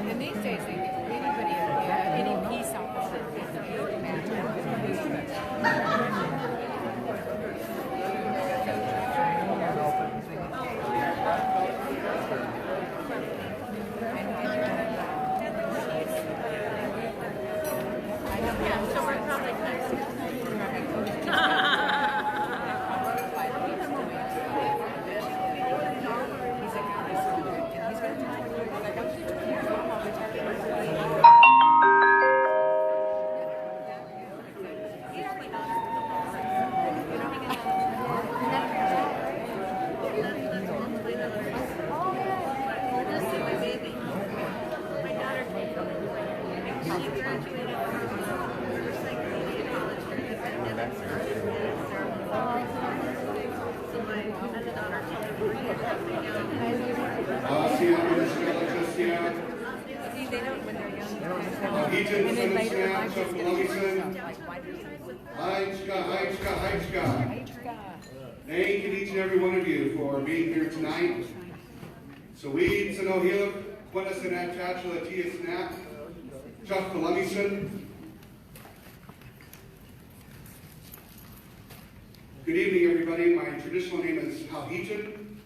And these days, anybody, any peace officer, you would yeah, so we're probably they don't when they're young. And then later in life, it's going to be like, why do you Thank you, each and every one of you, for being here tonight. So we Sanohilip, Quanasanat Chachla Tiasnap, Chuck Lamison. Good evening, everybody. My traditional name is Halhijan.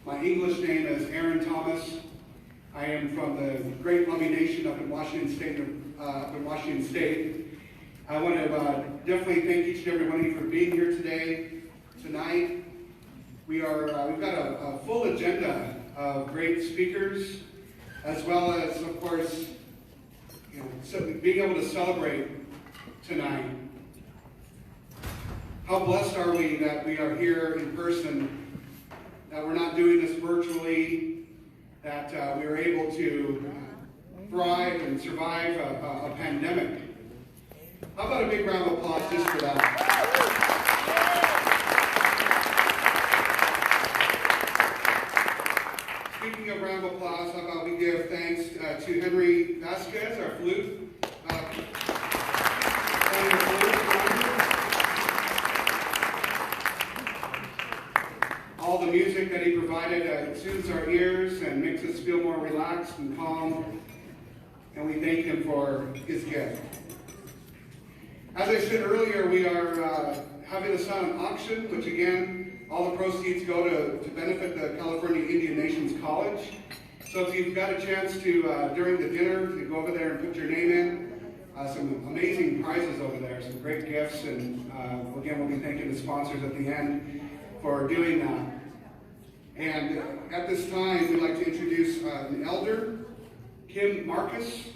My English name is Aaron Thomas. I am from the Great Lummi Nation up in Washington State. I want to definitely thank each and every one of you for being here tonight. We've got a full agenda of great speakers, as well as, of course, being able to celebrate tonight. How blessed are we that we are here in person, that we're not doing this virtually, that we are able to thrive and survive a pandemic. How about a big round of applause just for that? Speaking of round of applause, how about we give thanks to Henry Vasquez, our flute. All the music that he provided soothes our ears and makes us feel more relaxed and calm, and we thank him for his gift. As I said earlier, we are having a silent auction, which again, all the proceeds go to benefit the California Indian Nations College. So if you've got a chance to, during the dinner, to go over there and put your name in, some amazing prizes over there, some great gifts, and again, we'll be thanking the sponsors at the end for doing that. And at this time, we'd like to introduce an elder, Kim Marcus,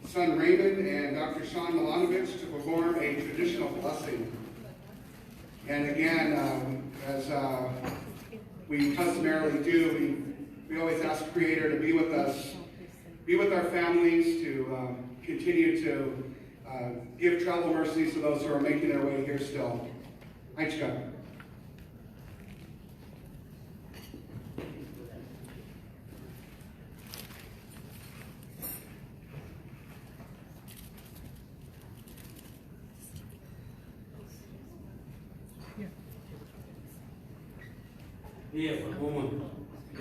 son Raymond, and Dr. Sean Milanovich to perform a traditional blessing. And again, as we customarily do, we always ask Creator to be with us, be with our families, to continue to give travel mercies to those who are making their way here still. Aichka.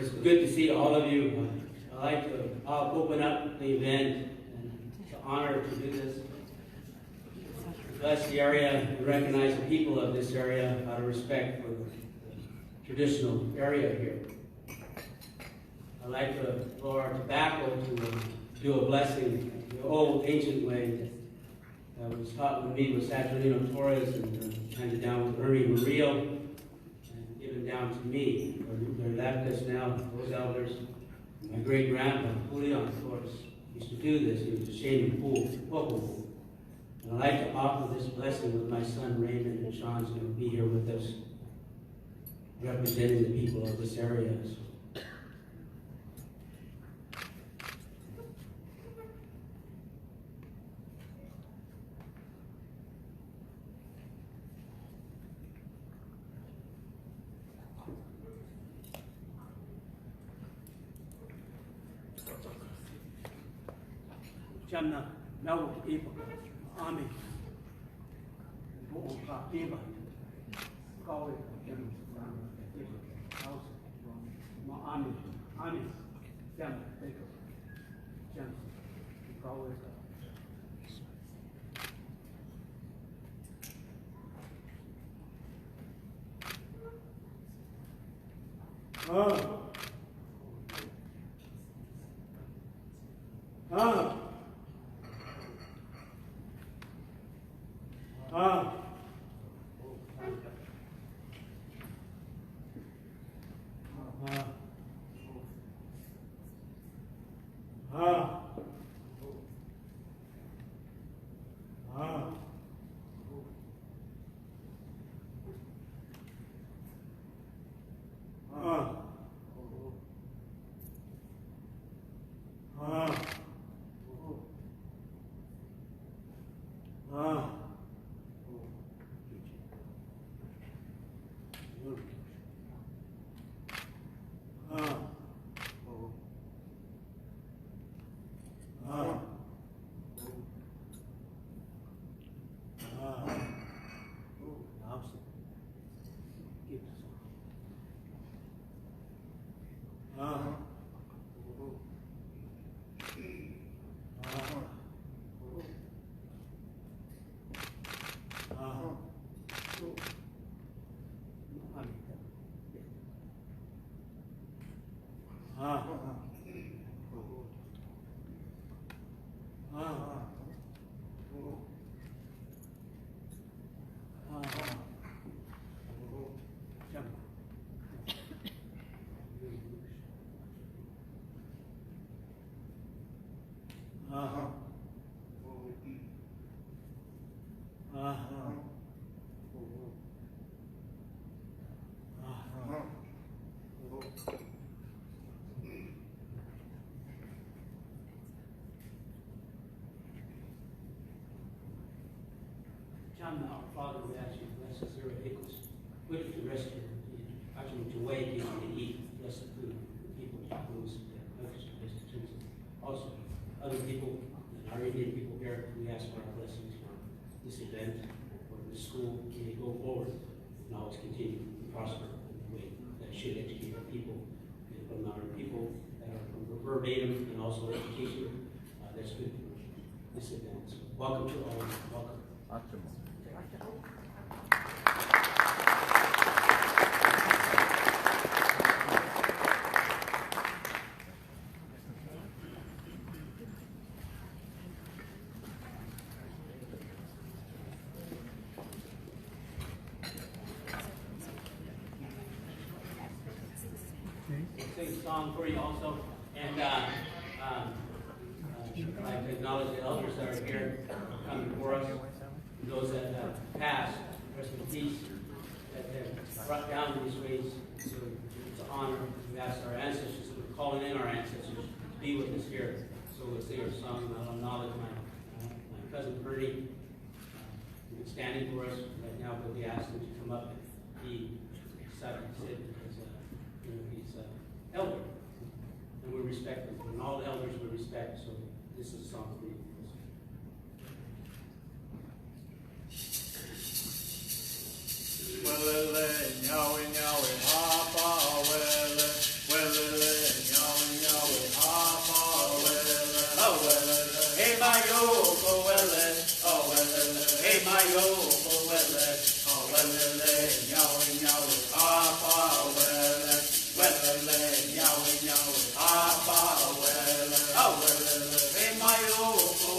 It's good to see all of you. I'd like to open up the event, and it's an honor to do this. Bless the area and recognize the people of this area out of respect for the traditional area here. I'd like to blow our tobacco to do a blessing the old ancient way that was taught with me with Saturnino Torres and handed down with Ernie Murillo and given down to me for they're left us now, those elders. My great-grandpa, Julian, of course, used to do this. He was a shaving pool, local pool. And I'd like to offer this blessing with my son Raymond, and Sean's going to be here with us, representing the people of this area. Jamna, now people, army, people, call it, army, Jamna, Jamna, call it. Our Father, we ask you to bless us here at Nicholas. Good for the rest of you. Actually, to wake and eat. Bless the food. The people who also, other people, our Indian people here, we ask for our blessings for this event, for the school. May it go forward and always continue to prosper in the way that should educate our people. And from our people that are from verbatim and also education, that's good for this event. So welcome to all. Welcome. Awesome. Sing a song for you also, and I'd like to acknowledge the elders that are here coming before us, and those that have passed, rest in peace, that have brought down these ways. So it's an honor. We ask our ancestors, we're calling in our ancestors to be with us here. So we'll sing our song, and I'll acknowledge my cousin Bernie, who's standing for us right now, but we ask him to come up and he decided to sit because he's elder, and we respect them. And all the elders we respect, so this is a song for you. Oh,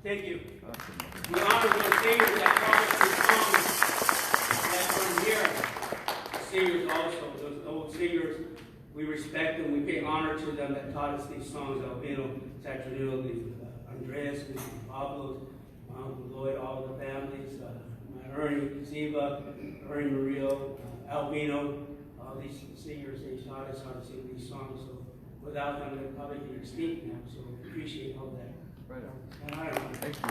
Thank you. We honor those singers that taught us these songs that from here. Singers also, those old singers, we respect them. We pay honor to them that taught us these songs. Albino, Saturnino, Andreas, Pablo, Lloyd, all the families, my Ernie, Ziva, Ernie Murillo, Albino, all these singers, they taught us how to sing these songs. So without them, they'd probably be extinct now. So we appreciate all that. Right on. Thank you.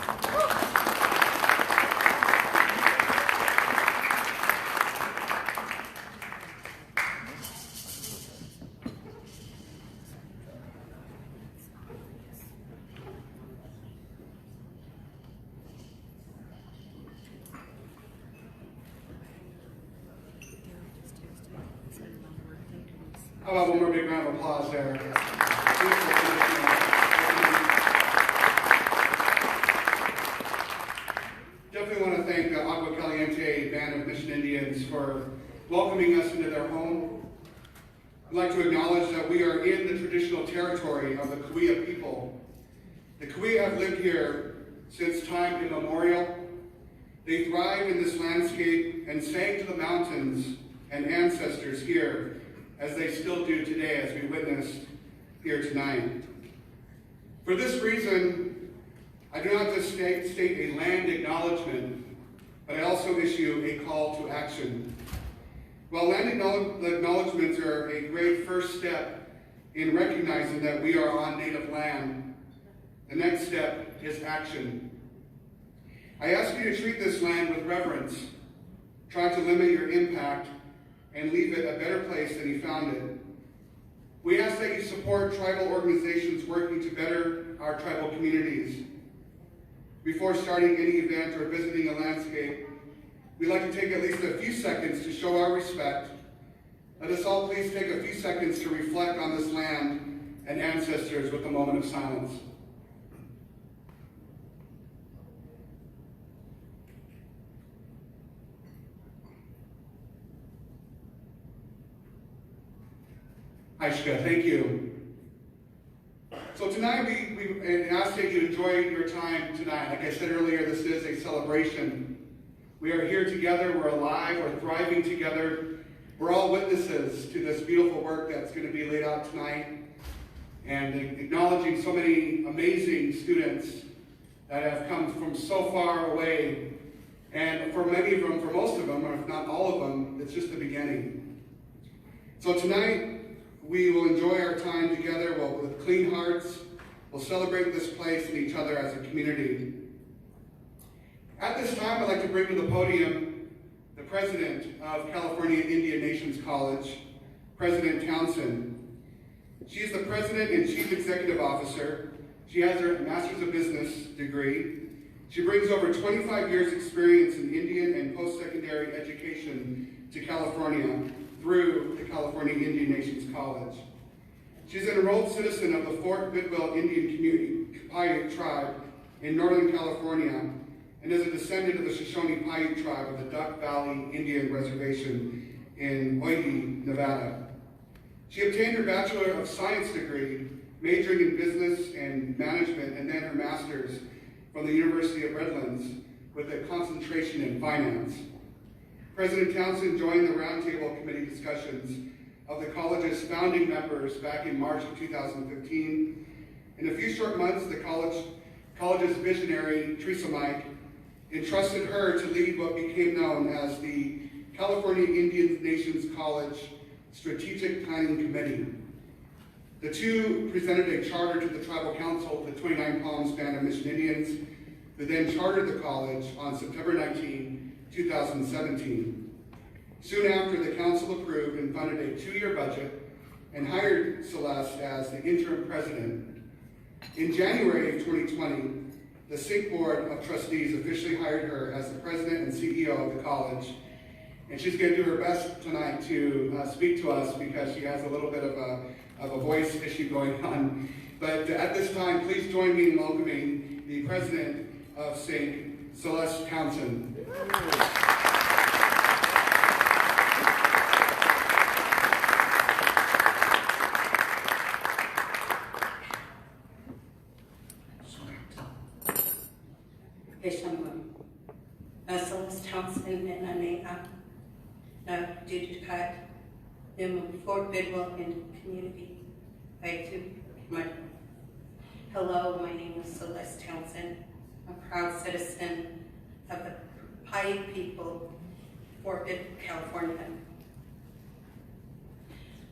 How about one more big round of applause there? Definitely want to thank the Agua Caliente Band of Mission Indians for welcoming us into their home. I'd like to acknowledge that we are in the traditional territory of the Cahuilla people. The Cahuilla have lived here since time immemorial. They thrive in this landscape and sang to the mountains and ancestors here, as they still do today, as we witnessed here tonight. For this reason, I do not just state a land acknowledgement, but I also issue a call to action. While land acknowledgements are a great first step in recognizing that we are on native land, the next step is action. I ask you to treat this land with reverence, try to limit your impact, and leave it a better place than you found it. We ask that you support tribal organizations working to better our tribal communities. Before starting any event or visiting a landscape, we'd like to take at least a few seconds to show our respect. Let us all please take a few seconds to reflect on this land and ancestors with a moment of silence. Aishka, thank you. So tonight we ask that you enjoy your time tonight. Like I said earlier, this is a celebration. We are here together, we're alive, we're thriving together. We're all witnesses to this beautiful work that's going to be laid out tonight, and acknowledging so many amazing students that have come from so far away. And for many of them, for most of them, or if not all of them, it's just the beginning. So tonight, we will enjoy our time together with clean hearts. We'll celebrate this place and each other as a community. At this time, I'd like to bring to the podium the president of California Indian Nations College, President Townsend. She is the president and chief executive officer. She has her master's of business degree. She brings over 25 years experience in Indian and post-secondary education to California through the California Indian Nations College. She's an enrolled citizen of the Fort Bidwell Indian Community Paiute Tribe in Northern California, and is a descendant of the Shoshone Paiute Tribe of the Duck Valley Indian Reservation in Oihe, Nevada. She obtained her Bachelor of Science degree, majoring in business and management, and then her master's from the University of Redlands with a concentration in finance. President Townsend joined the Roundtable Committee discussions of the college's founding members back in March of 2015. In a few short months, the college's visionary, Teresa Mike, entrusted her to lead what became known as the California Indian Nations College Strategic Planning Committee. The two presented a charter to the Tribal Council of the 29 Palms Band of Mission Indians, who then chartered the college on September 19, 2017. Soon after, the council approved and funded a 2-year budget and hired Celeste as the interim president. In January of 2020, the CINC Board of Trustees officially hired her as the president and CEO of the college. And she's going to do her best tonight to speak to us because she has a little bit of a voice issue going on. But at this time, please join me in welcoming the president of CINC, Celeste Townsend. Celeste Townsend and Anea Dudukat, Fort Bidwell Indian Community. Hello, my name is Celeste Townsend. I'm a proud citizen of the Paiute people, Fort Bidwell, California.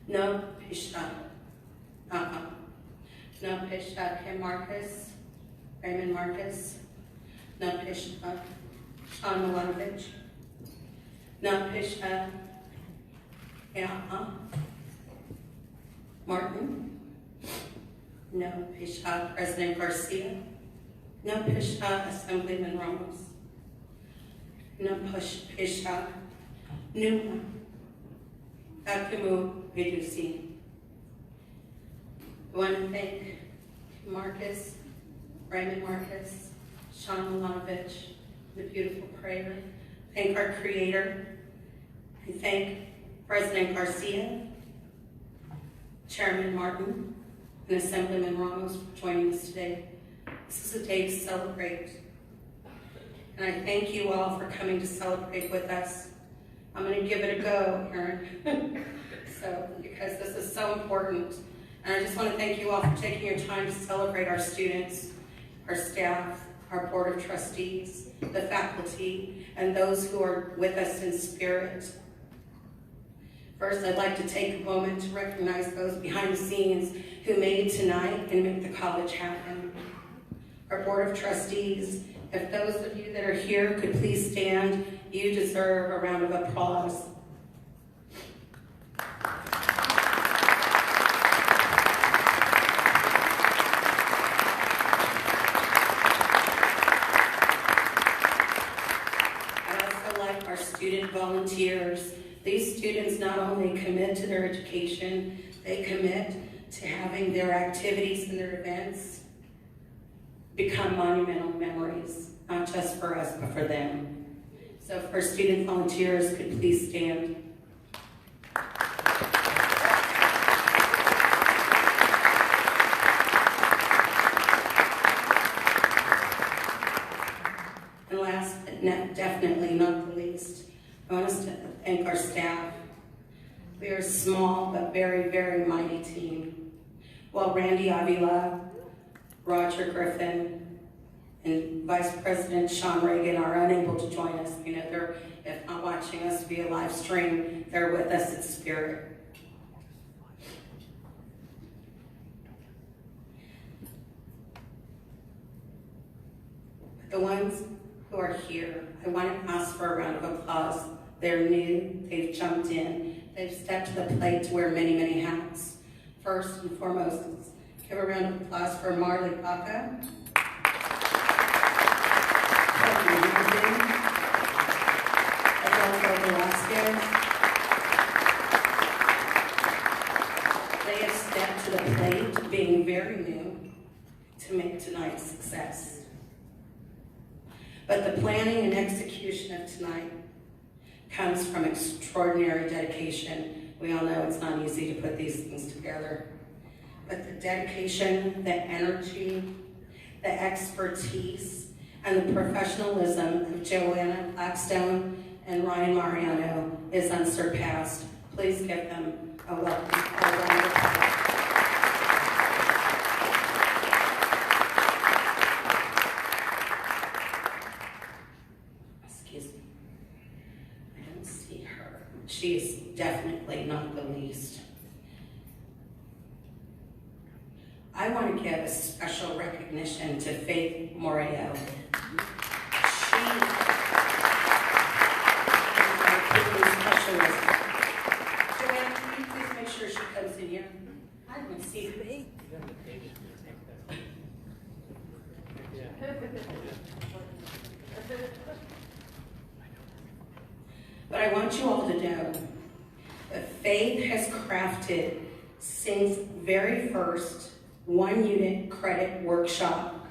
No Pisha, no Pisha Kim Marcus, Raymond Marcus, no Pisha Sean Milanovich, no Pisha Martin, no Pisha President Garcia, no Pisha Assemblyman Ramos, no Pisha Numa Akumu Vidusi. I want to thank Marcus, Raymond Marcus, Sean Milanovich, the beautiful prayer. Thank our creator. I thank President Garcia, Chairman Martin, and Assemblyman Ramos for joining us today. This is a day to celebrate. And I thank you all for coming to celebrate with us. I'm going to give it a go, Aaron, because this is so important. And I just want to thank you all for taking your time to celebrate our students, our staff, our Board of Trustees, the faculty, and those who are with us in spirit. First, I'd like to take a moment to recognize those behind the scenes who made tonight and make the college happen. Our Board of Trustees, if those of you that are here could please stand, you deserve a round of applause. I'd also like our student volunteers. These students not only commit to their education, they commit to having their activities and their events become monumental memories, not just for us, but for them. So if our student volunteers could please stand. And last but definitely not the least, I want us to thank our staff. We are a small but very, very mighty team. While Randy Avila, Roger Griffin, and Vice President Sean Reagan are unable to join us, you know, they're, if not watching us via live stream, they're with us in spirit. But the ones who are here, I want to ask for a round of applause. They're new, they've jumped in, they've stepped to the plate to wear many, many hats. First and foremost, let's give a round of applause for Marley Baca. Adolfo Velasquez. They have stepped to the plate, being very new, to make tonight's success. But the planning and execution of tonight comes from extraordinary dedication. We all know it's not easy to put these things together. But the dedication, the energy, the expertise, and the professionalism of Joanna Blackstone and Ryan Mariano is unsurpassed. Please give them a welcome. Excuse me. I don't see her. She is definitely not the least. I want to give a special recognition to Faith Moreo. She is our cooking specialist. Joanna, can you please make sure she comes in here? I don't see her. But I want you all to know that Faith has crafted CINC's very first one-unit credit workshop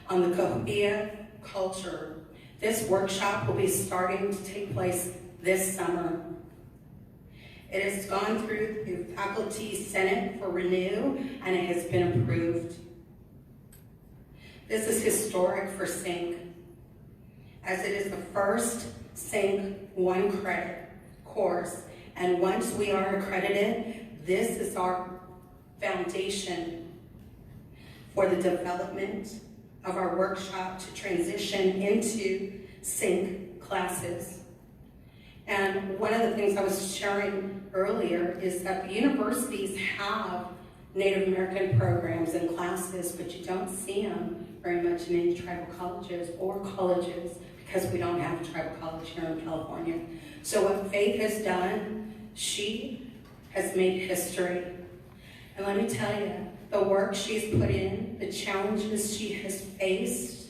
on the Cahokia culture. This workshop will be starting to take place this summer. It has gone through the Faculty Senate for Renew, and it has been approved. This is historic for CINC, as it is the first CINC one credit course, and once we are accredited, this is our foundation for the development of our workshop to transition into CINC classes. And one of the things I was sharing earlier is that the universities have Native American programs and classes, but you don't see them very much in any tribal colleges or colleges because we don't have a tribal college here in California. So what Faith has done, she has made history. And let me tell you, the work she's put in, the challenges she has faced,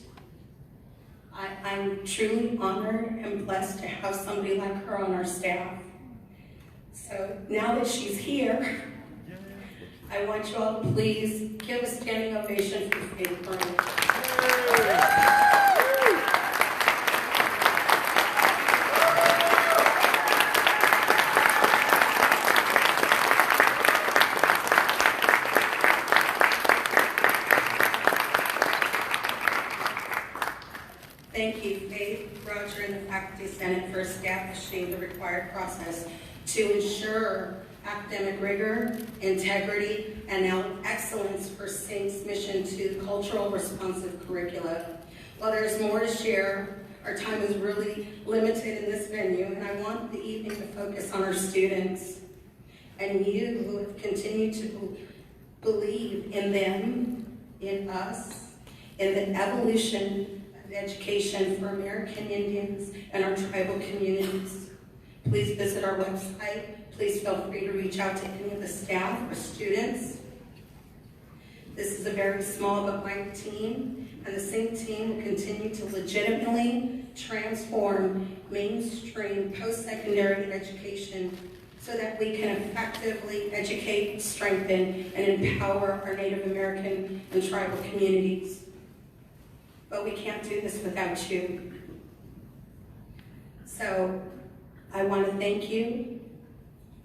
I'm truly honored and blessed to have somebody like her on our staff. So now that she's here, I want you all to please give a standing ovation for Faith Moreno. Thank you, Faith, Roger, and the Faculty Senate for establishing the required process to ensure academic rigor, integrity, and excellence for CINC's mission to cultural responsive curricula. While there's more to share, Our time is really limited in this venue, and I want the evening to focus on our students and you who have continued to believe in them, in us, in the evolution of education for American Indians and our tribal communities. Please visit our website. Please feel free to reach out to any of the staff or students. This is a very small but mighty team, and the CINC team will continue to legitimately transform mainstream post-secondary education so that we can effectively educate, strengthen, and empower our Native American and tribal communities. But we can't do this without you. So I want to thank you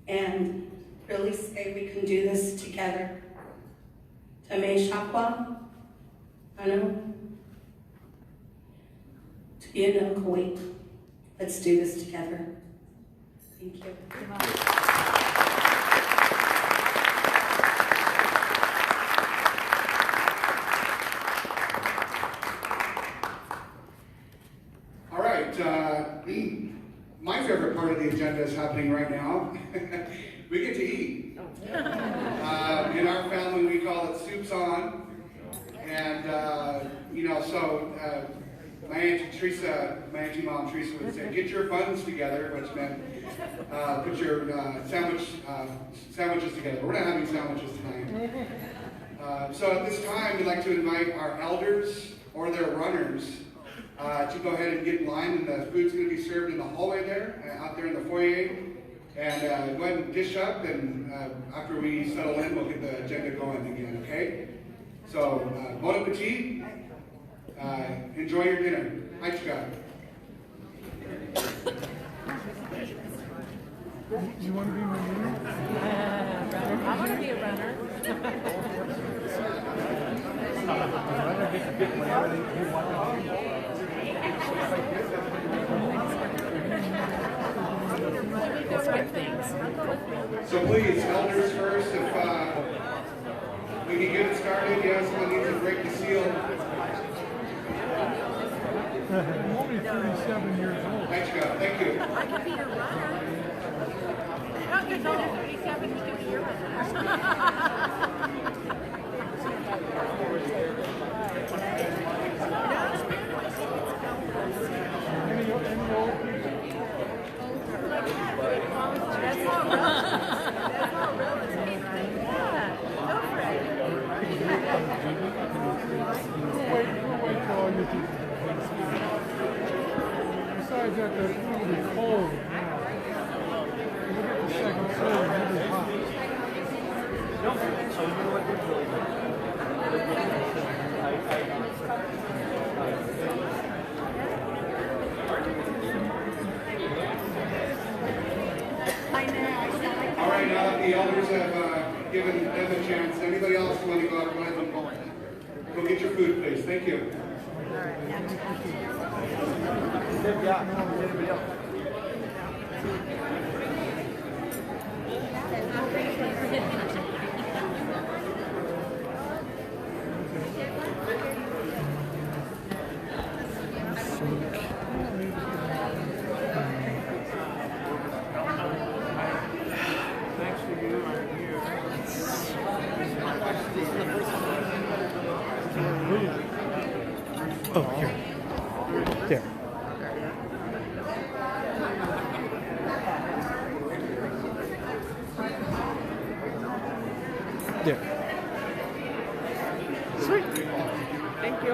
and really say we can do this together. Tame Shakwa, Ano, Tuyano Kuwait. Let's do this together. Thank you. All right, my favorite part of the agenda is happening right now. We get to eat. In our family, we call it soup's on. And, my auntie mom Teresa would say, get your buns together, which meant put your sandwiches together. We're not having sandwiches tonight. So at this time, we'd like to invite our elders or their runners to go ahead and get in line, and the food's going to be served in the hallway there, out there in the foyer. And go ahead and dish up, and after we settle in, we'll get the agenda going again, okay? So, bon appetit. Enjoy your dinner. Hi, Scott. You want to be my runner? I want to be a runner. So please, elders first, if we can get it started. Yes, someone needs to break the seal. I'm only 37 years old. Thanks, God. Thank you. I could be your runner. How could you 37 you could be your runner? Any old people? That's not relative. That's not relative, right? Yeah. Go for it. We'll wait till all you people. Besides that, it'll be cold now. We'll get the second serve, it'll be hot. All right, now that the elders have given them a chance, anybody else want to go up and go get your food, please? Thank you. Oh, here. There. There. Sweet. Thank you.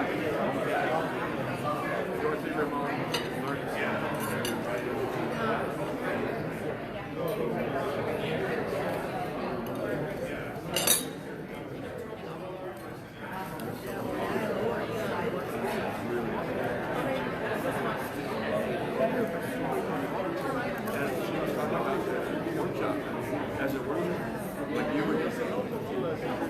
As it were, like you were just saying.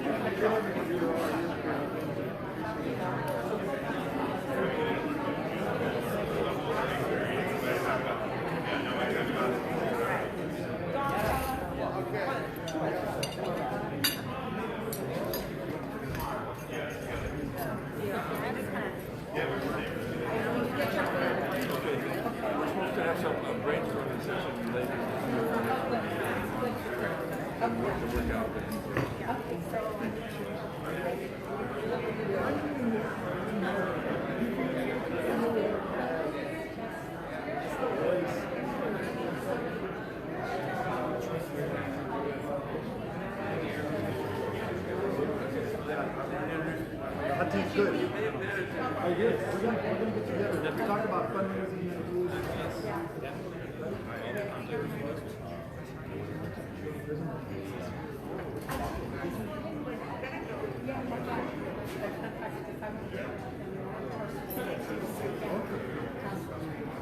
That team's good. Oh, yes. We're gonna get together. We talked about fundraising and rules.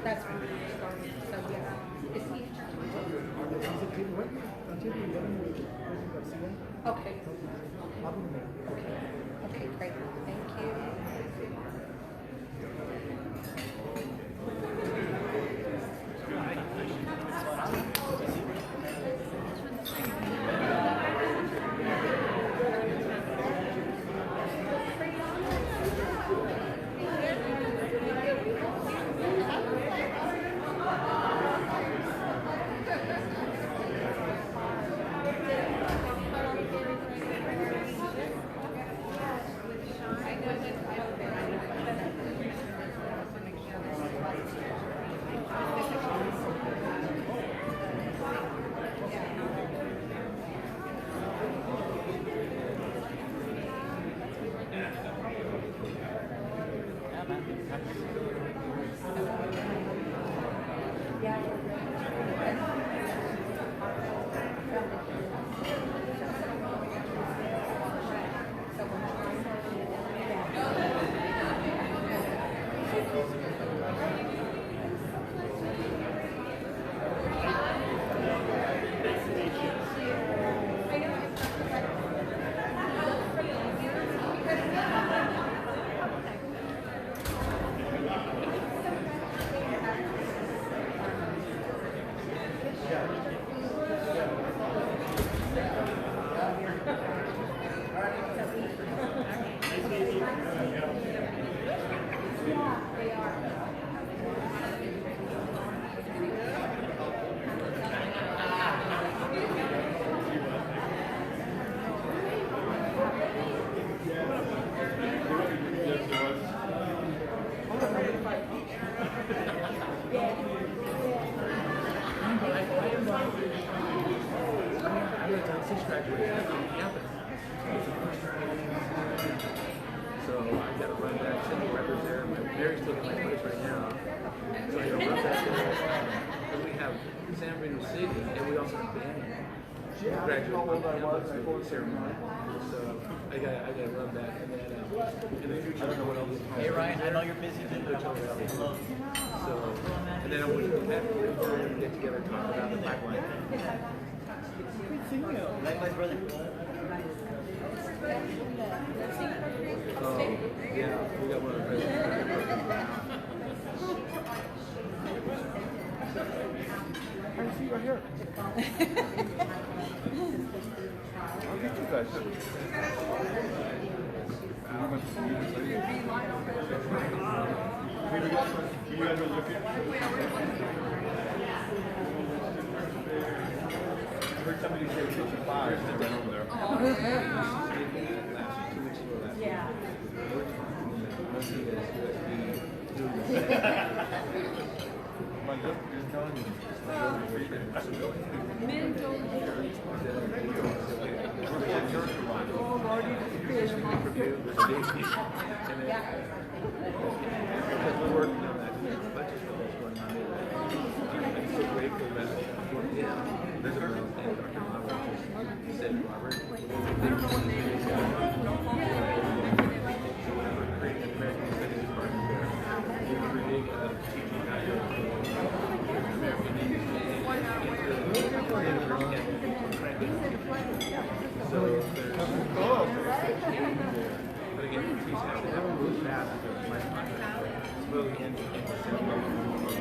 That's when we started. So yeah, is he? Okay. Okay, great. Thank you. So I got to run back, send the records there. Mary's taking my place right now. So I got to run back there. And we have San Bruno City, and we also have Banyan. Graduate on the ceremony. So I got to run back, and then in the future, I don't know what else. Hey Ryan, I know you're busy. Hello. So, and then I want to get together and talk about the pipeline. Likewise, brother. Oh, yeah, we got one of the presidents. I see you right here. I'll get you guys. You guys are looking? I heard somebody say 55. They're right over there. Oh, yeah. 2 weeks ago last week. Yeah. We're working on that budget that's going on there. I'm so grateful that Dr. Mava just said, Robert, I don't know what they created American Studies Department there. We're creating a teaching guide American Indian so there's but again, these have to happen really fast because my contract is really in December.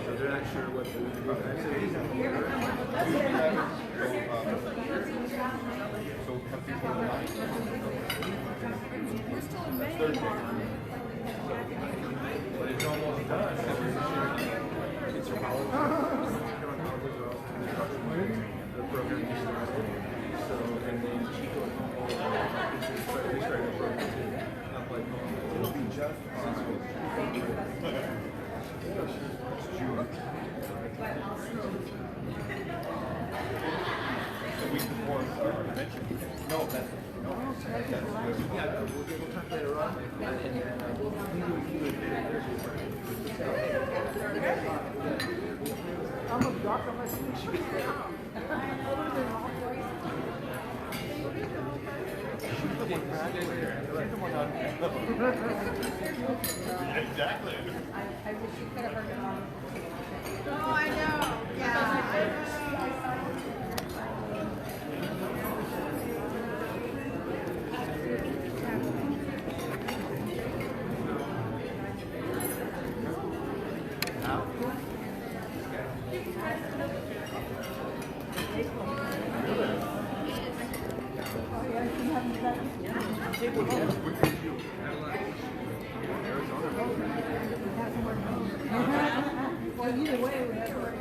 So they're not sure what to do. I said, these are so have people in line? That's Thursday. But it's almost done. It's your college. The program is started. So week before our convention. No, that's Yeah, we'll talk later on. And I'm a doctor myself. exactly. I wish you could have heard it all. Oh, I know. Yeah. Well, either way, we have to work.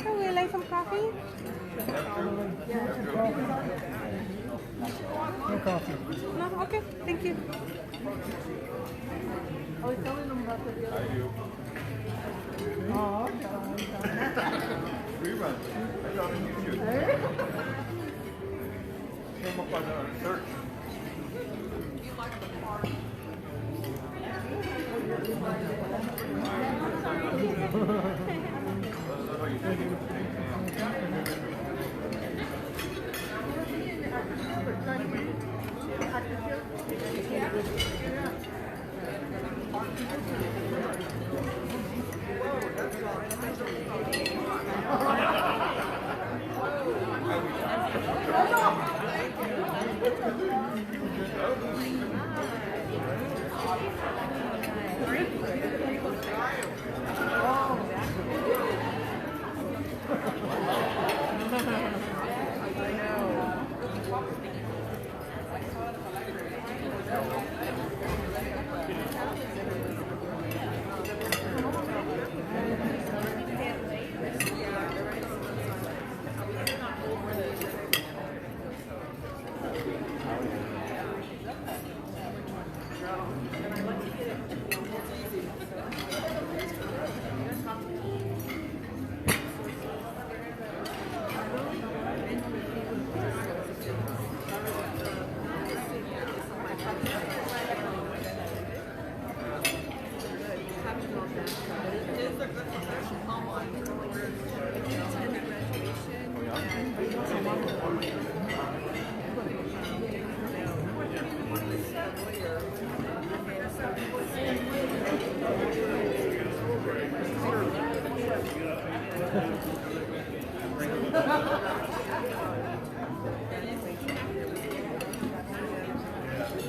Oh, would you like some coffee? No coffee. No? Okay, thank you. I was telling them about the other. I do. Oh, Rerun. I got on YouTube. Came up on a search.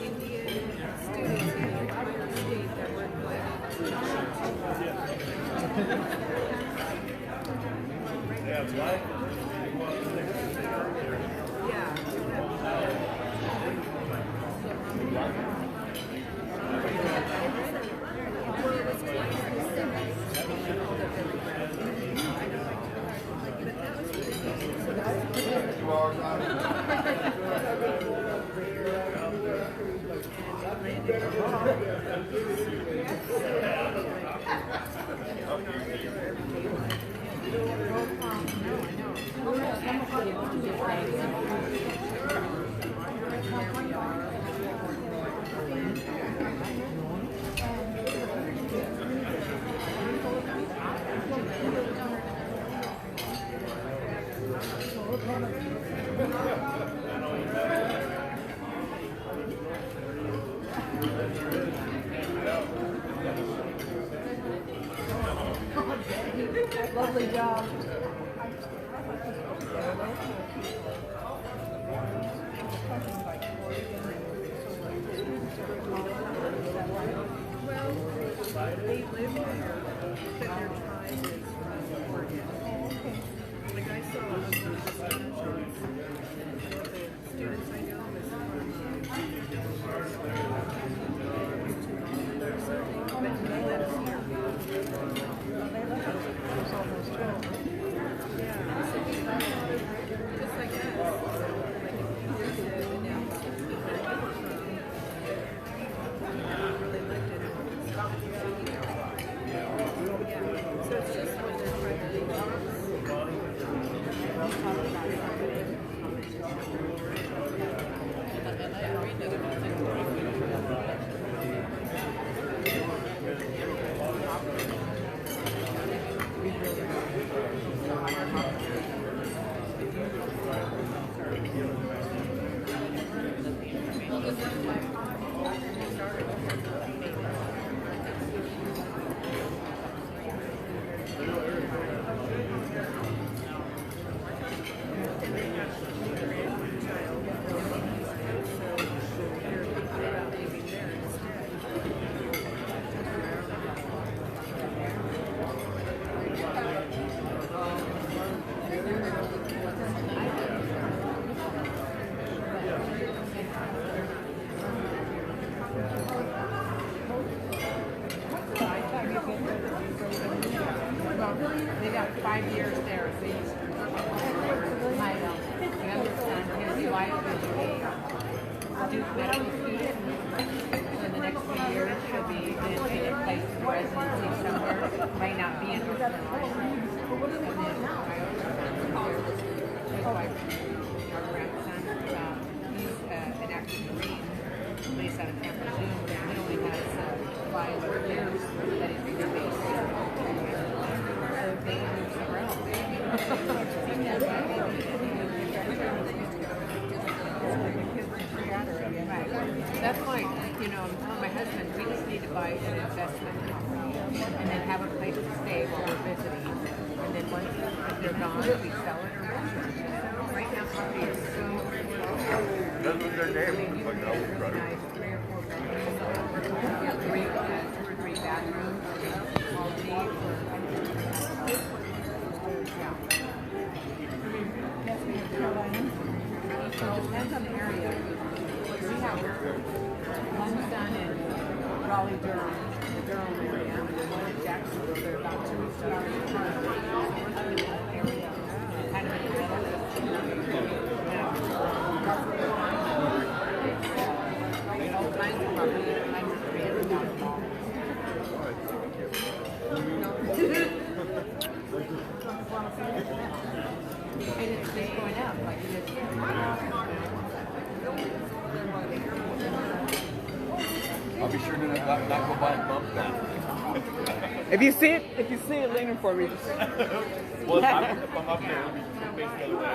Indian students here in the state that work with Lovely job. Well, they live there, but their tribe is from Oregon. Like I saw one of the student shorts, and the students I know is from but he lives here. Just like us. Really lived in it. So it's just what they're trying to They got 5 years there, so I understand his wife is a Duke medical student. In the next few years, she'll be in a place in residency somewhere. Might not be in Wisconsin. And then his wife, our grandson, he's an active Marine based out of Camp Lejeune. He only has 5 years that he's been based here. They move somewhere else. Right. That's why, you know, I'm telling my husband, we just need to buy an investment property and then have a place to stay while we're visiting. And then once they're gone, we sell it or rent it. Right now, property is so That's what their name is. Like, really nice, 3 or 4 bedrooms, 2 or 3 bathrooms, all neat. So it depends on the area. We have one son in Raleigh, Durham, the Durham area, and then one in Jacksonville. They're about 2 weeks out of the area, kind of in the middle. All kinds of property, kinds of $300,000. And it's just going up like it is. I'll be sure to not go by and bump that. If you see it leaning for me, just Well, if I'm up there, it'll be face the other way.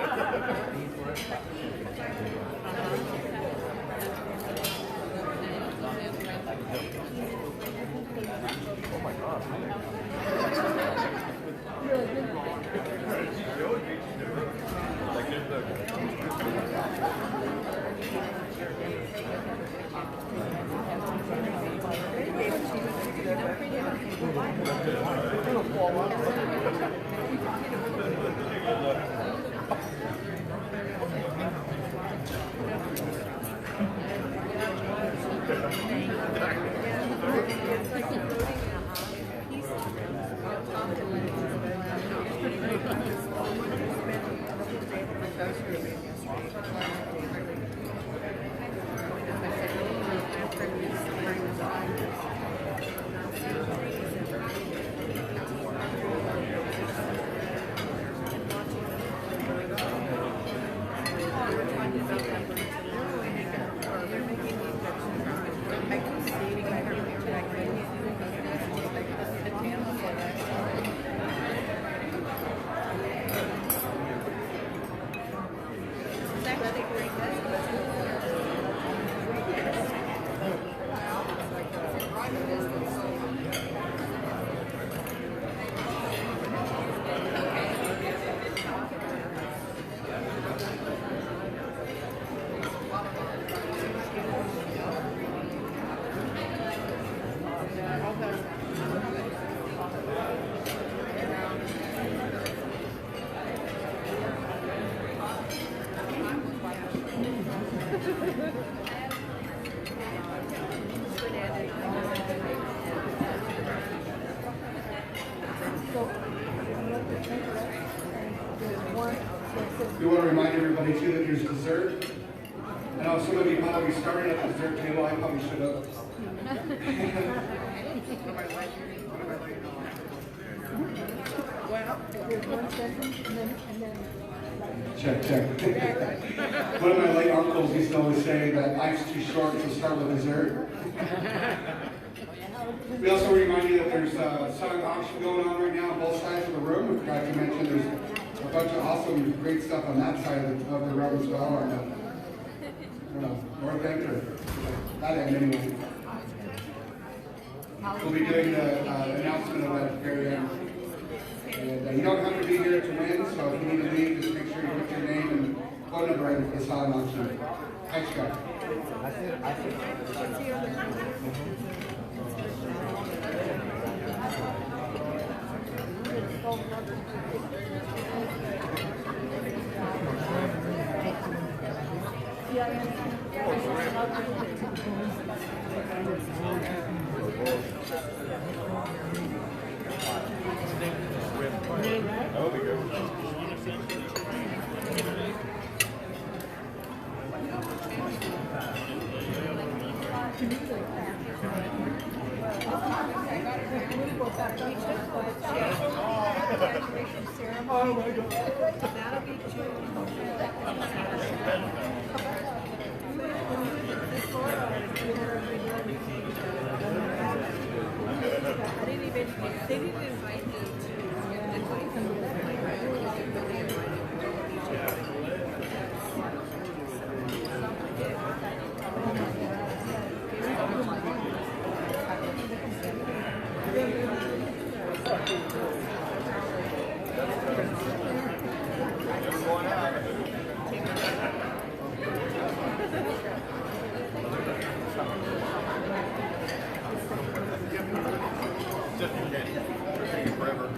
Oh my God. Like there's the We want to remind everybody too that there's dessert. I know some of you probably started at the dessert table. I probably should have. Check, check. One of my late uncles used to always say that life's too short to start with dessert. We also remind you that there's a silent auction going on right now on both sides of the room. We forgot to mention there's a bunch of awesome, great stuff on that side of the room as well. On the, I don't know, north end or that end anyway. We'll be doing the announcement of that at the very end. And you don't have to be here to win, so if you need to leave, just make sure you put your name and phone number in for the silent auction. Thanks, guys. That'll be good. Oh my God. That'll be they didn't invite me to invite Just in case. It'll take you forever.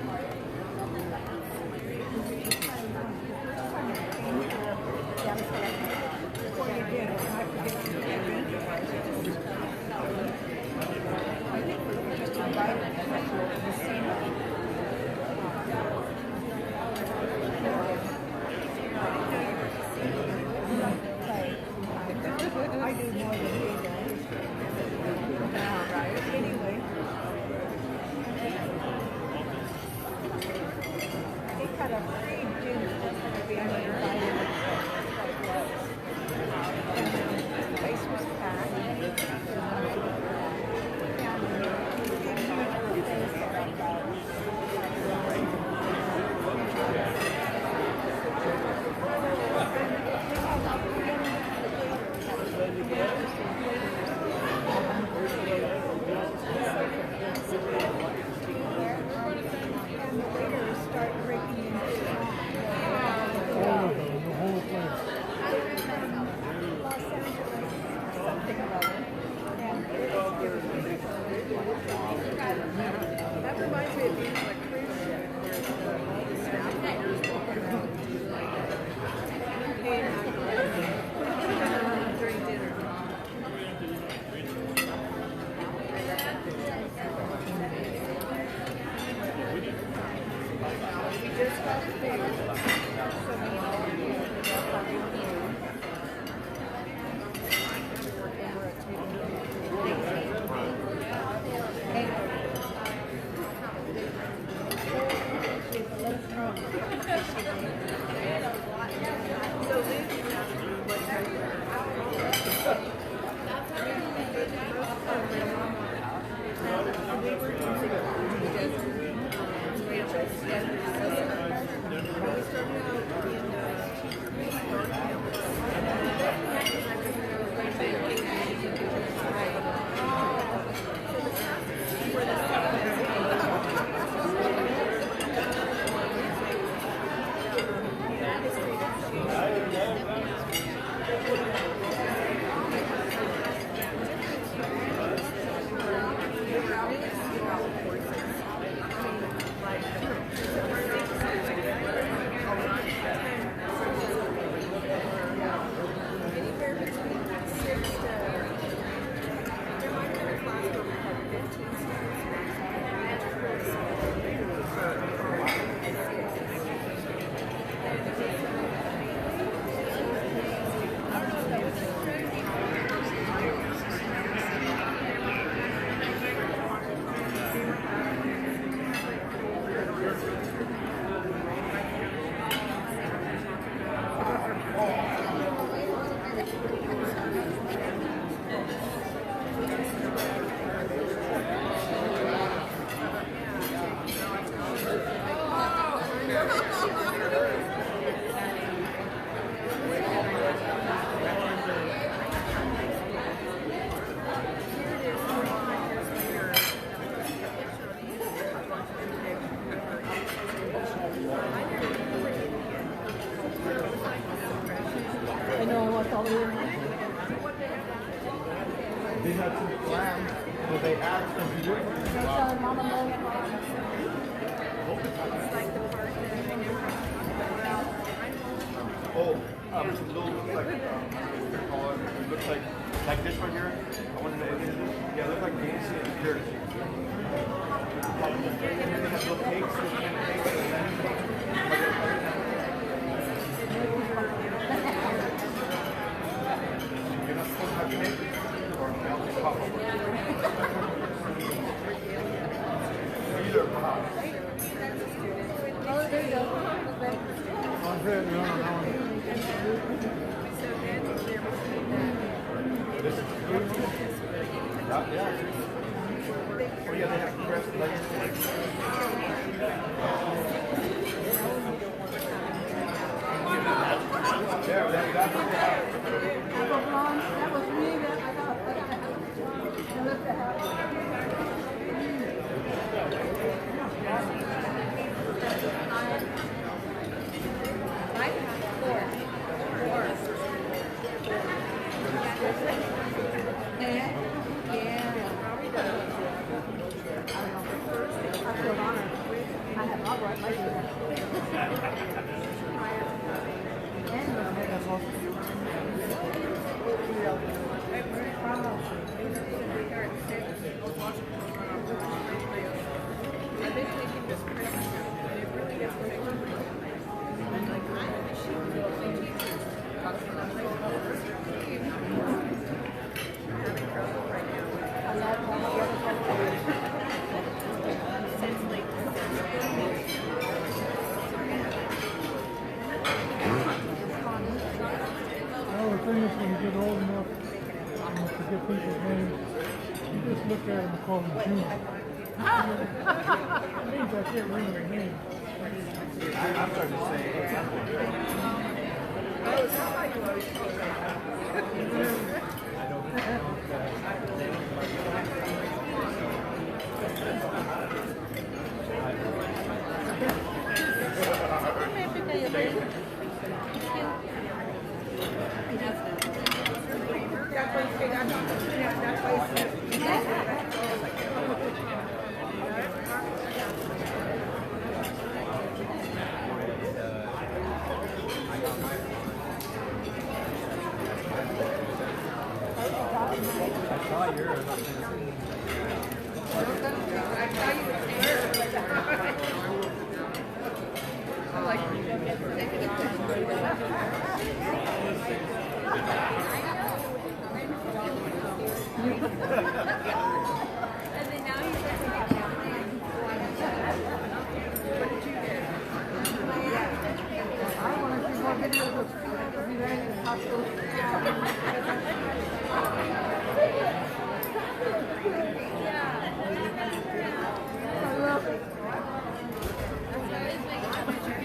I know I watched all the way. They had some clams, but they asked them to do it. Oh, it looks like, it looks like this one here. I want to know, yeah, it looks like Nancy and Curtis. They have little cakes, little pancakes, and then you're not supposed to have cake or melted coffee. Either pop. Oh, there you go. Oh, good. No. This is good. Yeah. Oh, yeah, they have pressed legs. There, that was That was me that I got. I looked at her. When you get old enough to forget people's names, you just look at them and call them Junior. It means I can't remember their name. I'm starting to say I like I want to see more videos of you guys in the hospital. I love it.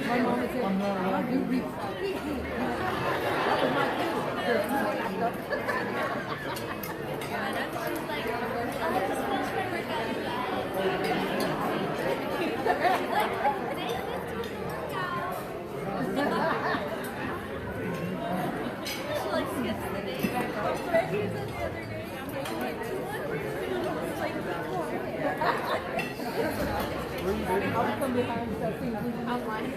My mom would say, "Mom, you read." That was my I'll come behind and start singing online.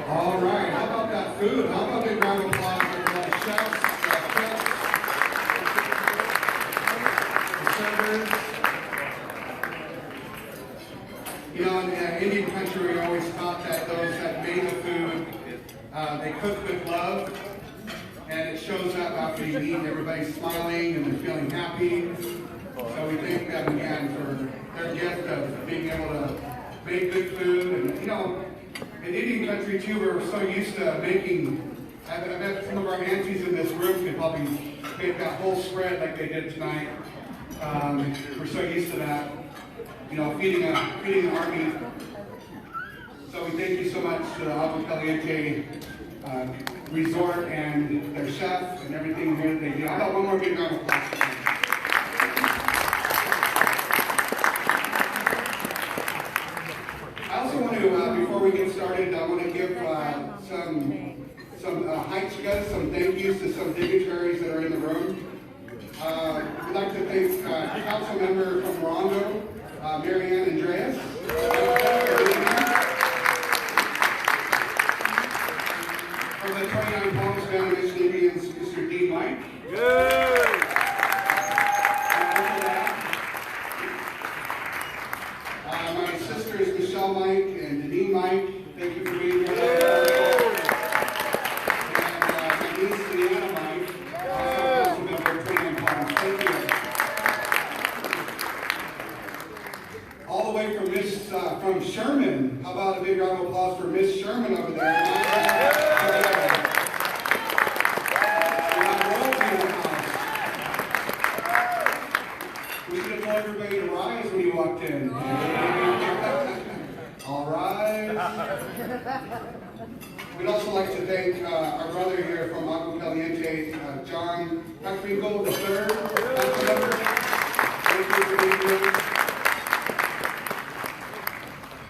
All right, how about that food? How about a big round of applause for the chefs, the servers? You know, in Indian country, we always taught that those that made the food, they cook with love, and it shows up after you eat. Everybody's smiling and they're feeling happy. So we thank them again for their gift of being able to make good food. And you know, in Indian country too, we're so used to making. I bet some of our aunties in this room could probably make that whole spread like they did tonight. We're so used to that. You know, feeding an army. So we thank you so much to the Agua Caliente Resort and their chef and everything here that they do. How about one more big round of applause? I also want to, before we get started, I want to give some thank yous to some dignitaries that are in the room. We'd like to thank Council Member from Morongo, Marianne Andreas. From the 29 Palms Family Mission Indians, Mr. Dean Mike. Good. My sisters Michelle Mike and Deneen Mike, thank you for being here. And my niece Leanna Mike, also council member of 29 Palms. Thank you. All the way from Sherman. How about a big round of applause for Miss Sherman over there? We should have told everybody to rise when you walked in. All rise. We'd also like to thank our brother here from Agua Caliente, John Hackwinkle III. Thank you for being here.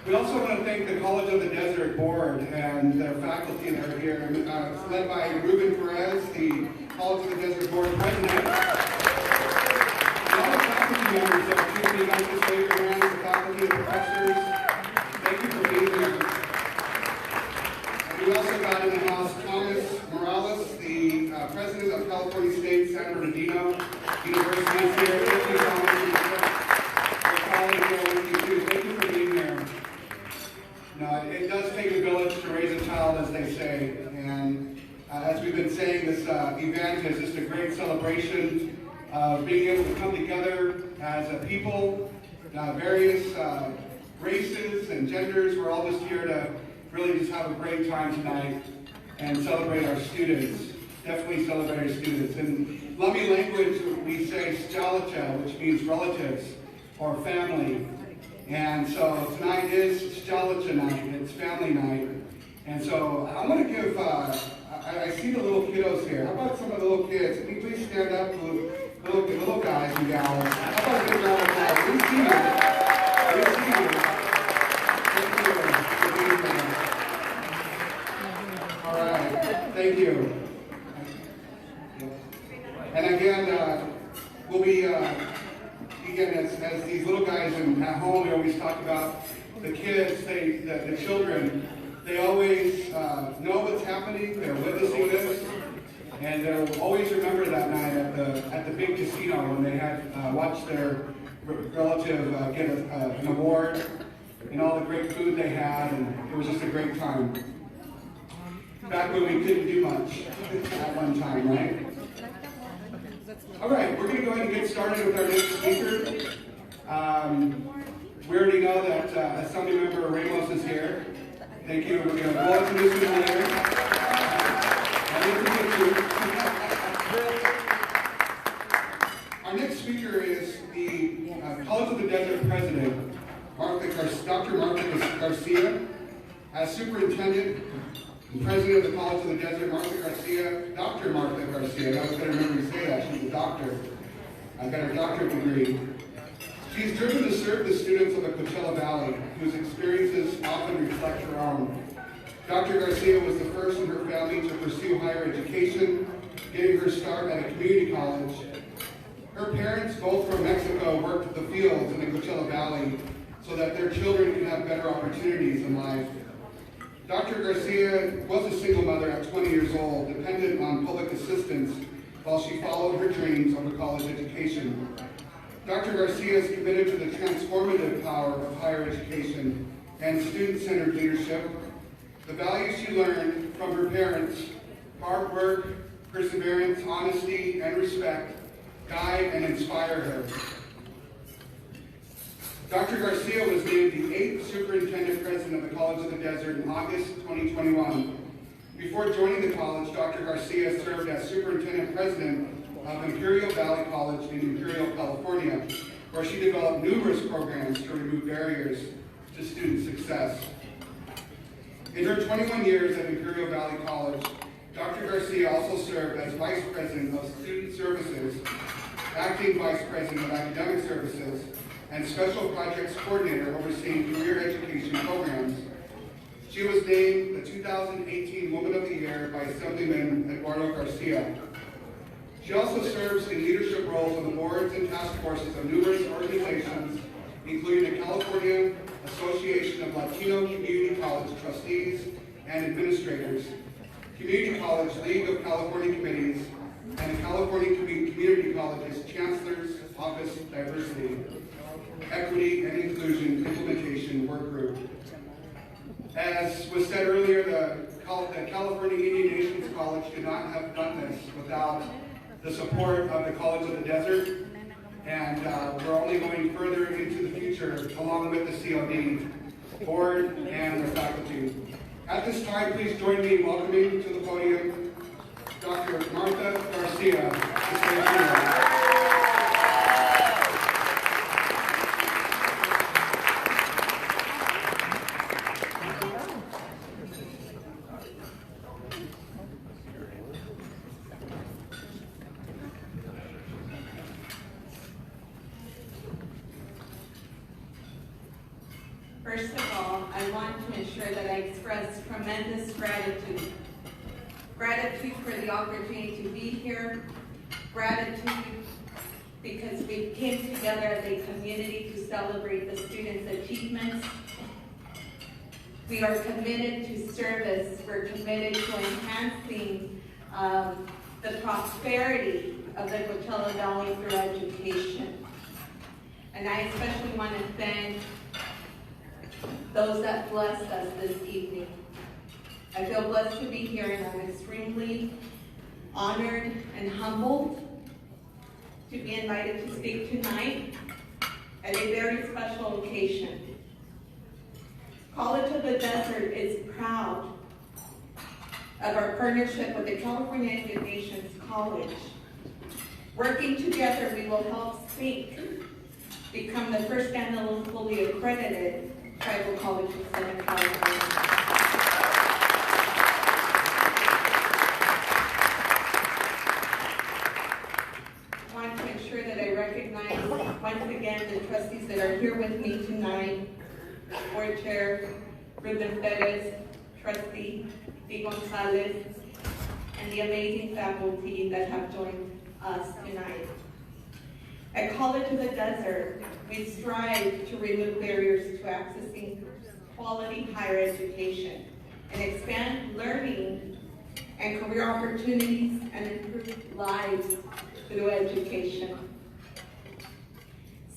We also want to thank the College of the Desert Board and their faculty that are here. It's led by Ruben Perez, the College of the Desert Board president. And all the faculty members that are here, you guys just wave your hands, the faculty, the professors. Thank you for being here. And we also got in the house Thomas Morales, the president of California State San Bernardino University is here. Thank you, Thomas. Our colleague here with you too. Thank you for being here. No, it does take a village to raise a child, as they say. And as we've been saying, this event is just a great celebration of being able to come together as a people, various races and genders. We're all just here to really just have a great time tonight and celebrate our students. definitely celebrate our students. In Lummi language, we say Sjalacha, which means relatives or family. And so tonight is Sjalacha night, it's family night. And so I'm going to give, I see the little kiddos here. How about some of the little kids? Can you please stand up, little guys and gals? How about a big round of applause? We see you. We see you. Thank you for being here. All right, thank you. And again, we'll be, again, as these little guys at home, we always talk about the kids, the children, they always know what's happening, they're witnessing this, and they'll always remember that night at the big casino when they had watched their relative get an award and all the great food they had, and it was just a great time. Back when we couldn't do much at one time, right? All right, we're going to go ahead and get started with our next speaker. We already know that Assemblymember Ramos is here. Thank you. We're going to blow up this in the air. Our next speaker is the College of the Desert President, Dr. Martha Garcia. As Superintendent and President of the College of the Desert, Dr. Martha Garcia. I was going to remember to say that. She's a doctor. I've got her doctorate degree. She's driven to serve the students of the Coachella Valley, whose experiences often reflect her own. Dr. Garcia was the first in her family to pursue higher education, getting her start at a community college. Her parents, both from Mexico, worked the fields in the Coachella Valley so that their children could have better opportunities in life. Dr. Garcia was a single mother at 20 years old, dependent on public assistance while she followed her dreams of a college education. Dr. Garcia is committed to the transformative power of higher education and student-centered leadership. The values she learned from her parents, hard work, perseverance, honesty, and respect, guide and inspire her. Dr. Garcia was named the 8th Superintendent President of the College of the Desert in August 2021. Before joining the college, Dr. Garcia served as Superintendent President of Imperial Valley College in Imperial, California, where she developed numerous programs to remove barriers to student success. In her 21 years at Imperial Valley College, Dr. Garcia also served as Vice President of Student Services, Acting Vice President of Academic Services, and Special Projects Coordinator overseeing career education programs. She was named the 2018 Woman of the Year by Assemblyman Eduardo Garcia. She also serves in leadership roles on the boards and task forces of numerous organizations, including the California Association of Latino Community College Trustees and Administrators, Community College League of California Committees, and the California Community Colleges Chancellor's Office Diversity, Equity, and Inclusion Implementation Work Group. As was said earlier, the California Indian Nations College could not have done this without the support of the College of the Desert, and we're only going further into the future along with the COD board and the faculty. At this time, please join me in welcoming to the podium Dr. Martha Garcia. First of all, I want to ensure that I express tremendous gratitude. Gratitude for the opportunity to be here. Gratitude because we came together as a community to celebrate the students' achievements. We are committed to service. We're committed to enhancing the prosperity of the Coachella Valley through education. And I especially want to thank those that blessed us this evening. I feel blessed to be here, and I'm extremely honored and humbled to be invited to speak tonight at a very special occasion. College of the Desert is proud of our partnership with the California Indian Nations College. Working together, we will help CINC become the first standalone fully accredited tribal college in Southern California. I want to ensure that I recognize once again the trustees that are here with me tonight. Board Chair Ruben Perez, Trustee D. Gonzalez, and the amazing faculty that have joined us tonight. At College of the Desert, we strive to remove barriers to accessing quality higher education and expand learning and career opportunities and improve lives through education.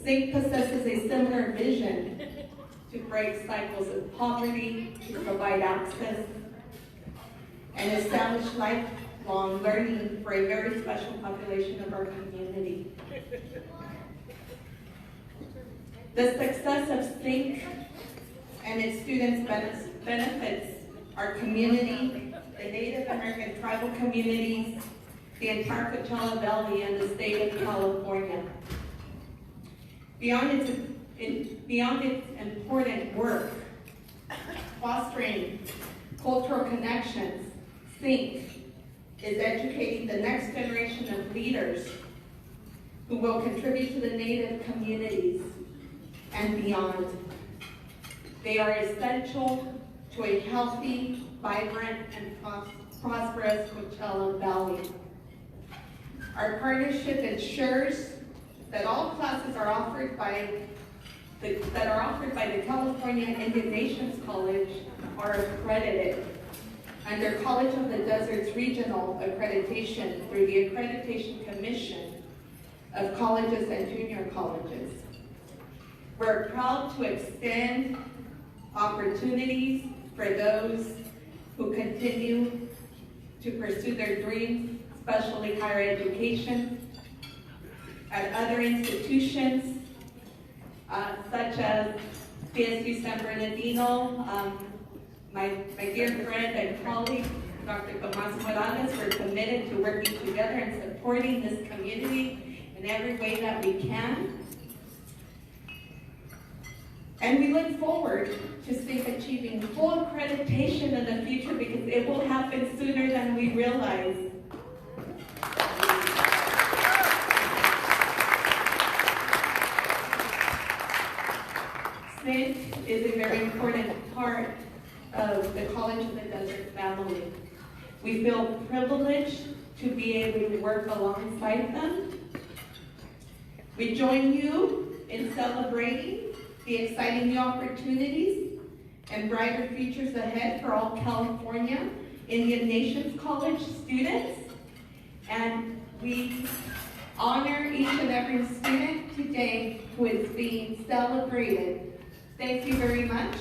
CINC possesses a similar vision to break cycles of poverty, to provide access, and establish lifelong learning for a very special population of our community. The success of CINC and its students benefits our community, the Native American tribal communities, the entire Coachella Valley, and the state of California. Beyond its important work, fostering cultural connections, CINC is educating the next generation of leaders who will contribute to the Native communities and beyond. They are essential to a healthy, vibrant, and prosperous Coachella Valley. Our partnership ensures that all classes are offered by the California Indian Nations College are accredited under College of the Desert's regional accreditation through the Accreditation Commission of Colleges and Junior Colleges. We're proud to extend opportunities for those who continue to pursue their dreams, especially higher education, at other institutions, such as CSU San Bernardino. My dear friend and colleague, Dr. Tomas Morales, we're committed to working together and supporting this community in every way that we can. And we look forward to CINC achieving full accreditation in the future, because it will happen sooner than we realize. CINC is a very important part of the College of the Desert family. We feel privileged to be able to work alongside them. We join you in celebrating the exciting new opportunities and brighter futures ahead for all California Indian Nations College students. And we honor each and every student today who is being celebrated. Thank you very much.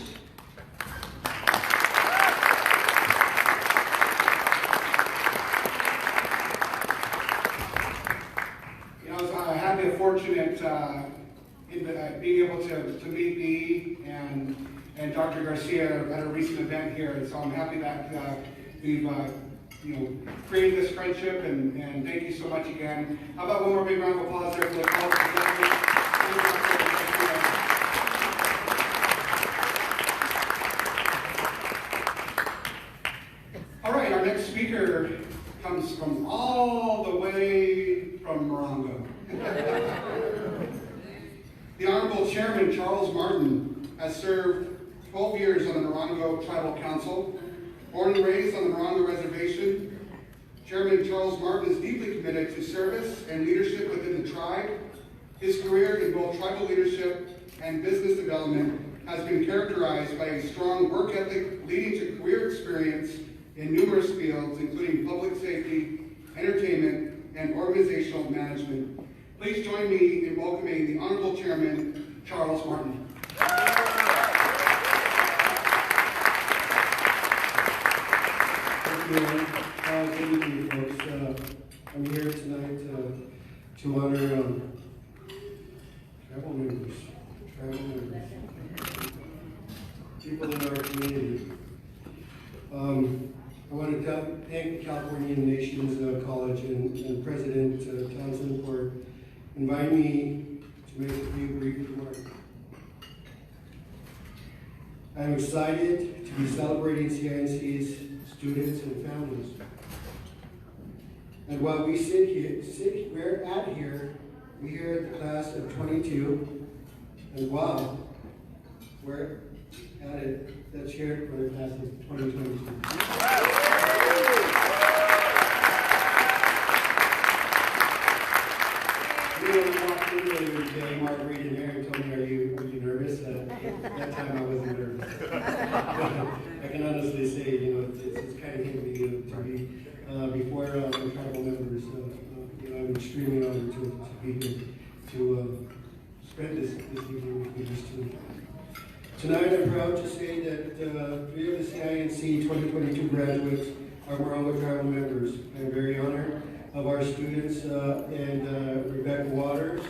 You know, I had the fortunate in being able to meet Dee and Dr. Garcia at a recent event here, and so I'm happy that we've created this friendship, and thank you so much again. How about one more big round of applause there for the College of the Desert? All right, our next speaker comes from all the way from Morongo. The Honorable Chairman Charles Martin has served 12 years on the Morongo Tribal Council. Born and raised on the Morongo Reservation, Chairman Charles Martin is deeply committed to service and leadership within the tribe. His career in both tribal leadership and business development has been characterized by a strong work ethic leading to career experience in numerous fields, including public safety, entertainment, and organizational management. Please join me in welcoming the Honorable Chairman, Charles Martin. Good evening, folks. I'm here tonight to honor tribal members, people in our community. I want to California Nations College and President Townsend for inviting me to make a few brief remarks. I'm excited to be celebrating CINC's students and families. And while we we're here at the class of 22, and while we're at it, let's hear it for the class of 2022. We walked in earlier today, Marguerite and Aaron told me, are you nervous? That time I wasn't nervous. I can honestly say, it's kind of hit me to be before the tribal members. I'm extremely honored to be here to spend this evening with you two. Tonight I'm proud to say that 3 of the CINC 2022 graduates are Morongo tribal members. I'm very honored of our students and Rebecca Waters,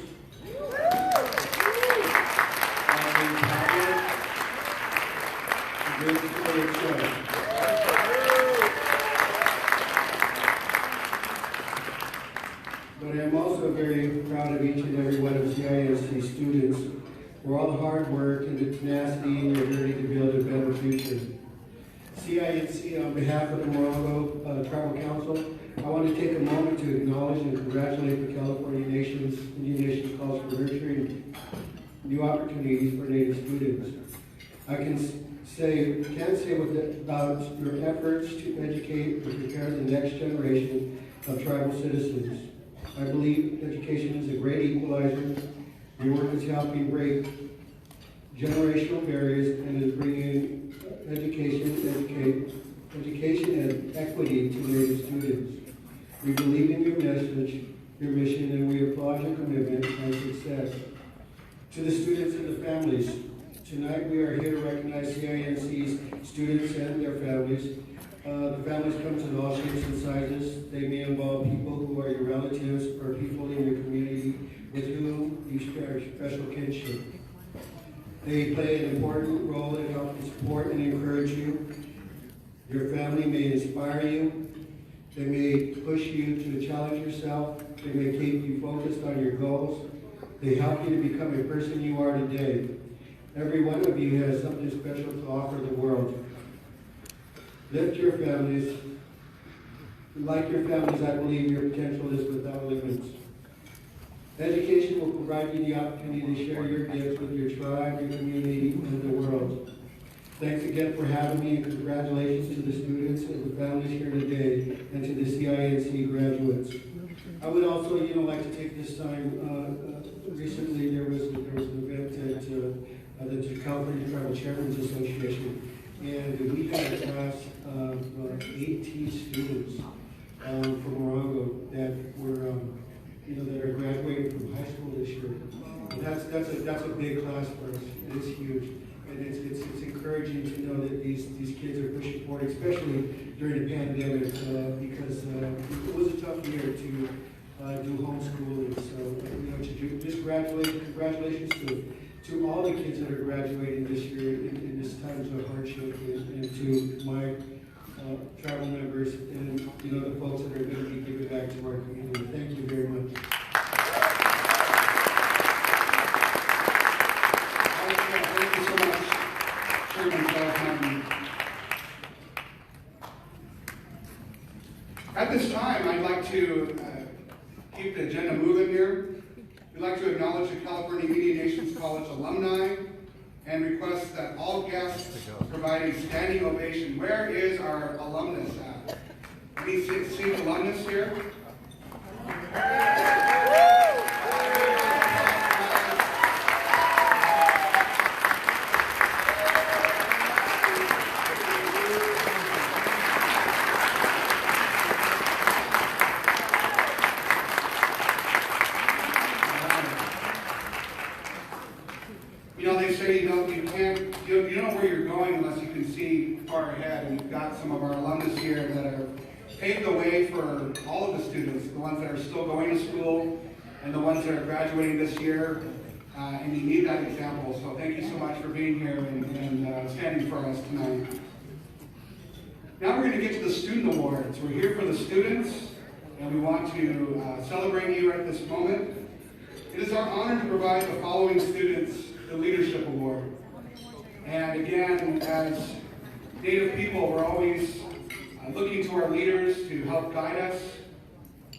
but I'm also very proud of each and every one of CINC students for all the hard work and the tenacity and the ability to build a better future. CINC, on behalf of the Morongo Tribal Council, I want to take a moment to acknowledge and congratulate the California Indian Nations College for nurturing new opportunities for Native students. I can't say about your efforts to educate and prepare the next generation of tribal citizens. I believe education is a great equalizer. Your work is helping break generational barriers and is bringing education and equity to Native students. We believe in your message, your mission, and we applaud your commitment and success. To the students and the families, tonight we are here to recognize CINC's students and their families. The families come in all shapes and sizes. They may involve people who are your relatives or people in your community with whom you share special kinship. They play an important role in helping support and encourage you. Your family may inspire you. They may push you to challenge yourself. They may keep you focused on your goals. They help you to become a person you are today. Every one of you has something special to offer the world. Lift your families. Like your families, I believe your potential is without limits. Education will provide you the opportunity to share your gifts with your tribe, your community, and the world. Thanks again for having me, and congratulations to the students and the families here today, and to the CINC graduates. I would also, like to take this time. Recently, there was an event at the California Tribal Chairman's Association, and we had a class of 18 students from Morongo that were, that are graduating from high school this year. And that's a big class for us. It is huge. And it's encouraging to know that these kids are pushing forward, especially during the pandemic, because it was a tough year to do homeschooling. So, congratulations to all the kids that are graduating this year in this times of hardship, and to my tribal members and the folks that are going to be giving back to our community. Thank you very much. Thank you so much, Chairman Feldman. At this time, I'd like to keep the agenda moving here. We'd like to acknowledge the California Indian Nations College alumni and request that all guests provide a standing ovation. Where is our alumnus at? Any CINC alumnus here? They say you don't know where you're going unless you can see far ahead. And we've got some of our alumnus here that have paved the way for all of the students, the ones that are still going to school and the ones that are graduating this year. And you need that example. So thank you so much for being here and standing for us tonight. Now we're going to get to the student awards. We're here for the students, and we want to celebrate you at this moment. It is our honor to provide the following students the Leadership Award. And again, as Native people, we're always looking to our leaders to help guide us,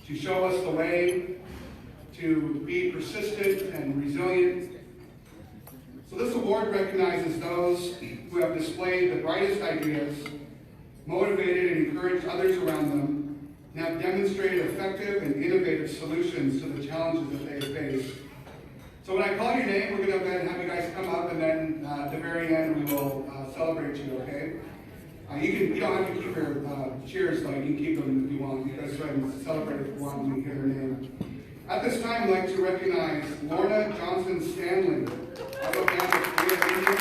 to show us the way, to be persistent and resilient. So this award recognizes those who have displayed the brightest ideas, motivated and encouraged others around them, and have demonstrated effective and innovative solutions to the challenges that they face. So when I call your name, we're going to go ahead and have you guys come up, and then at the very end we will celebrate you, okay? You don't have to keep your cheers, though. You can keep them if you want. You guys go ahead and celebrate if you want when you hear their name. At this time, I'd like to recognize Lorna Johnson Stanley, Alabama Korea Indian.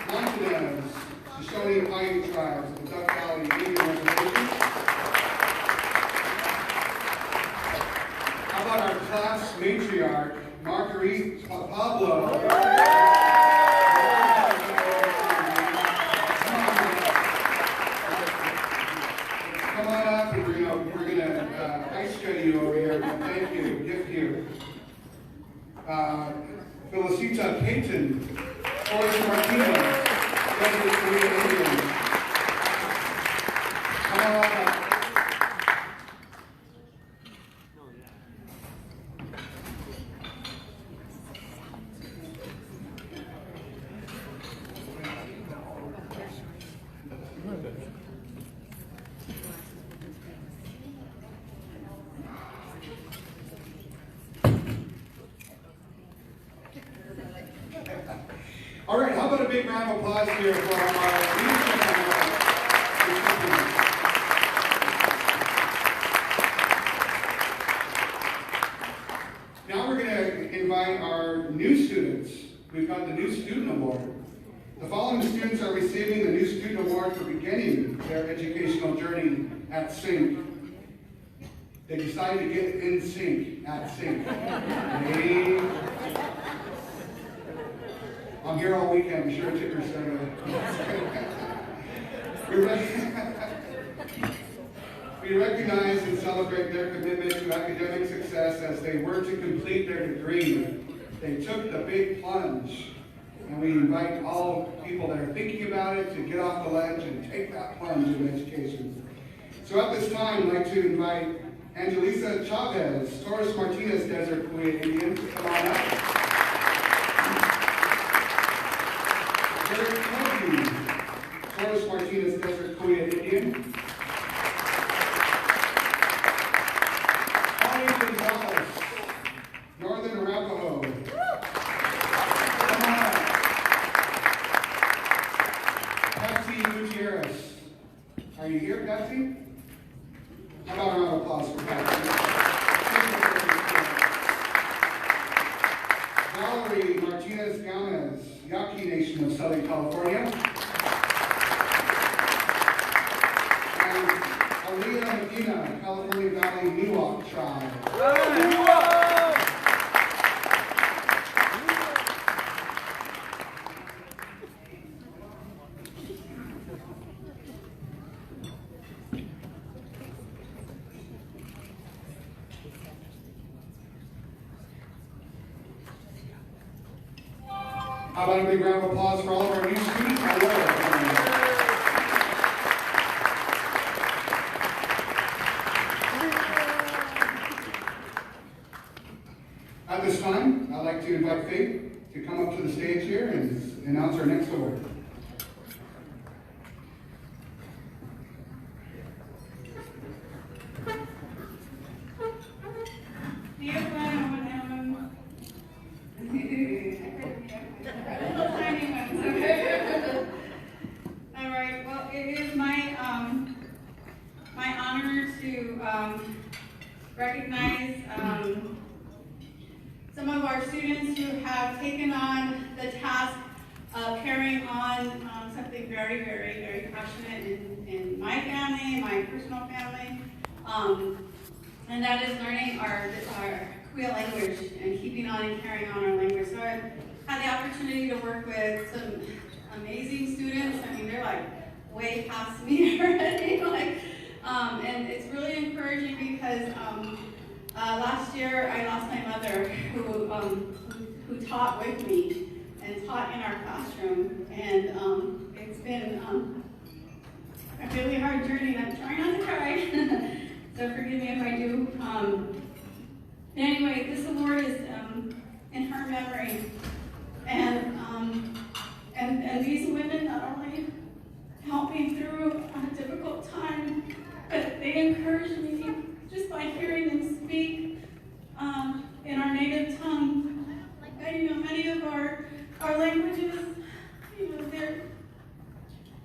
Montanez, Shoshone Paiute Tribes of the Duck Valley Indian Reservation. How about our class matriarch, Marguerite Pablo? Come on up, and we're gonna ice skate you over here. Thank you, gift you. Felicita Payton, Forrest Martinez, President Korea Indian. Come on up. All right, how about a big round of applause here for our leadership award. Now we're going to invite our new students. We've got the New Student Award. The following students are receiving the New Student Award for beginning their educational journey at CINC. They decided to get in sync at CINC. I'm here all weekend. I'm sure tickers are We recognize and celebrate their commitment to academic success as they work to complete their degree. They took the big plunge, and we invite all people that are thinking about it to get off the ledge and take that plunge in education. So at this time, I'd like to invite Angelisa Chavez, Torres Martinez Desert Korean Indian, to come on up. Torres Martinez Desert Korean Indian. Holly Gonzalez, Northern Arapaho. Come on up. Patsy Gutierrez. Are you here, Patsy? How about a round of applause for Patsy? Valerie Martinez Gomez, Yaqui Nation of Southern California. Aliyah Medina, California Valley Miwok Tribe. How about a big round of applause for all of our new students? At this time, I'd like to invite Faith to come up to the stage here and announce our next award. All right, well, it is my honor to recognize some of our students who have taken on the task of carrying on something very, very, very passionate in my family, my personal family, and that is learning our Kuya language and keeping on and carrying on our language. So I had the opportunity to work with some amazing students. I mean, they're like way past me already. And it's really encouraging because last year I lost my mother who taught with me and taught in our classroom. And it's been a really hard journey, and I'm trying not to cry. So forgive me if I do. Anyway, this award is in her memory. And these women not only helped me through a difficult time, but they encouraged me just by hearing them speak in our native tongue. And, many of our languages,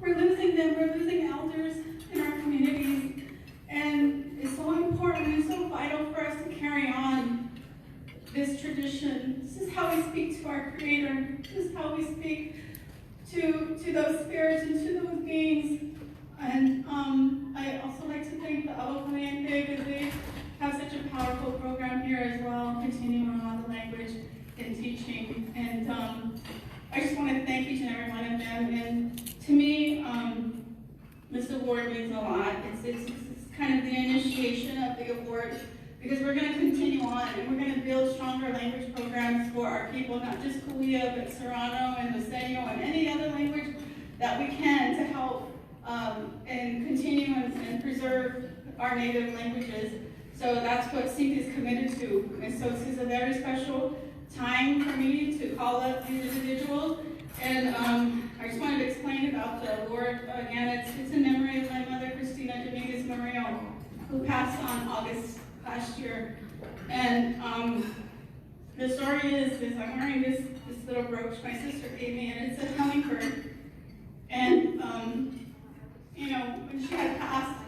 we're losing them. We're losing elders in our communities. And it's so important and so vital for us to carry on this tradition. This is how we speak to our Creator. This is how we speak to those spirits and to those beings. And I also like to thank the Alo Caliente because they have such a powerful program here as well, continuing on the language and teaching. And I just want to thank each and every one of them. And to me, this award means a lot. It's kind of the initiation of the award, because we're going to continue on and we're going to build stronger language programs for our people, not just Kuya, but Serrano and Luceño and any other language that we can to help and continue and preserve our native languages. So that's what CINC is committed to. And so this is a very special time for me to call up these individuals. And I just wanted to explain about the award. Again, it's in memory of my mother, Cristina Dominguez Murillo, who passed on August last year. And the story is I'm wearing this little brooch my sister gave me, and it's a hummingbird. And when she had passed,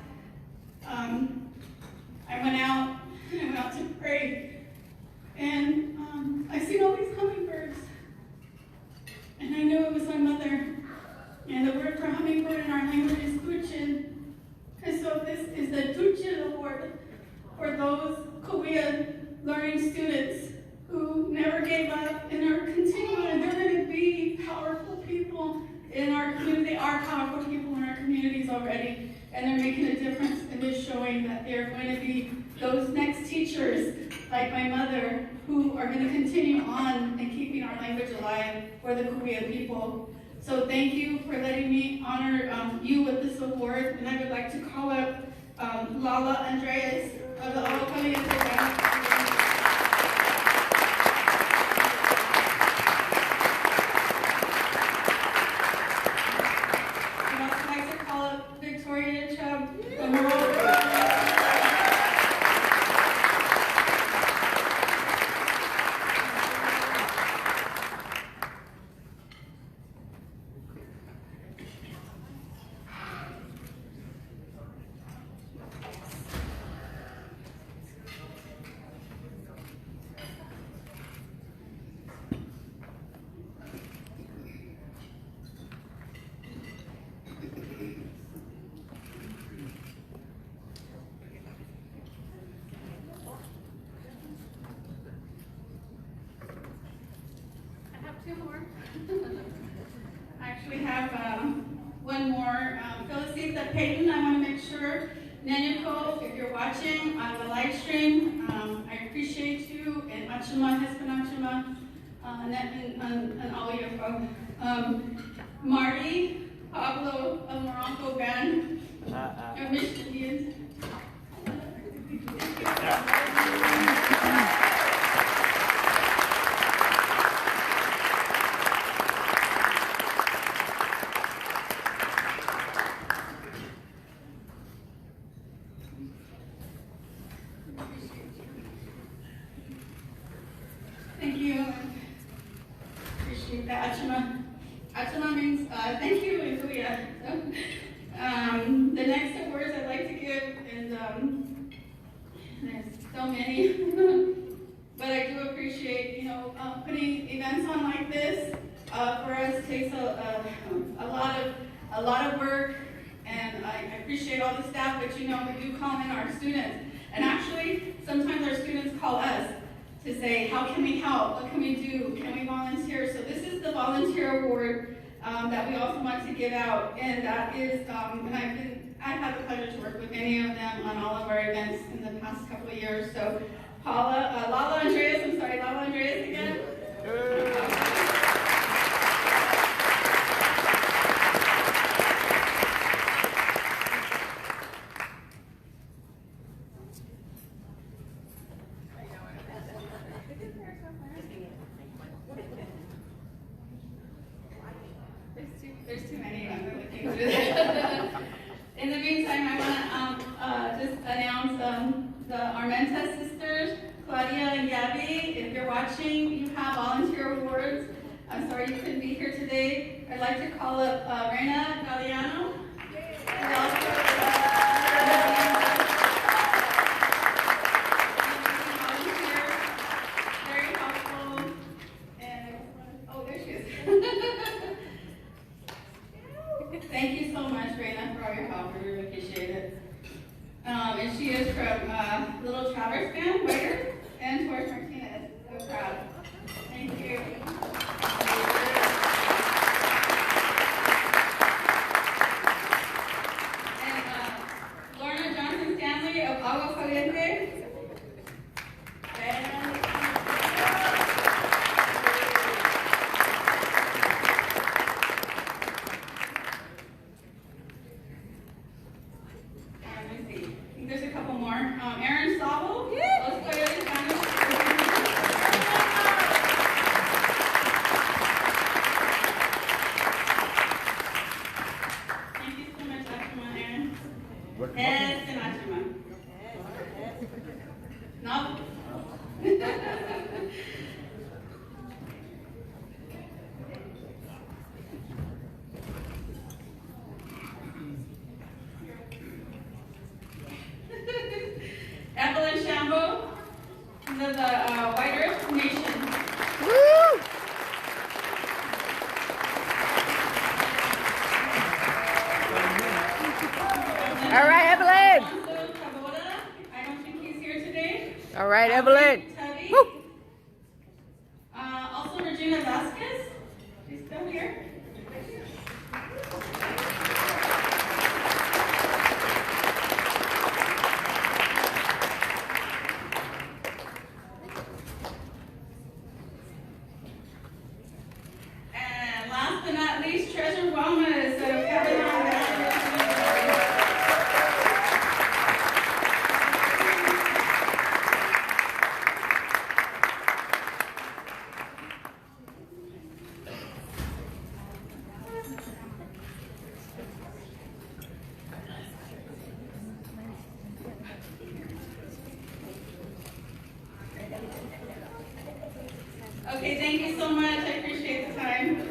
I went out to pray, and I seen all these hummingbirds. And I knew it was my mother. And the word for hummingbird in our language is tuchin. And so this is the Tuchin Award for those Kuya learning students who never gave up and are continuing. They're going to be powerful people in our community. They are powerful people in our communities already. And they're making a difference in this, showing that they're going to be those next teachers, like my mother, who are going to continue on and keeping our language alive for the Kuya people. So thank you for letting me honor you with this award. And I would like to call up Lala Andreas of the Alo Caliente Band. Two more. I actually have one more. Felicita Payton, I want to make sure. Nenyako, if you're watching on the live stream, I appreciate you. And Achima, Hespan Achima, and all your folks. Marty, Pablo of Moronco Band, of Mission Indians. Thank you. Appreciate that. Achima means thank you in Kuya. The next awards I'd like to give, and there's so many, but I do appreciate, putting events on like this. For us, takes a lot of work, and I appreciate all the staff. But we do call in our students, and actually sometimes our students call us. to say, how can we help? What can we do? Can we volunteer? So this is the volunteer award that we also want to give out, and that is, and I've had the pleasure to work with many of them on all of our events in the past couple of years. So Lala Andreas again. There's too many. I'm really thinking through that. In the meantime, I want to just announce the Armenta sisters, Claudia and Gabby. If you're watching, you have volunteer awards. I'm sorry you couldn't be here today. I'd like to call up Reina Galeano. Very helpful. And oh, there she is. Thank you so much, Reina, for all your help. We really appreciate it. And she is from Little Traverse Band, Waiter, and Torres Martinez. So proud. Thank you. And Lorna Johnson Stanley of Agua Caliente. There's a couple more. Aaron Sabo. Los Coyotes Spanish. Thank you so much, Ashima, Aaron. Yes, and Ashima. No. Evelyn Shambo, of the White Earth Nation. Woo! All right, Evelyn. I don't think he's here today. All right, Evelyn. Tubby. Woo! Also Regina Vasquez. She's still here. And last but not least, Treasure Wellness of Kevin. Okay, thank you so much. I appreciate the time.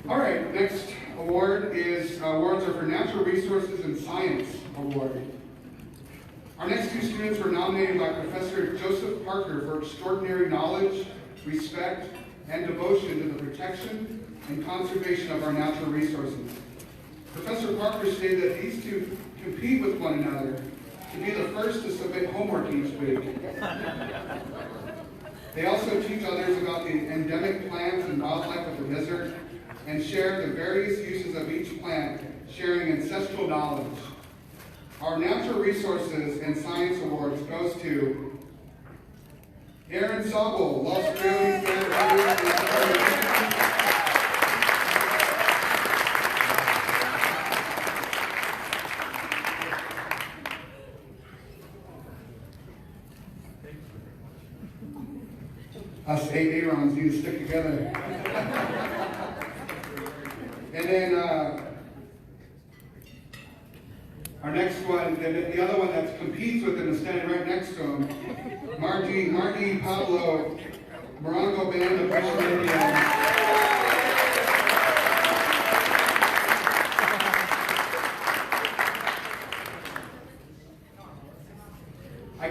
All right, next award is awards are for Natural Resources and Science Award. Our next two students were nominated by Professor Joseph Parker for extraordinary knowledge, respect, and devotion to the protection and conservation of our natural resources. Professor Parker stated that these two compete with one another to be the first to submit homework each week. They also teach others about the endemic plants and wildlife of the desert and share the various uses of each plant, sharing ancestral knowledge. Our Natural Resources and Science Awards goes to Aaron Sobel, Los Coyotes Us eight Aarons need to stick together. And then our next one, the other one that competes with him is standing right next to him, Margie Pablo, Morongo Band of Western Indiana.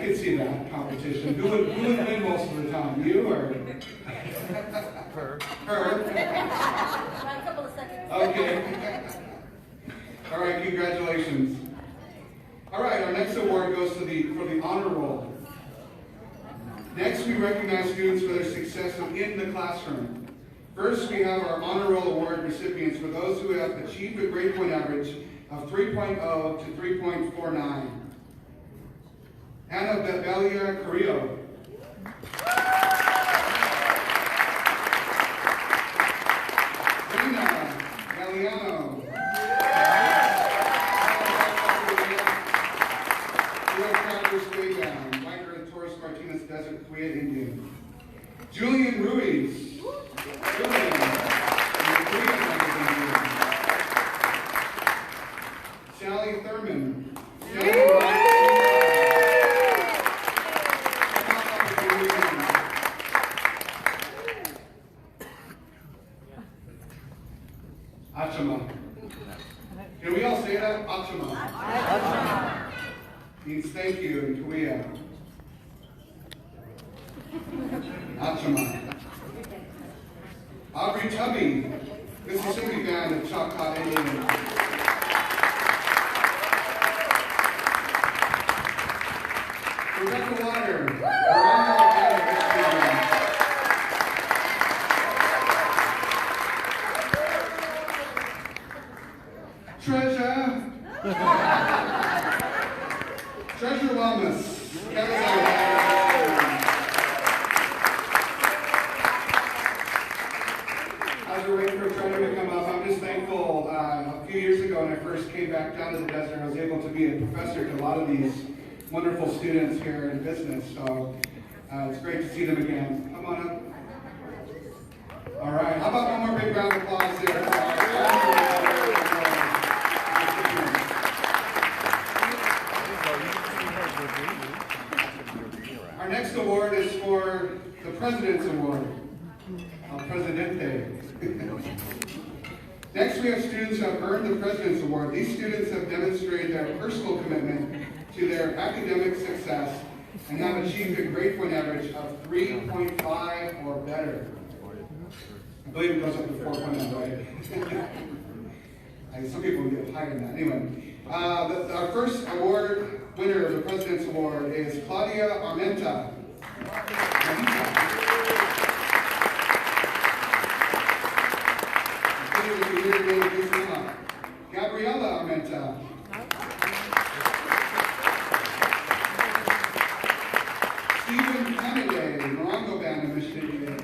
could see that competition. Who would win most of the time? You or Her. her? A couple of seconds. Okay. All right, congratulations. All right, our next award goes for the honor roll. Next, we recognize students for their success in the classroom. First, we have our honor roll award recipients for those who have achieved a grade point average of 3.0 to 3.49. Anna Belia Carrillo. Rina Galiano. Martinez Desert Kuwait Indian. Julian Ruiz. Julian. Sally Thurman. Achama. Can we all say that? Achama. Means thank you in Korea. Achama. Aubrey Tubby, Mississippi band of Choctaw Indian. Rebecca Water, Treasure. Treasure Wellness. As we're waiting for Treasure to come up, I'm just thankful. A few years ago when I first came back down to the desert, I was able to be a professor to a lot of these wonderful students here in business. So it's great to see them again. Come on up. All right, how about one more big round of applause there for our next award is for the President's Award, El Presidente. Next, we have students who have earned the President's Award. These students have demonstrated their personal commitment to their academic success and have achieved a grade point average of 3.5 or better. I believe it goes up to 4.0, right? Some people get higher than that. Anyway, our first award winner of the President's Award is Claudia Armenta. Gabriela Armenta. Stephen Kennedy, Morongo Band of Michigan.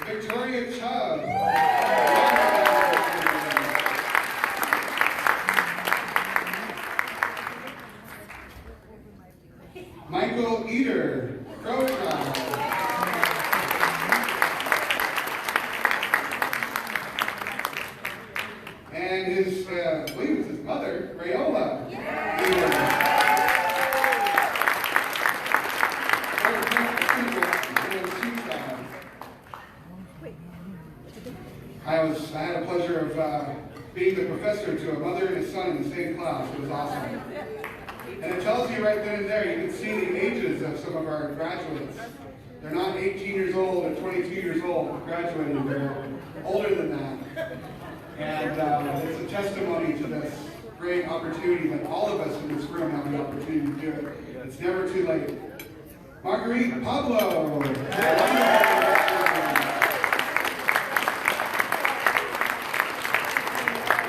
Victoria Chubb. Michael Eder, Crow Tribe. And his, I believe it's his mother, Rayola. I had a pleasure of being the professor to a mother and a son in the same class. It was awesome. And it tells you right then and there, you can see the ages of some of our graduates. They're not 18 years old or 22 years old graduating, they're older than that. And it's a testimony to this great opportunity that all of us in this room have the opportunity to do it. It's never too late. Marguerite Pablo.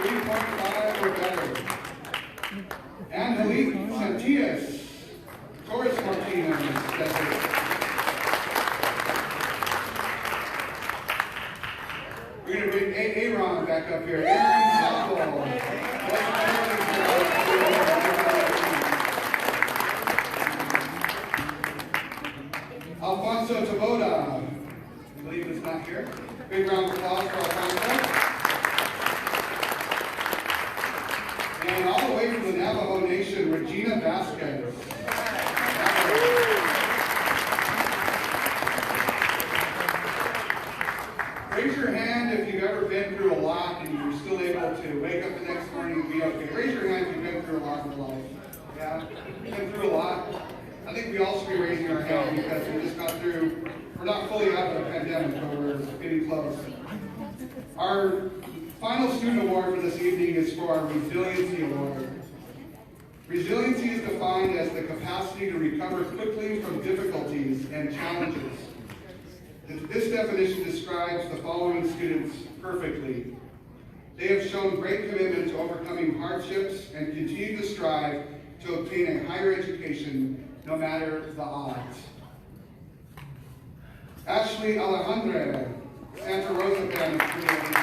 3.5 or better. Angelique Santias, Torres Martinez. We're going to bring Aaron back up here. Aaron Sabo. Alfonso Taboda. I believe is not here. Big round of applause for Alfonso. And all the way from the Navajo Nation, Regina Vasquez. Raise your hand if you've ever been been through a lot and you're still able to wake up the next morning and be okay? Raise your hand if you've been through a lot in your life. Yeah? Been through a lot? I think we all should be raising our hand because we just got through, we're not fully out of the pandemic, but we're getting close. Our final student award for this evening is for our Resiliency Award. Resiliency is defined as the capacity to recover quickly from difficulties and challenges. This definition describes the following students perfectly. They have shown great commitment to overcoming hardships and continue to strive to obtain a higher education no matter the odds. Ashley Alejandra, Santa Rosa Band of Community.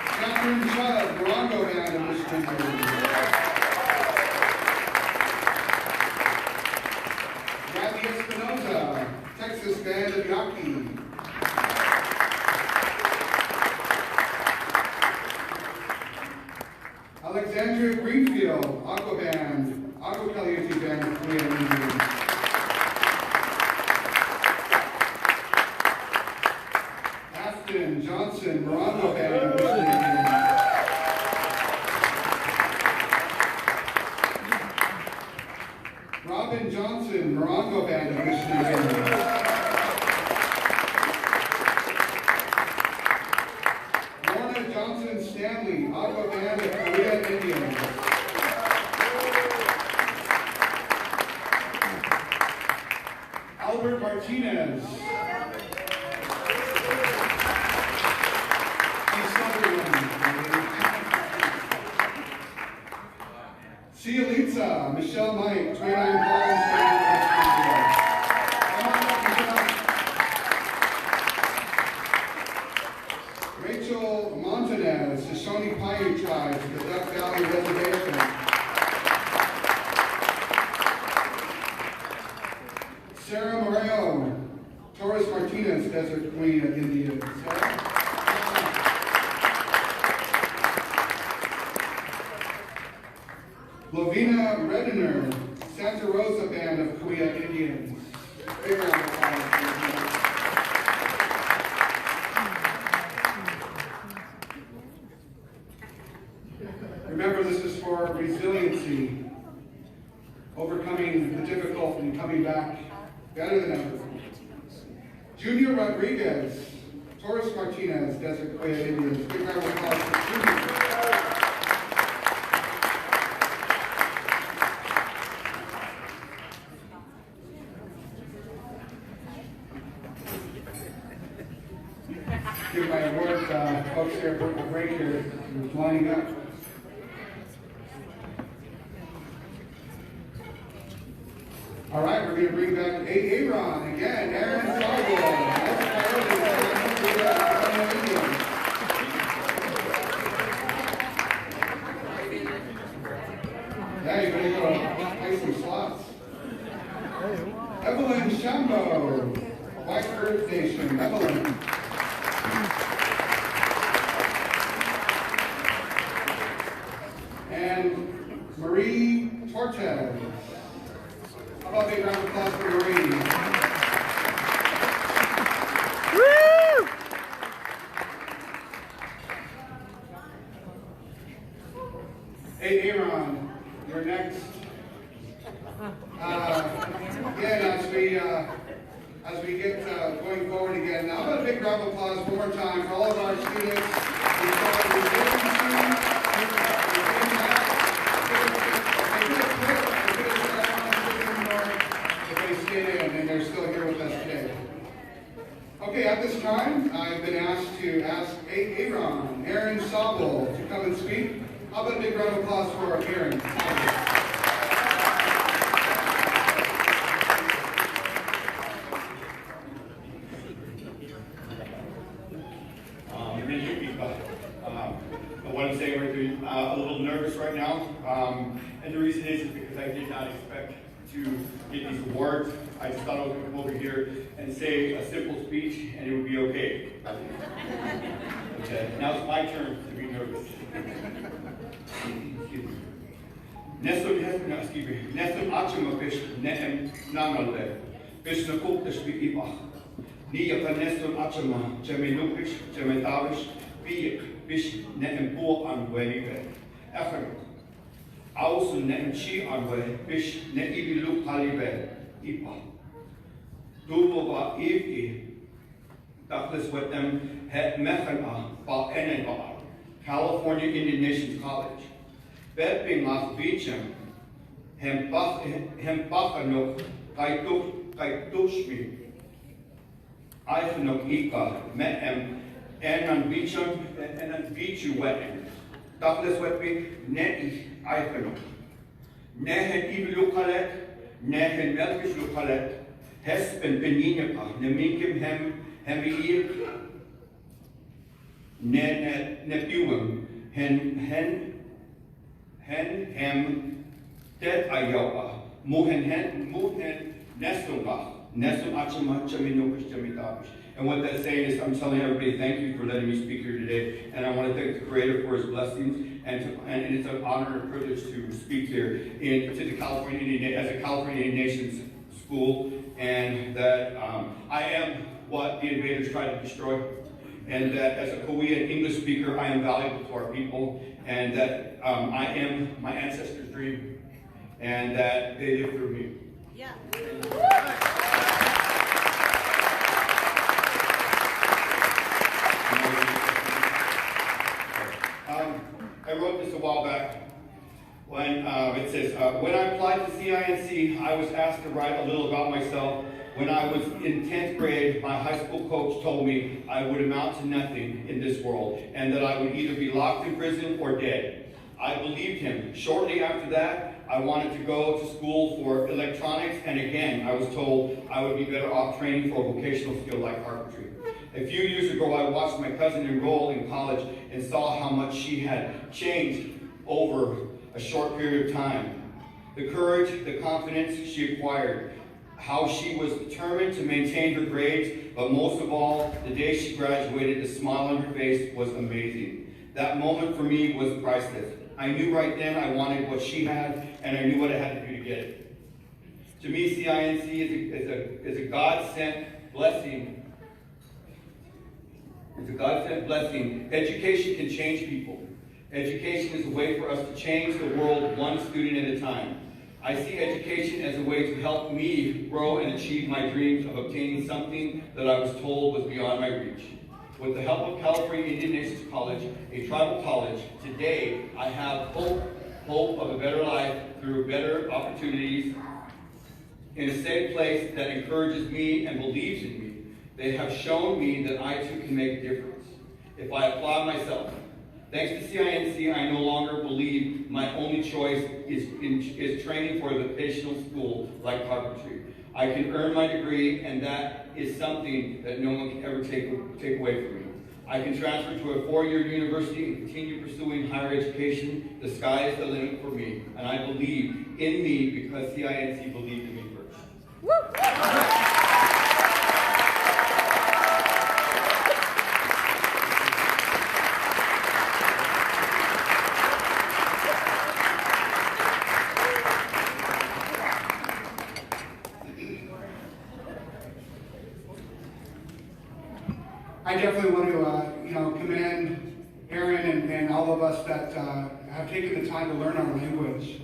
Catherine Chubb, Morongo Band of Michigan. Gabby Espinoza, Texas Band of Yaqui. Alexandria Greenfield, Aqua Band, Aqua Caliente Band of Korea. Afton Johnson, Morongo Band of Michigan. Robin Johnson, Morongo Band of Michigan. Lorna Johnson Stanley, Aqua Band of Korea Indians. Albert Martinez. Cialitza, Michelle Mike, 29 Palms, Rachel Montanez, Shoshone Paiute Tribe, the Duck Valley Reservation. Sarah Moreo, Torres Martinez, Desert Queen of Indians. Lovina Rediner, Santa Rosa Band of Korea Indians. Big round of applause. Remember, this is for resiliency, overcoming the difficult and coming back better than ever. Junior Rodriguez, Torres Martinez, Desert Korea Indians. Big round of applause for Junior. Give my award, folks here at Purple Break here, who's lining up. All right, we're going to bring back Aaron again, Aaron Sogol. Yeah, you're going to go play some slots. Evelyn Shambo, White Earth Nation. Evelyn. And Marie Tortes. How about a big round of applause for Marie? Woo! Hey, Aaron, you're next. Again, as we get going forward again, now how about a big round of applause one more time for all of our students. And they're still here with us today. Okay, at this time, I've been asked to ask Aaron Sobel to come and speak. How about a big round of applause for Aaron? I want to say we're a little nervous right now, and the reason is because I did not expect to get these awards. I just thought I was going to come over here and say a simple speech and it would be okay. Now it's my turn to be nervous. Nessun Achimapish Neem Nangalde, Bish na kuk bish bi ibach. Ni ya kaneston achama, jeme nukish, jeme tavish, bish ne empo an weniwe. Echem. Aus ne emchi an we, bish ne ibilu paliwe, ipa. Dubo ba ivi. Douglas with them het mechana ba eneba. California Indian Nations College. Bepping af beachem. Hem bachanok kaitushmi. Eifenok ika metem enan beachem enan beachu wetem. Douglas with me ne eifenok. Nehen ibilukalet, nehen melkish lukalet. Hespen beninepa, nemikim hemiir, nebuum, hen det ayoa, muhen nestunga, nestun achama chaminukish chamitabish. And what that's saying is, I'm telling everybody, thank you for letting me speak here today, and I want to thank the Creator for His blessings, and it's an honor and privilege to speak here to the California as a California Indian Nations school, and that I am what the invaders tried to destroy, and that as a Korean English speaker, I am valuable to our people, and that I am my ancestors' dream, and that they live through me. Yeah. I wrote this a while back. When it says, when I applied to CINC, I was asked to write a little about myself. When I was in 10th grade, my high school coach told me I would amount to nothing in this world, and that I would either be locked in prison or dead. I believed him. Shortly after that, I wanted to go to school for electronics, and again, I was told I would be better off training for a vocational skill like carpentry. A few years ago, I watched my cousin enroll in college and saw how much she had changed over a short period of time. The courage, the confidence she acquired, how she was determined to maintain her grades, but most of all, the day she graduated, the smile on her face was amazing. That moment for me was priceless. I knew right then I wanted what she had, and I knew what I had to do to get it. To me, CINC is a God-sent blessing. It's a God-sent blessing. Education can change people. Education is a way for us to change the world one student at a time. I see education as a way to help me grow and achieve my dreams of obtaining something that I was told was beyond my reach. With the help of California Indian Nations College, a tribal college, today I have hope of a better life through better opportunities in a safe place that encourages me and believes in me. They have shown me that I too can make a difference if I apply myself. Thanks to CINC, I no longer believe my only choice is training for the vocational school like carpentry. I can earn my degree, and that is something that no one can ever take away from me. I can transfer to a 4-year university and continue pursuing higher education. The sky is the limit for me, and I believe in me because CINC believed in me first. Woo! I definitely want to, commend Aaron and all of us that have taken the time to learn our language.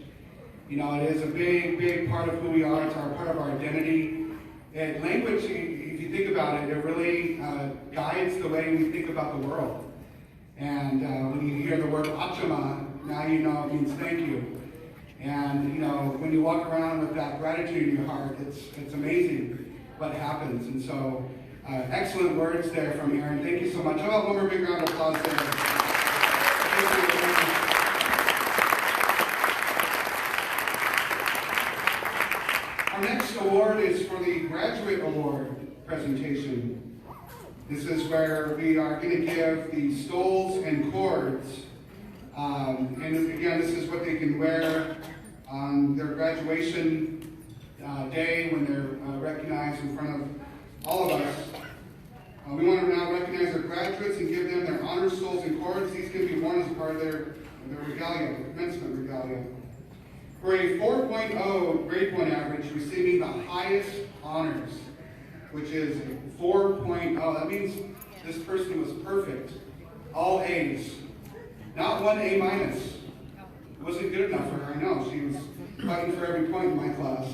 It is a big, big part of who we are. It's part of our identity. And language, if you think about it, it really guides the way we think about the world. And when you hear the word achama, now you know it means thank you. And when you walk around with that gratitude in your heart, it's amazing what happens. And so, excellent words there from Aaron. Thank you so much. How about one more big round of applause there? Our next award is for the Graduate Award presentation. This is where we are going to give the stoles and cords. And again, this is what they can wear on their graduation day when they're recognized in front of all of us. We want to now recognize our graduates and give them their honor stoles and cords. These can be worn as part of their regalia, their commencement regalia. For a 4.0 grade point average, receiving the highest honors, which is 4.0. That means this person was perfect. All A's. Not one A minus. It wasn't good enough for her, I know. She was fighting for every point in my class.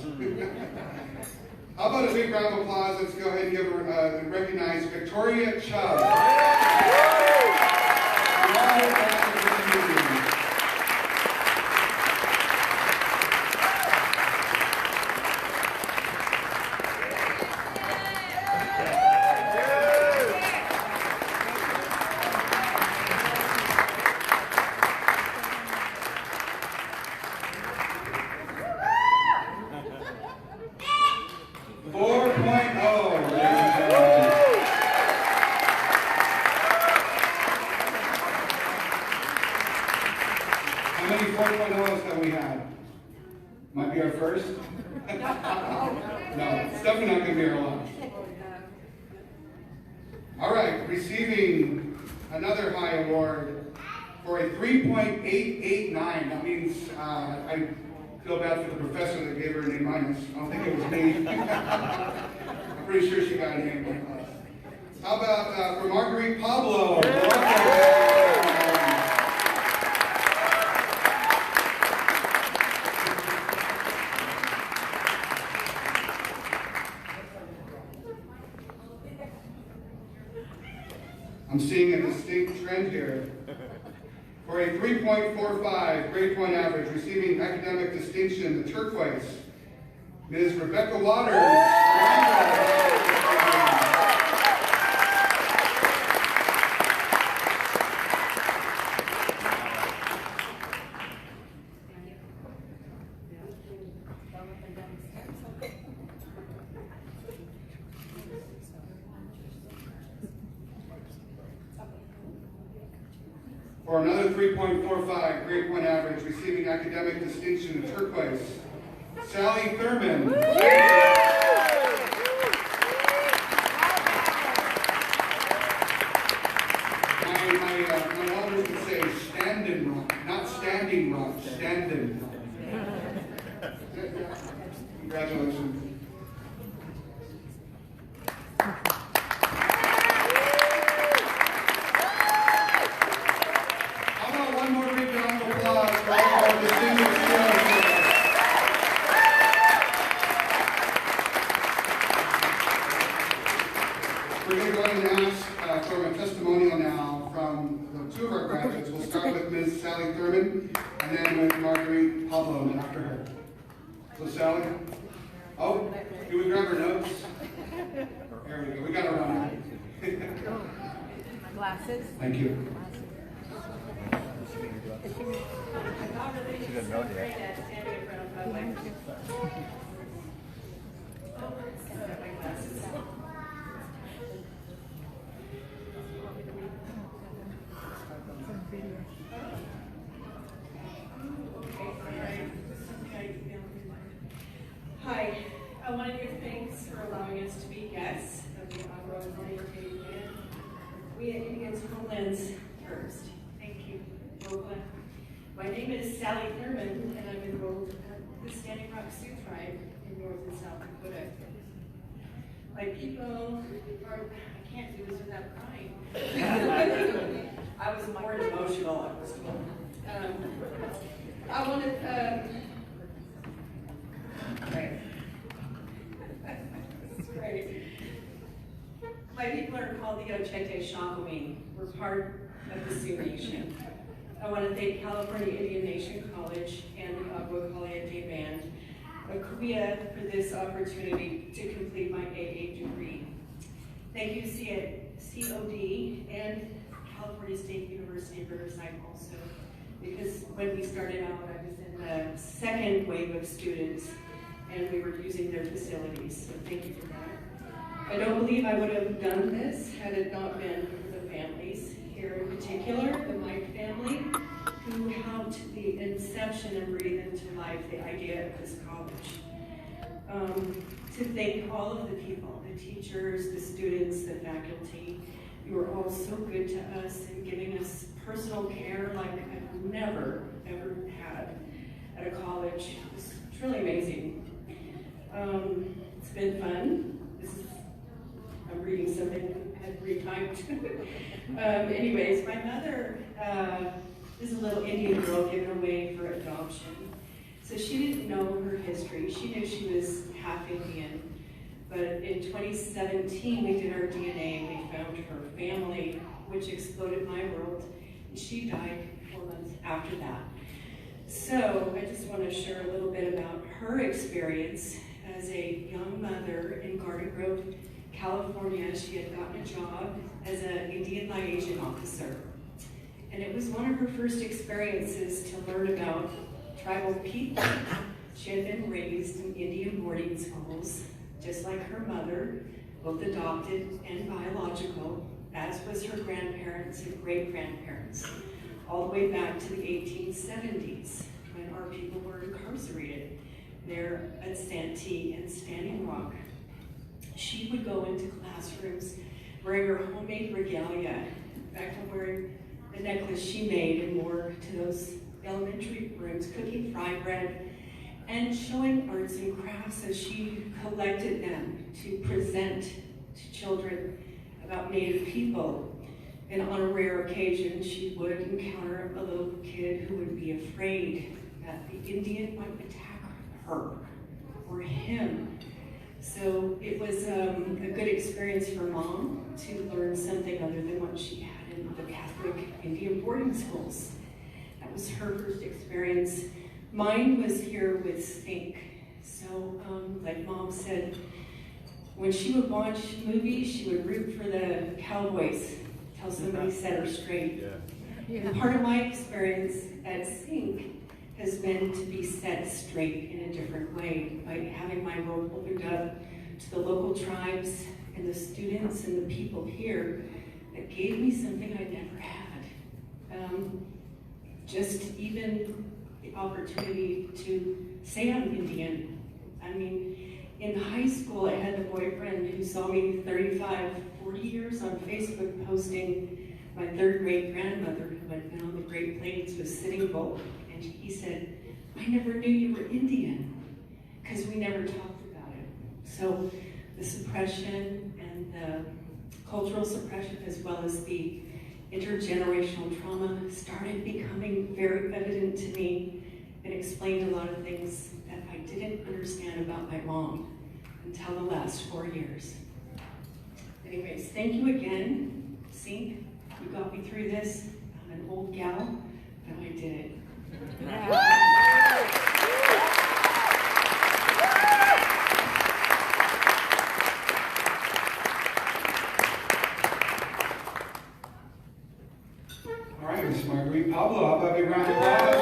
How about a big round of applause? Let's go ahead and give her, recognize Victoria Chubb. How many 4.0s have we had? Might be our first? No, it's definitely not going to be our last. All right, receiving another high award for a 3.889. That means I feel bad for the professor that gave her an A minus. I don't think it was me. I'm pretty sure she got an A in my class. How about for Marguerite Pablo? I'm seeing a distinct trend here. For a 3.45 grade point average, receiving academic distinction, the turquoise, Ms. Rebecca Waters. For another 3.45 grade point average, receiving academic distinction in turquoise, Sally Thurman. My elders would say standing rock, not standing rock, standing rock. Congratulations. We're going to go ahead and ask for a testimonial now from the two of our graduates. We'll start with Ms. Sally Thurman and then with Marguerite Pablo and after her. So Sally. Oh, can we grab her notes? There we go. We got her on. Glasses. Thank you. She doesn't know yet. Hi, I want to give thanks for allowing us to be guests of the Agua Caliente Band. We at Indians Homelands first. Thank you, Lola. My name is Sally Thurman, and I'm enrolled at the Standing Rock Sioux Tribe in North and South Dakota. My people are, I can't do this without crying. I was more emotional, I was told. I want to, right. That's great. My people are called the Ochete Shawameen. We're part of the Sioux Nation. I want to thank California Indian Nation College and the Agua Caliente Band, Akuya, for this opportunity to complete my AA degree. Thank you COD and California State University of Riverside also, because when we started out, I was in the second wave of students and we were using their facilities, so thank you for that. I don't believe I would have done this had it not been for the families here, in particular, the Mike family, who helped the inception and breathe into life the idea of this college. To thank all of the people, the teachers, the students, the faculty. You were all so good to us in giving us personal care like I've never, ever had at a college. It was truly amazing. It's been fun. I'm reading something I had retyped. Anyways, my mother is a little Indian girl given away for adoption. So she didn't know her history. She knew she was half Indian. But in 2017, we did our DNA and we found her family, which exploded my world. And she died 4 months after that. So I just want to share a little bit about her experience as a young mother in Garden Grove, California. She had gotten a job as an Indian liaison officer. And it was one of her first experiences to learn about tribal people. She had been raised in Indian boarding schools, just like her mother, both adopted and biological, as was her grandparents and great-grandparents, all the way back to the 1870s, when our people were incarcerated there at CINC and Standing Rock. She would go into classrooms wearing her homemade regalia, back to wearing the necklace she made and wore to those elementary rooms, cooking fried bread and showing arts and crafts as she collected them to present to children about Native people. And on a rare occasion, she would encounter a little kid who would be afraid that the Indian might attack her or him. So it was a good experience for Mom to learn something other than what she had in the Catholic Indian boarding schools. That was her first experience. Mine was here with CINC. So like Mom said, when she would watch movies, she would root for the cowboys till somebody set her straight. Yeah. And part of my experience at CINC has been to be set straight in a different way by having my role opened up to the local tribes and the students and the people here that gave me something I never had. Just even the opportunity to say I'm Indian. I mean, in high school, I had a boyfriend who saw me 35, 40 years on Facebook posting my third great grandmother who had been on the Great Plains with Sitting Bull. And he said, I never knew you were Indian, because we never talked about it. So the suppression and the cultural suppression, as well as the intergenerational trauma, started becoming very evident to me and explained a lot of things that I didn't understand about my mom until the last 4 years. Anyways, thank you again, CINC. You got me through this. I'm an old gal, but I did it. All right, Ms. Marguerite Pablo, how about a big round of applause?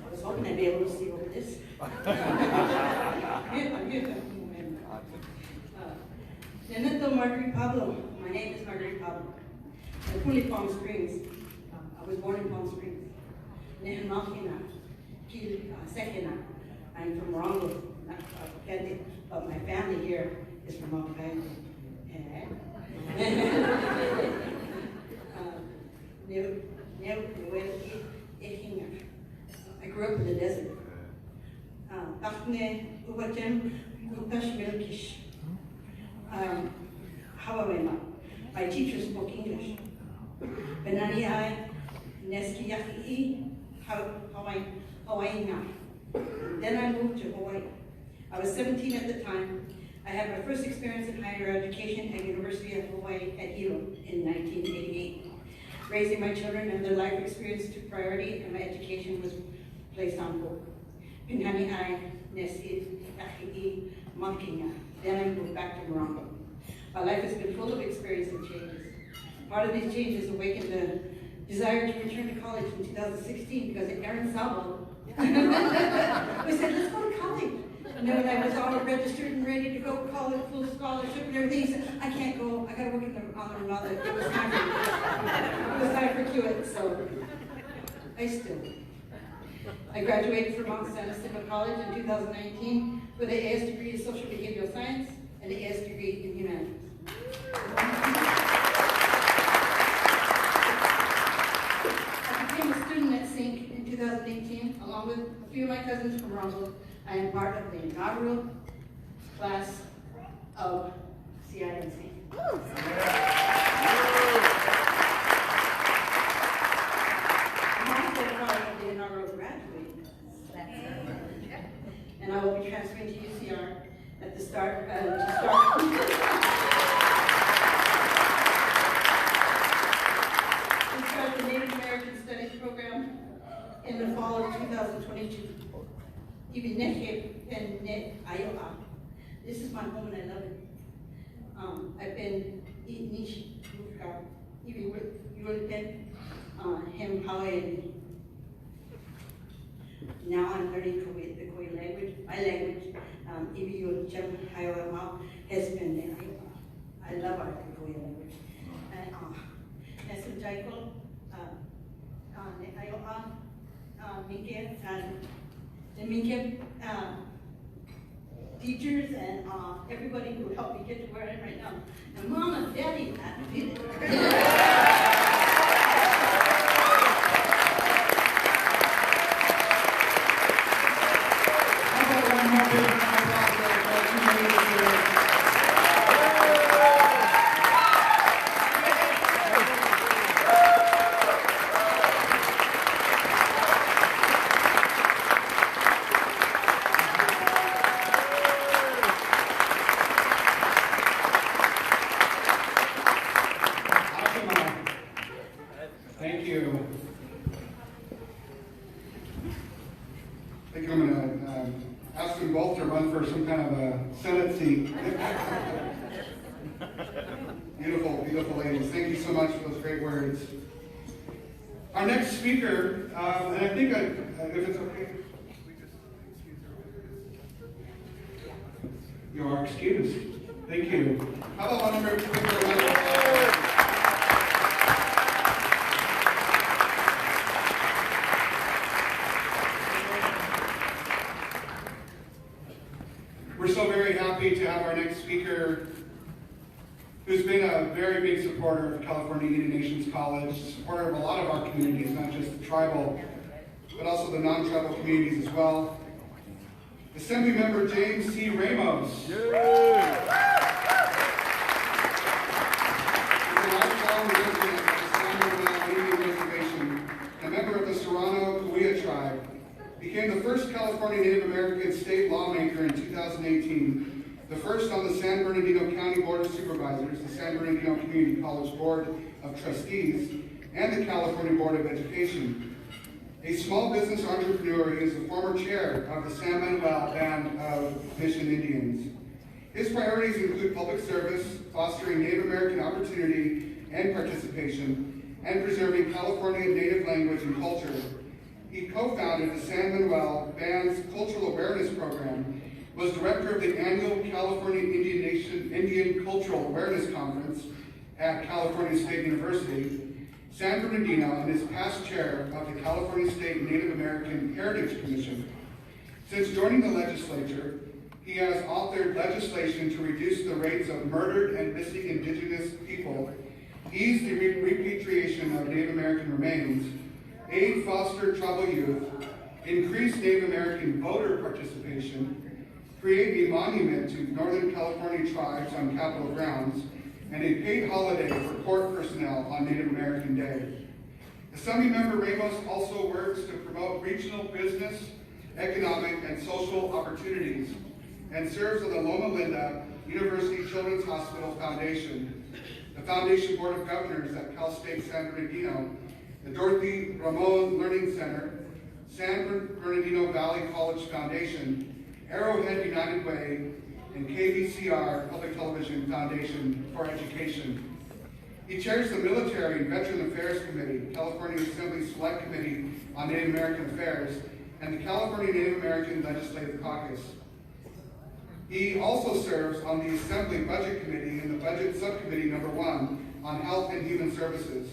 I was hoping I'd be able to see over this. Neneto Marguerite Pablo. My name is Marguerite Pablo. I'm from Palm Springs. I was born in Palm Springs. Nehemakina, Sekina. I'm from Morongo, not authentic, but my family here is from Okinawa. I grew up in the desert. My teacher spoke English. Then I moved to Hawaii. I was 17 at the time. I had my first experience in higher education at University of Hawaii at Hilo in 1988. Raising my children and their life experience took priority, and my education was placed on hold. Then I moved back to Morongo. My life has been full of experience and changes. Part of these changes awakened the desire to return to college in 2016 because Aaron Sabo, we said, let's go to college. And then when I was all registered and ready to go to college, full scholarship and everything, he said, I can't go, I gotta work on the mother. It was time for Hewitt, so I still. I graduated from Mount Santa Civil College in 2019 with an AS degree in Social Behavioral Science and an AS degree in Humanities. 2018, along with a few of my cousins from Rongo, I am part of the inaugural class of CINC. I'm also part of the inaugural graduating. And I will be transferring to UCR at the start, the Native American Studies program in the fall of 2022. This is my home and I love it. I've been eating even with him, Hawaii. Now I'm learning the Korean language, my language. Has been there. I love our Korean language. Teachers and everybody who helped me get to where I am right now. And Mom and Daddy, I did it. Thank you. I think I'm going to ask them both to run for some kind of a Senate seat. Beautiful, beautiful ladies. Thank you so much for those great words. Our next speaker, and I think if it's okay, you are excused. Thank you. How about one more quick We're so very happy to have our next speaker, who's been a very big supporter of California Indian Nations College, supporter of a lot of our communities, not just the tribal, but also the non-tribal communities as well. Assembly Member James C. Ramos. He's a lifelong resident of the San Miguel Indian Reservation, a member of the Serrano-Cahuilla tribe. Became the first California Native American state lawmaker in 2018, the first on the San Bernardino County Board of Supervisors, the San Bernardino Community College Board of Trustees, and the California Board of Education. A small business entrepreneur, he is the former chair of the San Manuel Band of Mission Indians. His priorities include public service, fostering Native American opportunity and participation, and preserving California Native language and culture. He co-founded the San Manuel Band's Cultural Awareness Program, was director of the annual California Indian Cultural Awareness Conference at California State University, San Bernardino, and is past chair of the California State Native American Heritage Commission. Since joining the legislature, he has authored legislation to reduce the rates of murdered and missing indigenous people, ease the repatriation of Native American remains, aid foster tribal youth, increase Native American voter participation, create a monument to Northern California tribes on Capitol grounds, and a paid holiday for court personnel on Native American Day. Assembly Member Ramos also works to promote regional business, economic, and social opportunities, and serves on the Loma Linda University Children's Hospital Foundation, the Foundation Board of Governors at Cal State San Bernardino, the Dorothy Ramon Learning Center, San Bernardino Valley College Foundation, Arrowhead United Way, and KVCR Public Television Foundation for Education. He chairs the Military and Veteran Affairs Committee, California Assembly Select Committee on Native American Affairs, and the California Native American Legislative Caucus. He also serves on the Assembly Budget Committee and the Budget Subcommittee number 1 on Health and Human Services.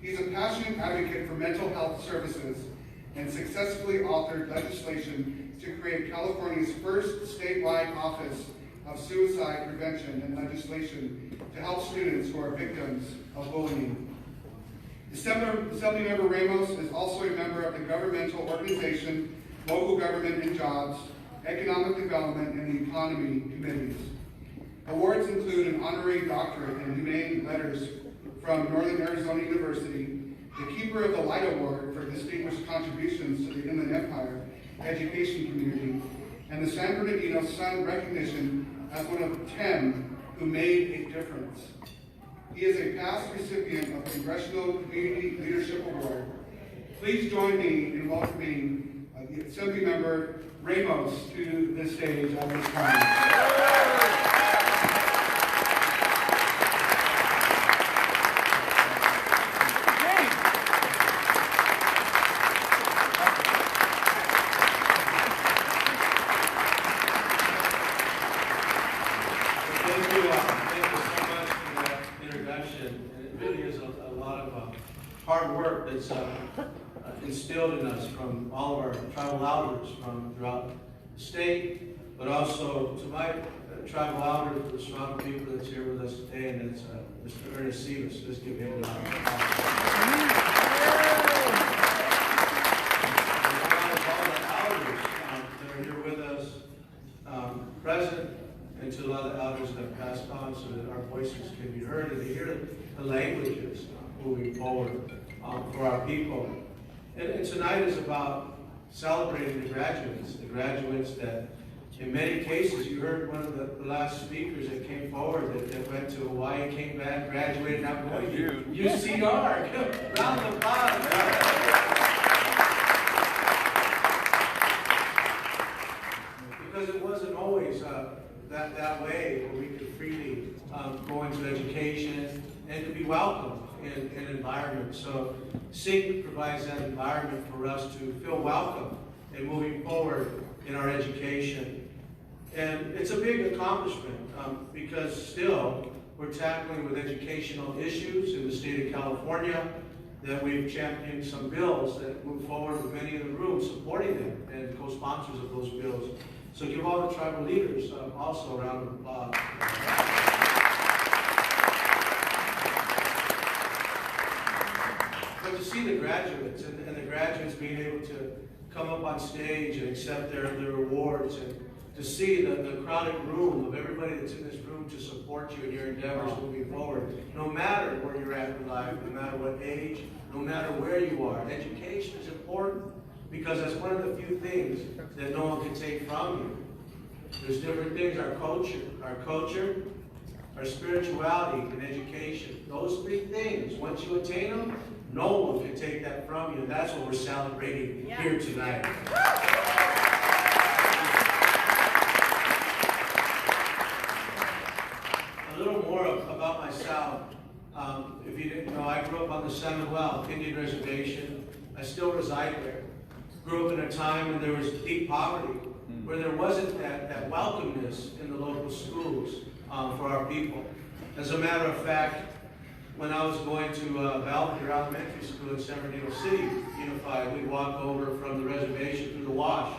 He's a passionate advocate for mental health services and successfully authored legislation to create California's first statewide office of suicide prevention and legislation to help students who are victims of bullying. Assemblymember Ramos is also a member of the governmental organization, Local Government and Jobs, Economic Development, and the Economy Committees. Awards include an honorary doctorate in humane letters from Northern Arizona University, the Keeper of the Light Award for distinguished contributions to the Inland Empire education community, and the San Bernardino Sun recognition as one of 10 who made a difference. He is a past recipient of the Congressional Community Leadership Award. Please join me in welcoming the Assemblymember Ramos to this stage at this time. Hard work that's instilled in us from all of our tribal elders from throughout the state, but also to my tribal elder, the surrounding people that's here with us today, and it's Mr. Ernest Sivas. Let's give him a round of applause. All the elders that are here with us, present, and to a lot of the elders that have passed on so that our voices can be heard and to hear the languages moving forward for our people. And tonight is about celebrating the graduates that in many cases, you heard one of the last speakers that came forward that went to Hawaii, came back, graduated, now going to UCR. Round of applause. Because it wasn't always that way where we could freely go into education and to be welcomed in an environment. So CINC provides that environment for us to feel welcome in moving forward in our education. And it's a big accomplishment because still we're tackling with educational issues in the state of California, that we've championed some bills that move forward with many in the room supporting them and co-sponsors of those bills. So give all the tribal leaders also a round of applause. But to see the graduates and the graduates being able to come up on stage and accept their awards, and to see the crowded room of everybody that's in this room to support you in your endeavors moving forward, no matter where you're at in life, no matter what age, no matter where you are. Education is important because that's one of the few things that no one can take from you. There's different things, our culture, our spirituality, and education. Those three things, once you attain them, no one can take that from you, and that's what we're celebrating here tonight. A little more about myself. If you didn't know, I grew up on the Seminole Indian Reservation. I still reside there. Grew up in a time when there was deep poverty, where there wasn't that welcomeness in the local schools for our people. As a matter of fact, when I was going to Belvedere Elementary School in San Bernardino City, Unified, we'd walk over from the reservation through the wash.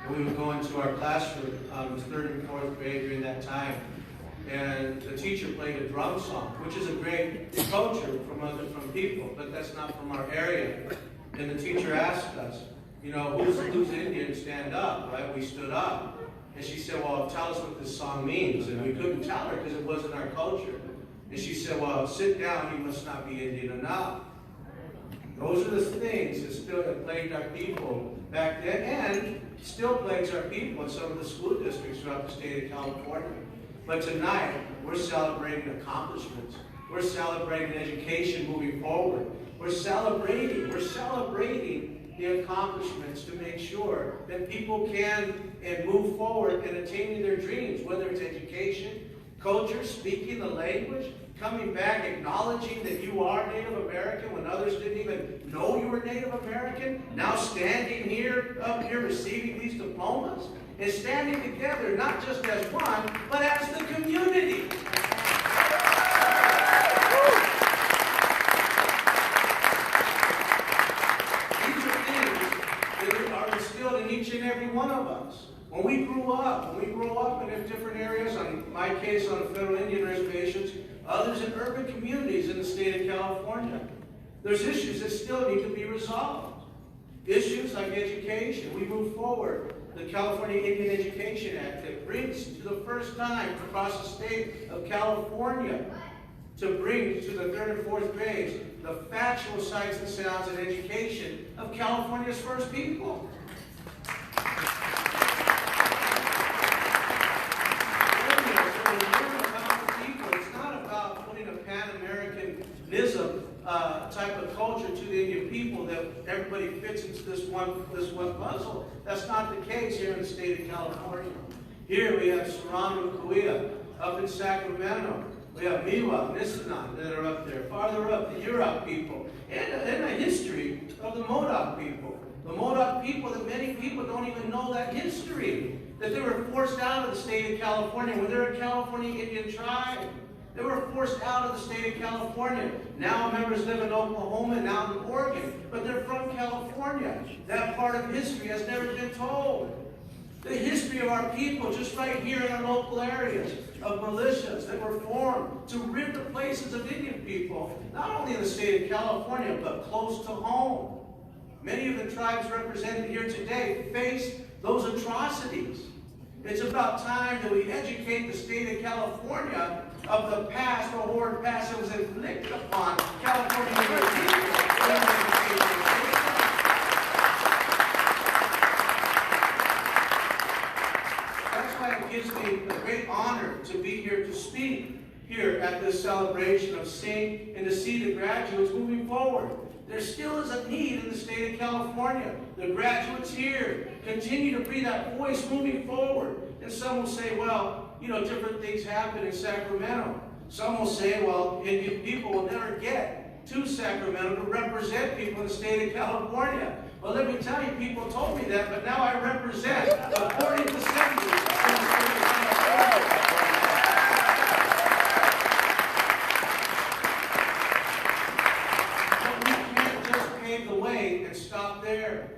And we would go into our classroom, it was 3rd and 4th grade during that time. And the teacher played a drum song, which is a great culture from people, but that's not from our area. And the teacher asked us, who's Indian, stand up, right? We stood up. And she said, well, tell us what this song means. And we couldn't tell her because it wasn't our culture. And she said, well, sit down, you must not be Indian enough. Those are the things that still plagued our people back then, and still plagues our people in some of the school districts throughout the state of California. But tonight, we're celebrating accomplishments. We're celebrating education moving forward. We're celebrating the accomplishments to make sure that people can move forward in attaining their dreams, whether it's education, culture, speaking the language, coming back, acknowledging that you are Native American when others didn't even know you were Native American, now standing here, up here, receiving these diplomas, and standing together, not just as one, but as the community. These are things that are instilled in each and every one of us. When we grow up in different areas, in my case on federal Indian reservations, others in urban communities in the state of California, There's issues that still need to be resolved. Issues like education. We move forward the California Indian Education Act that brings to the first time across the state of California to bring to the 3rd and 4th grades the factual sights and sounds and education of California's first people. It's not about putting a Pan-Americanism type of culture to the Indian people that everybody fits into this one puzzle. That's not the case here in the state of California. Here we have Serrano and Cahuilla up in Sacramento. We have Miwok, Nisenan that are up there. Farther up, the Yurok people. And a history of the Modoc people. The Modoc people that many people don't even know that history. That they were forced out of the state of California when they're a California Indian tribe. They were forced out of the state of California. Now members live in Oklahoma, now in Oregon. But they're from California. That part of history has never been told. The history of our people, just right here in our local areas, of militias that were formed to rid the places of Indian people, not only in the state of California, but close to home. Many of the tribes represented here today face those atrocities. It's about time that we educate the state of California of the past, the horrid past that was inflicted upon California people. It gives me a great honor to be here to speak here at this celebration of CINC and to see the graduates moving forward. There still is a need in the state of California. The graduates here continue to be that voice moving forward. And some will say, well, you know, different things happen in Sacramento. Some will say, well, Indian people will never get to Sacramento to represent people in the state of California. Well, let me tell you, people told me that, but now I represent the 40th Assembly in the state of California. But we can't just pave the way and stop there.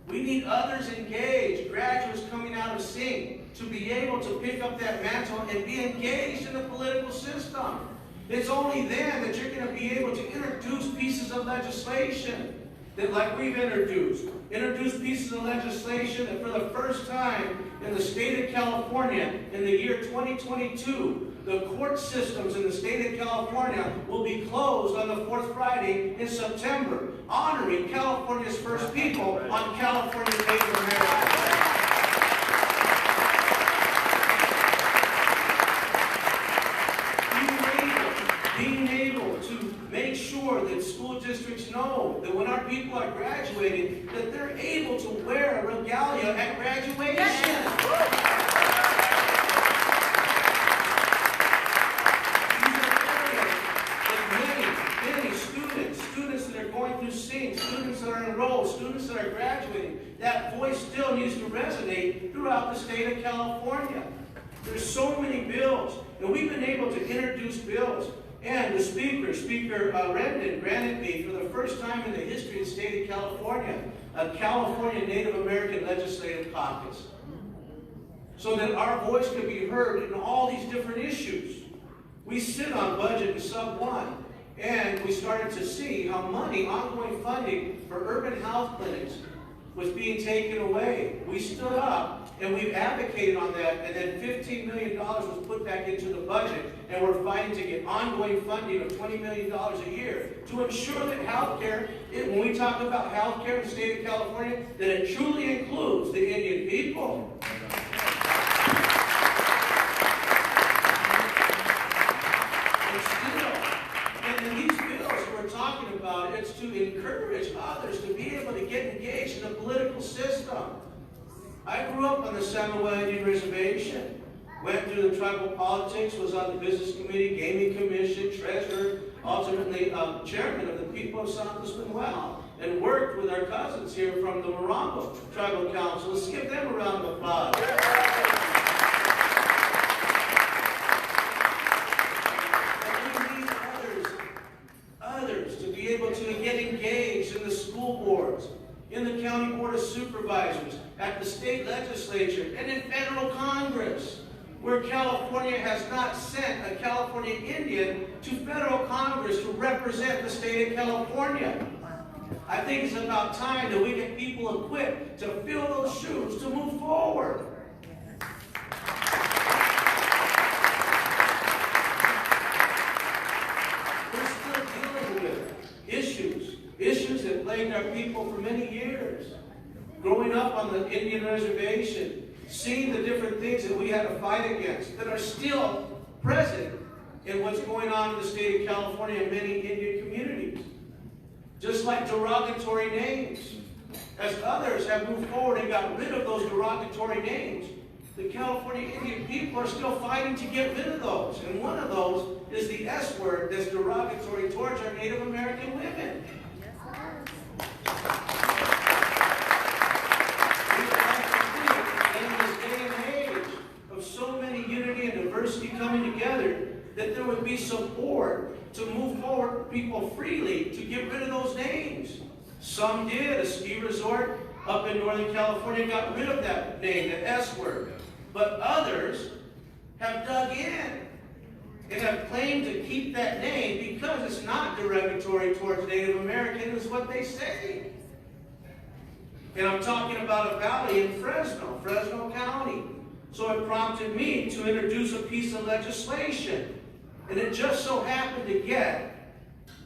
We need others engaged, graduates coming out of CINC, to be able to pick up that mantle and be engaged in the political system. It's only then that you're going to be able to introduce pieces of legislation that, like we've introduced pieces of legislation that for the first time in the state of California in the year 2022, the court systems in the state of California will be closed on the 4th Friday in September, honoring California's first people on California's Native American. Being able to make sure that school districts know that when our people are graduating, that they're able to wear a regalia at graduation. These are areas that many students that are going through CINC, students that are enrolled, students that are graduating, that voice still needs to resonate throughout the state of California. There's so many bills, and we've been able to introduce bills. And the Speaker Rendon, granted me, for the first time in the history of the state of California, a California Native American Legislative Caucus. So that our voice could be heard in all these different issues. We sit on budget and sub 1, and we started to see how ongoing funding for urban health clinics was being taken away. We stood up and we've advocated on that, and then $15 million was put back into the budget, and we're fighting to get ongoing funding of $20 million a year to ensure that health care, when we talk about health care in the state of California, that it truly includes the Indian people. And these bills we're talking about, it's to encourage others to be able to get engaged in the political system. I grew up on the Samoa Indian Reservation, went through the tribal politics, was on the business committee, gaming commission, treasurer, ultimately chairman of the people of Santos Manuel, and worked with our cousins here from the Morongo Tribal Council. Let's give them a round of applause. And we need others to be able to get engaged in the school boards, in the county board of supervisors, at the state legislature, and in federal Congress. where California has not sent a California Indian to federal Congress to represent the state of California. I think it's about time that we get people equipped to fill those shoes to move forward. We're still dealing with issues that plagued our people for many years. Growing up on the Indian reservation, seeing the different things that we had to fight against that are still present in what's going on in the state of California and many Indian communities. Just like derogatory names. As others have moved forward and got rid of those derogatory names, the California Indian people are still fighting to get rid of those. And one of those is the S word that's derogatory towards our Native American women. So many unity and diversity coming together that there would be support to move forward people freely to get rid of those names. Some did. A ski resort up in Northern California got rid of that name, the S word. But others have dug in and have claimed to keep that name because it's not derogatory towards Native American, is what they say. And I'm talking about a valley in Fresno County. So it prompted me to introduce a piece of legislation. And it just so happened to get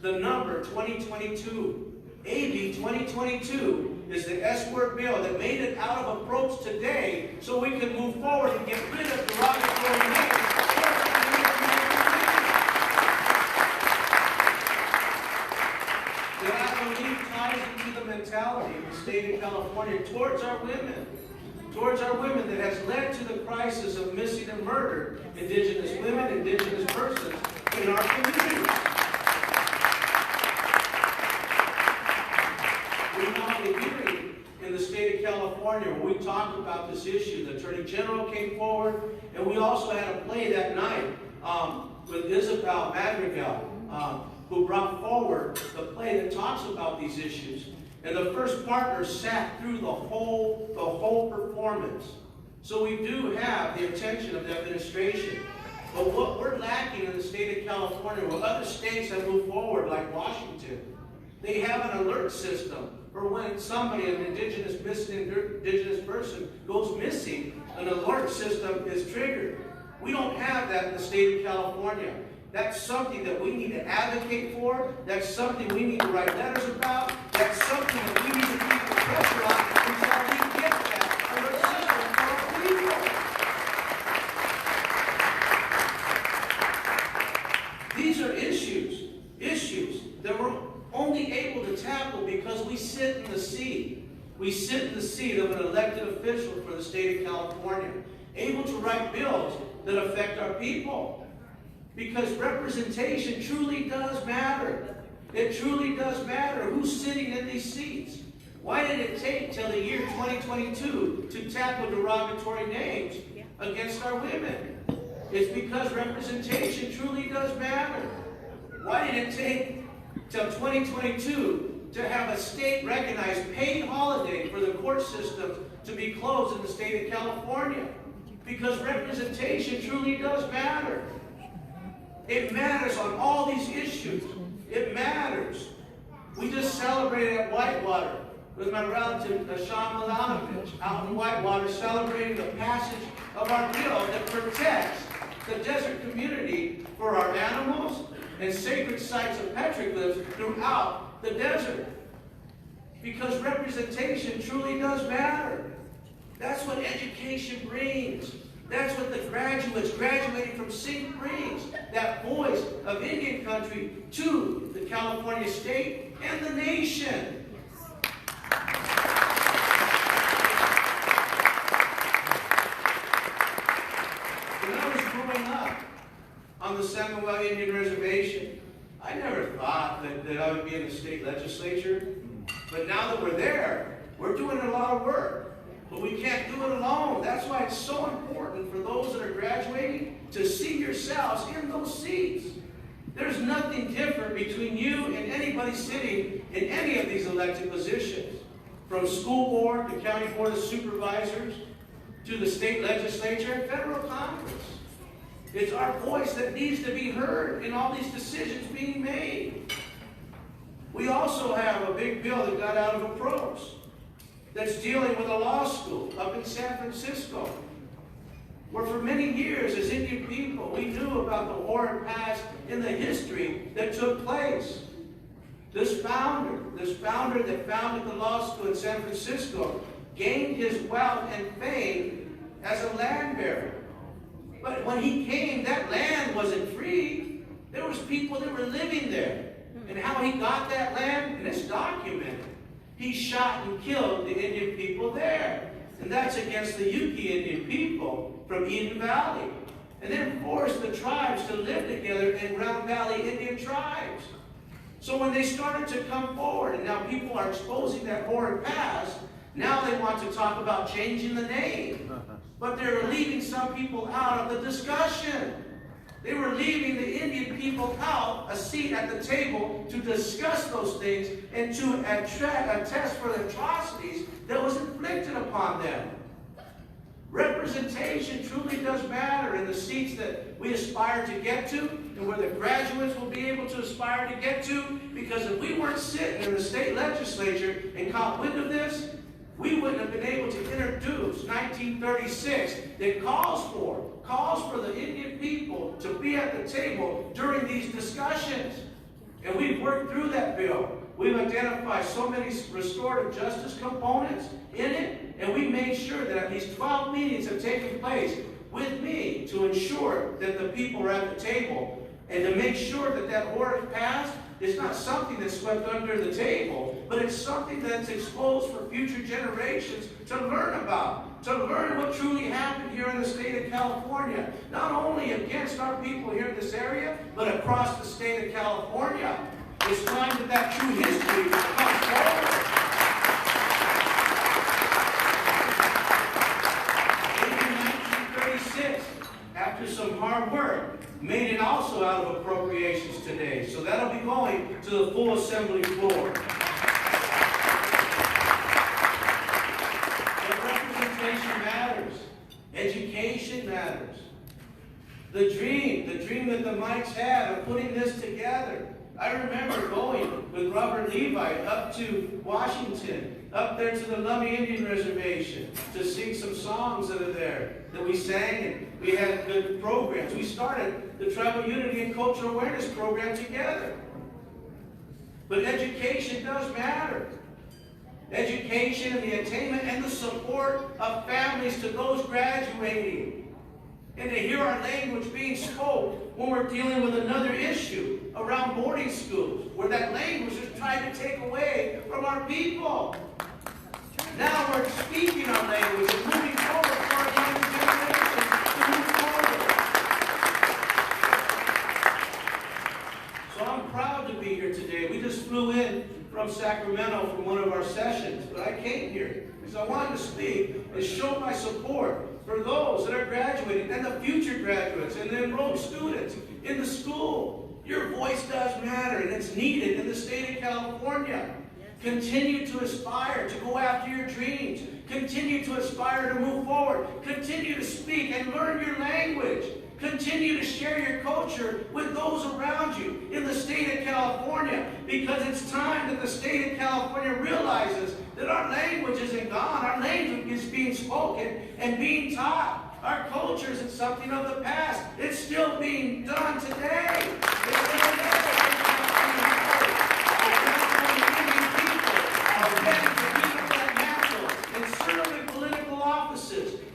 the number 2022. AB 2022 is the S-word bill that made it out of approach today so we can move forward and get rid of derogatory names. That I believe ties into the mentality of the state of California towards our women. Towards our women that has led to the crisis of missing and murdered indigenous women, indigenous persons in our communities. We held a hearing in the state of California where we talked about this issue. The Attorney General came forward, and we also had a play that night with Isabel Madrigal, who brought forward the play that talks about these issues. And the first partner sat through the whole performance. So we do have the attention of the administration. But what we're lacking in the state of California, where other states have moved forward, like Washington, they have an alert system for when somebody, an indigenous person, goes missing, an alert system is triggered. We don't have that in the state of California. That's something that we need to advocate for. That's something we need to write letters about. That's something that we need to keep the pressure on until we get that alert system for our people. These are issues that we're only able to tackle because we sit in the seat. We sit in the seat of an elected official for the state of California, able to write bills that affect our people. Because representation truly does matter. It truly does matter who's sitting in these seats. Why did it take till the year 2022 to tackle derogatory names against our women? It's because representation truly does matter. Why did it take till 2022 to have a state-recognized paid holiday for the court system to be closed in the state of California? Because representation truly does matter. It matters on all these issues. It matters. We just celebrated at Whitewater with my relative, Sean Milanovich, out in Whitewater, celebrating the passage of our bill that protects the desert community for our animals and sacred sites of petroglyphs throughout the desert. Because representation truly does matter. That's what education brings. That's what the graduates graduating from CINC brings. That voice of Indian country to the California state and the nation. When I was growing up on the Samuel Indian Reservation, I never thought that I would be in the state legislature. But now that we're there, we're doing a lot of work. But we can't do it alone. That's why it's so important for those that are graduating to see yourselves in those seats. There's nothing different between you and anybody sitting in any of these elected positions. From school board to county board of supervisors to the state legislature and federal Congress. It's our voice that needs to be heard in all these decisions being made. We also have a big bill that got out of approach that's dealing with a law school up in San Francisco, where for many years as Indian people, we knew about the horrid past in the history that took place. This founder that founded the law school in San Francisco gained his wealth and fame as a land baron. But when he came, that land wasn't free. There was people that were living there. And how he got that land, and it's documented. He shot and killed the Indian people there. And that's against the Yuki Indian people from Eden Valley. And then forced the tribes to live together in Round Valley Indian tribes. So when they started to come forward, and now people are exposing that horrid past, now they want to talk about changing the name. But they're leaving some people out of the discussion. They were leaving the Indian people out a seat at the table to discuss those things and to attest for the atrocities that was inflicted upon them. Representation truly does matter in the seats that we aspire to get to and where the graduates will be able to aspire to get to, because if we weren't sitting in the state legislature and caught wind of this, we wouldn't have been able to introduce 1936 that calls for the Indian people to be at the table during these discussions. And we've worked through that bill. We've identified so many restorative justice components in it, and we made sure that at least 12 meetings have taken place with me to ensure that the people are at the table and to make sure that that horrid past is not something that's swept under the table, but it's something that's exposed for future generations to learn about, to learn what truly happened here in the state of California, not only against our people here in this area, but across the state of California. It's time that that true history comes forward. In 1936, after some hard work, made it also out of appropriations today. So that'll be going to the full assembly floor. But representation matters. Education matters. The dream that the Mikes had of putting this together. I remember going with Robert Levi up to Washington, up there to the Lummi Indian Reservation to sing some songs that are there that we sang, and we had good programs. We started the Tribal Unity and Cultural Awareness program together. But education does matter. Education and the attainment and the support of families to those graduating. And to hear our language being spoke when we're dealing with another issue around boarding schools, where that language is trying to take away from our people. Now we're speaking our language and moving forward for our younger generation to move forward. So I'm proud to be here today. We just flew in from Sacramento from one of our sessions, but I came here because I wanted to speak and show my support for those that are graduating and the future graduates and the enrolled students in the school. Your voice does matter, and it's needed in the state of California. Continue to aspire to go after your dreams. Continue to aspire to move forward. Continue to speak and learn your language. Continue to share your culture with those around you in the state of California, because it's time that the state of California realizes that our language isn't gone. Our language is being spoken and being taught. Our culture isn't something of the past. It's still being done today.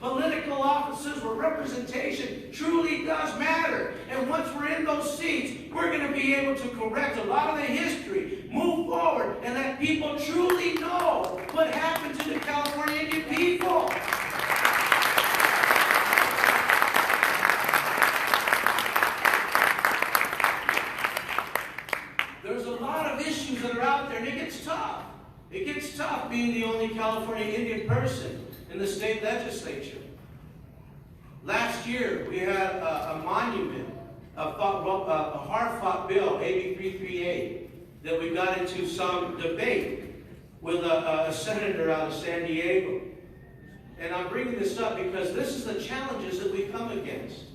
Political offices where representation truly does matter. And once we're in those seats, we're going to be able to correct a lot of the history, move forward, and let people truly know what happened to the California Indian people. There's a lot of issues that are out there, and it gets tough. It gets tough being the only California Indian person in the state legislature. Last year, we had a monument, a hard-fought bill, AB 338, that we got into some debate with a senator out of San Diego. And I'm bringing this up because this is the challenges that we come against.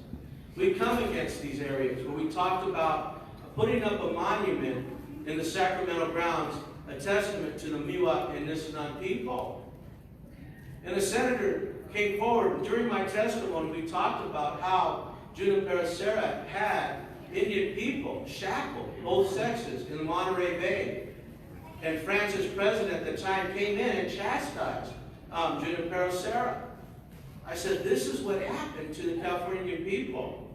We come against these areas where we talked about putting up a monument in the Sacramento grounds, a testament to the Miwok and Nisenan people. And the senator came forward. During my testimony, we talked about how Junipero Serra had Indian people shackled, both sexes, in the Monterey Bay. And France's president at the time came in and chastised Junipero Serra. I said, this is what happened to the California Indian people.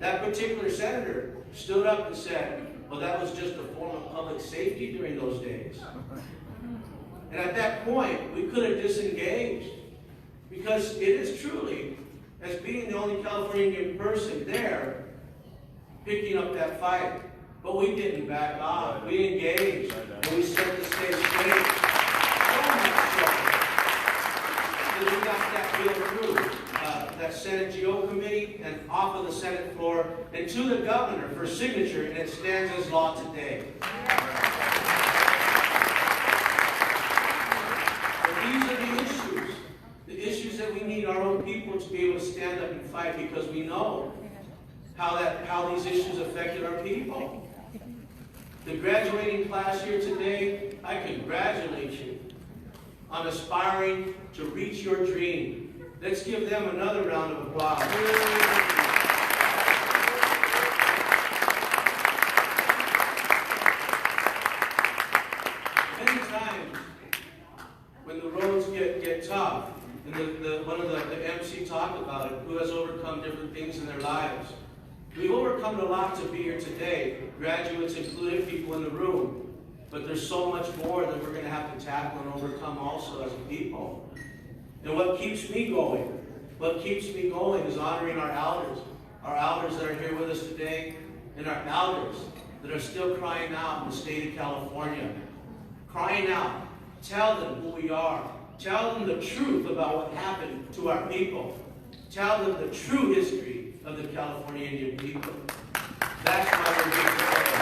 That particular senator stood up and said, well, that was just a form of public safety during those days. And at that point, we could have disengaged. Because it is truly, as being the only California Indian person there, picking up that fight. But we didn't back off. We engaged. And we set the stage straight. So much so that we got that bill through. That Senate GO committee and off of the Senate floor and to the governor for signature, and it stands as law today. But these are the issues that we need our own people to be able to stand up and fight, because we know how these issues affected our people. The graduating class here today, I congratulate you on aspiring to reach your dream. Let's give them another round of applause. Many times, when the roads get tough, and one of the MC talked about it, who has overcome different things in their lives. We've overcome a lot to be here today, graduates included, people in the room. But there's so much more that we're going to have to tackle and overcome also as a people. And what keeps me going? What keeps me going is honoring our elders that are here with us today, and our elders that are still crying out in the state of California. Crying out. Tell them who we are. Tell them the truth about what happened to our people. Tell them the true history of the California Indian people. That's why we're here today.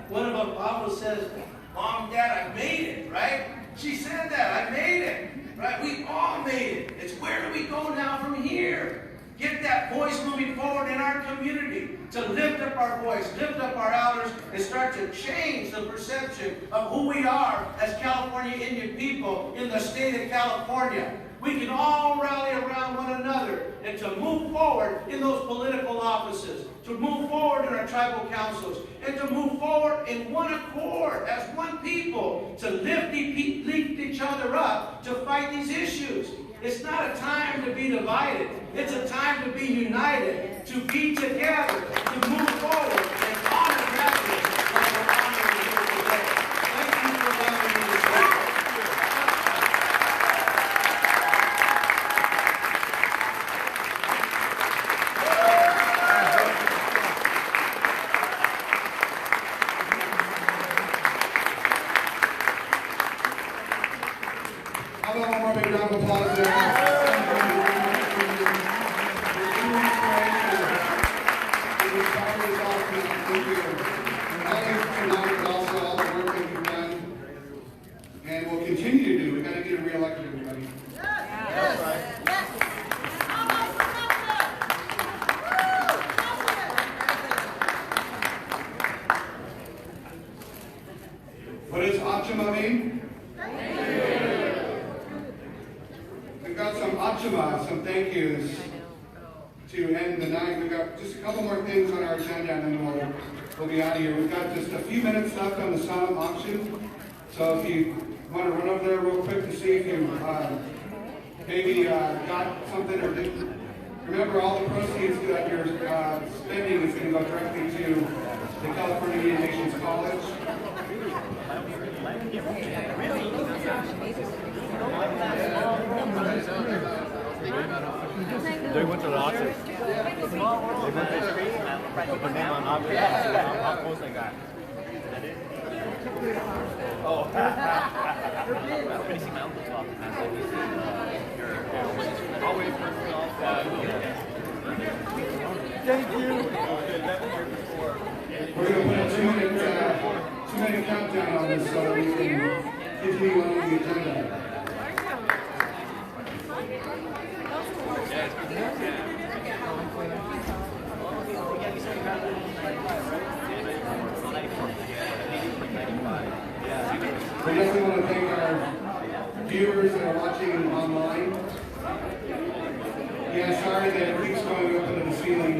One of them always says, Mom, Dad, I made it, right? She said that, I made it, right? We all made it. It's where do we go now from here? Get that voice moving forward in our community to lift up our voice, lift up our elders, and start to change the perception of who we are as California Indian people in the state of California. We can all rally around one another and to move forward in those political offices, to move forward in our tribal councils, and to move forward in one accord as one people to lift each other up to fight these issues. It's not a time to be divided. It's a time to be united, to be together, to move forward and honor graduates like we're honoring here today. Thank you for allowing me to speak. How about one more big round of applause there? And we'll continue to do. We've got to get reelected, everybody. What does Achama mean? We've got some Achama, some thank yous to end the night. We've got just a couple more things on our agenda, and then we'll be out of here. We've got just a few minutes left on the silent auction. So if you want to run over there real quick to see if you maybe got something or didn't. Remember, all the proceeds that you're spending is going to go directly to the California Indian Nations College. They went to the office. They went to the street and put them on office. How close they got. Oh. Finishing my uncle's office. Always Thank you. 2-minute countdown on this so that we can continue on with the agenda. We definitely want to thank our viewers that are watching online. Yeah, sorry that it keeps going up into the ceiling.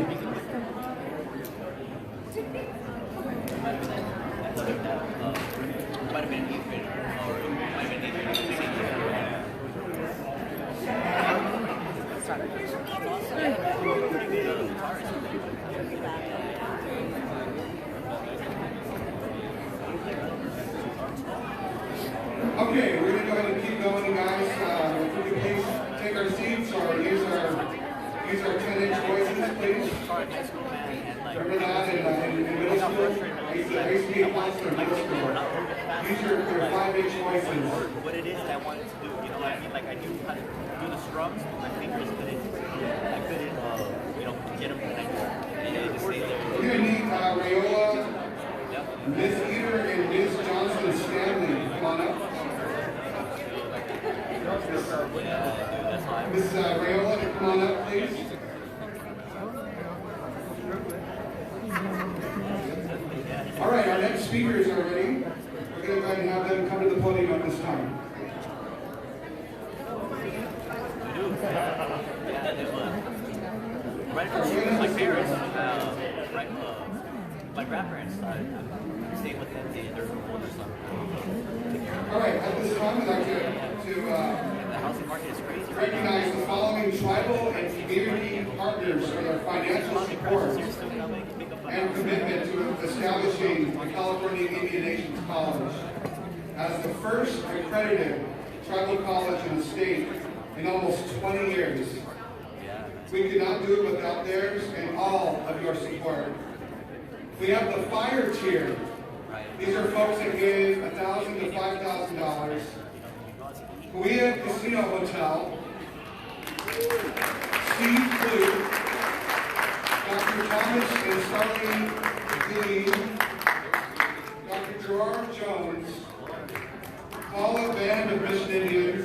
Okay, we're going to go ahead and keep going, guys. If we could please take our seats or use our 10-inch voices, please. Remember that in middle school? I used to be a counselor in middle school. Use your 5-inch voices. What it is that I wanted to do, you know what I mean? Like I do how to do the strums, my fingers couldn't, you know, get them connected. And they just stay there. We're going to need Rayola, Miss Eater, and Miss Johnson Stanley. Come on up. Miss Rayola, come on up, please. All right, our next speakers are ready. We're going to go ahead and have them come to the podium at this time. Right from my parents, my grandparents, I stayed with them, they're old or something. All right, at this time, I'd like to The housing market is crazy. recognize the following tribal and community partners for their financial support and commitment to establishing the California Indian Nations College as the first accredited tribal college in the state in almost 20 years. We could not do it without theirs and all of your support. We have the fire tier. These are folks that give $1,000 to $5,000. Kauai Casino Hotel, Steve Blue, Dr. Thomas and Starling Glean, Dr. Gerard Jones, Paula Band of Mission Indians.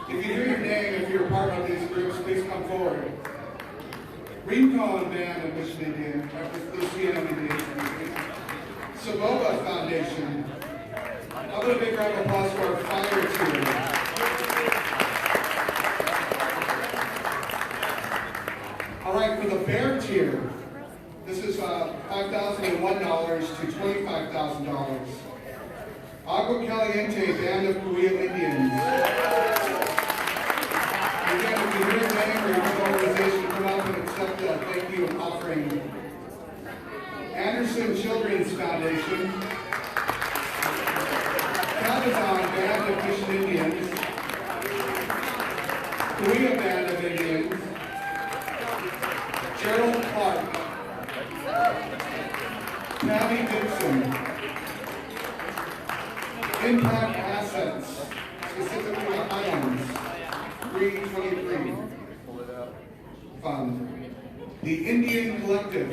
If you hear your name, if you're a part of these groups, please come forward. Rincon Band of Mission Indians, Dr. Luciano Indians. Samoa Foundation. How about a big round of applause for our fire team? All right, for the bear tier, this is $5,001 to $25,000. Agua Caliente Band of Kauai Indians. Again, if you hear your name or your organization, come up and accept the thank you offering. Anderson Children's Foundation. Cabazon Band of Mission Indians. Kauai Band of Indians. Gerald Clark. Tammy Dixon. Impact Assets, specifically Highlands, 323 Fund. The Indian Collective.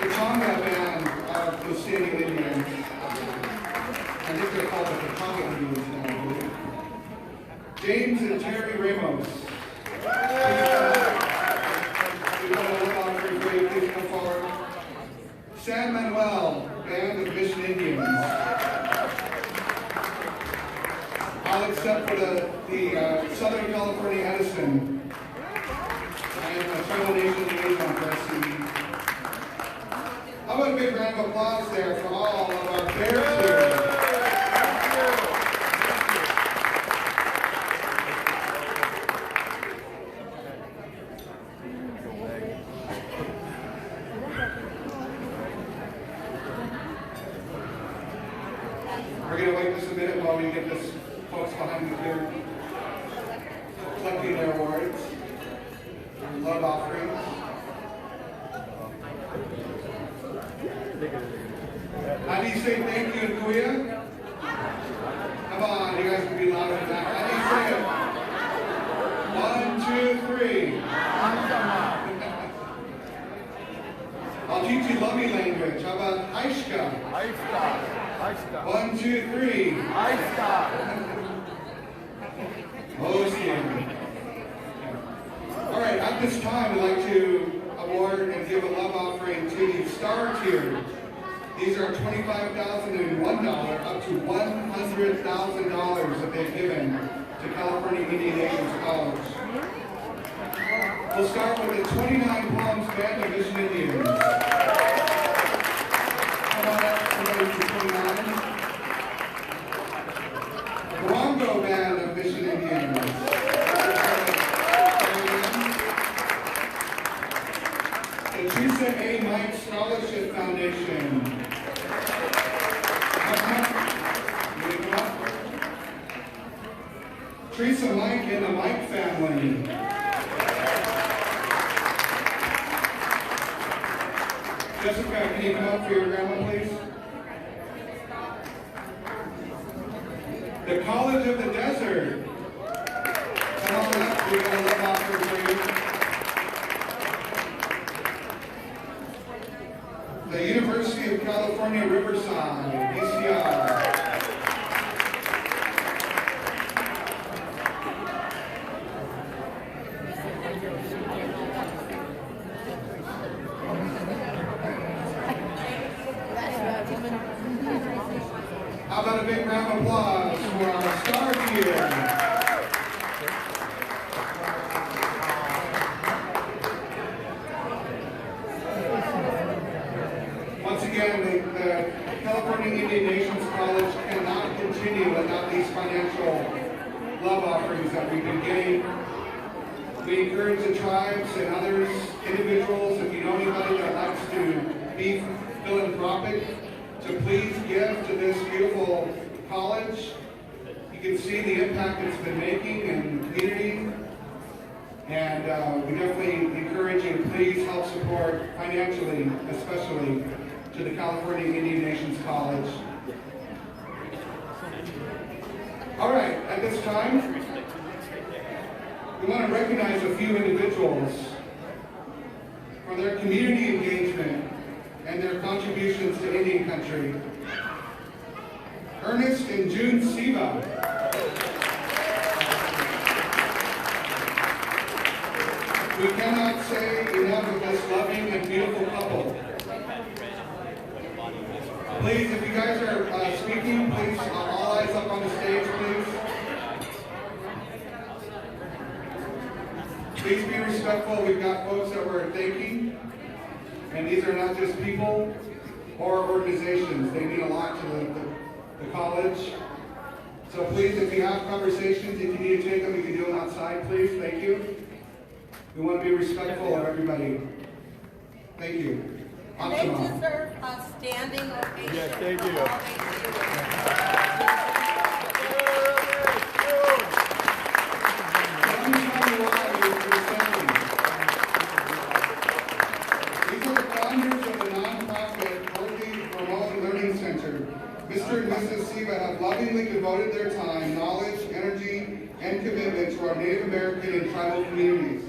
The Tonga Band of the Standing Indians. I think they're called the Tonga Indians now, I believe. James and Terry Ramos. Please come forward. San Manuel Band of Mission Indians. I'll accept for the Southern California Edison and the Tribal Nation Liaison for SCE. How about a big round of applause there for all of our bears here. We're going to wait just a minute while we get this folks behind me here collecting their awards and love offerings. How do you say thank you in Kauai? Come on, you guys can be louder than that. How do you say it? 1, 2, 3. I'll teach you Lummi language. How about Aishka? Aishka. 1, 2, 3. Aishka. Hosting. All right, at this time, I'd like to award and give a love offering to the Star Tier. These are $25,001 up to $100,000 that they've given to California Indian Nations College. We'll start with the 29 Palms Band of Mission Indians. Come on up, somebody from 29. Bronco Band of Mission Indians. The Teresa A. Mike Scholarship Foundation. Come up. Teresa Mike and the Mike family. Jessica, can you come up for your grandma, please? The College of the Desert. Come on up, we got a love offering for you. The University of California, Riverside, UCR. How about a big round of applause for our Star Tier? Once again, the California Indian Nations College cannot continue without these financial love offerings that we've been getting. We encourage the tribes and others, individuals, if you know anybody that likes to be philanthropic, to please give to this beautiful college. You can see the impact it's been making in the community. And we definitely encourage you to please help support financially, especially to the California Indian Nations College. All right, at this time, we want to recognize a few individuals for their community engagement and their contributions to Indian country. Ernest and June Siva. We cannot say enough of this loving and beautiful couple. Please, if you guys are speaking, please, all eyes up on the stage, please. Please be respectful. We've got folks that we're thanking. And these are not just people or organizations. They mean a lot to the college. So please, if you have conversations, if you need to take them, you can do them outside, please. Thank you. We want to be respectful of everybody. Thank you. And they deserve a standing ovation. Yes, they do. For all Mr. and Mrs. Siva have lovingly devoted their time, knowledge, energy, and commitment to our Native American and tribal communities.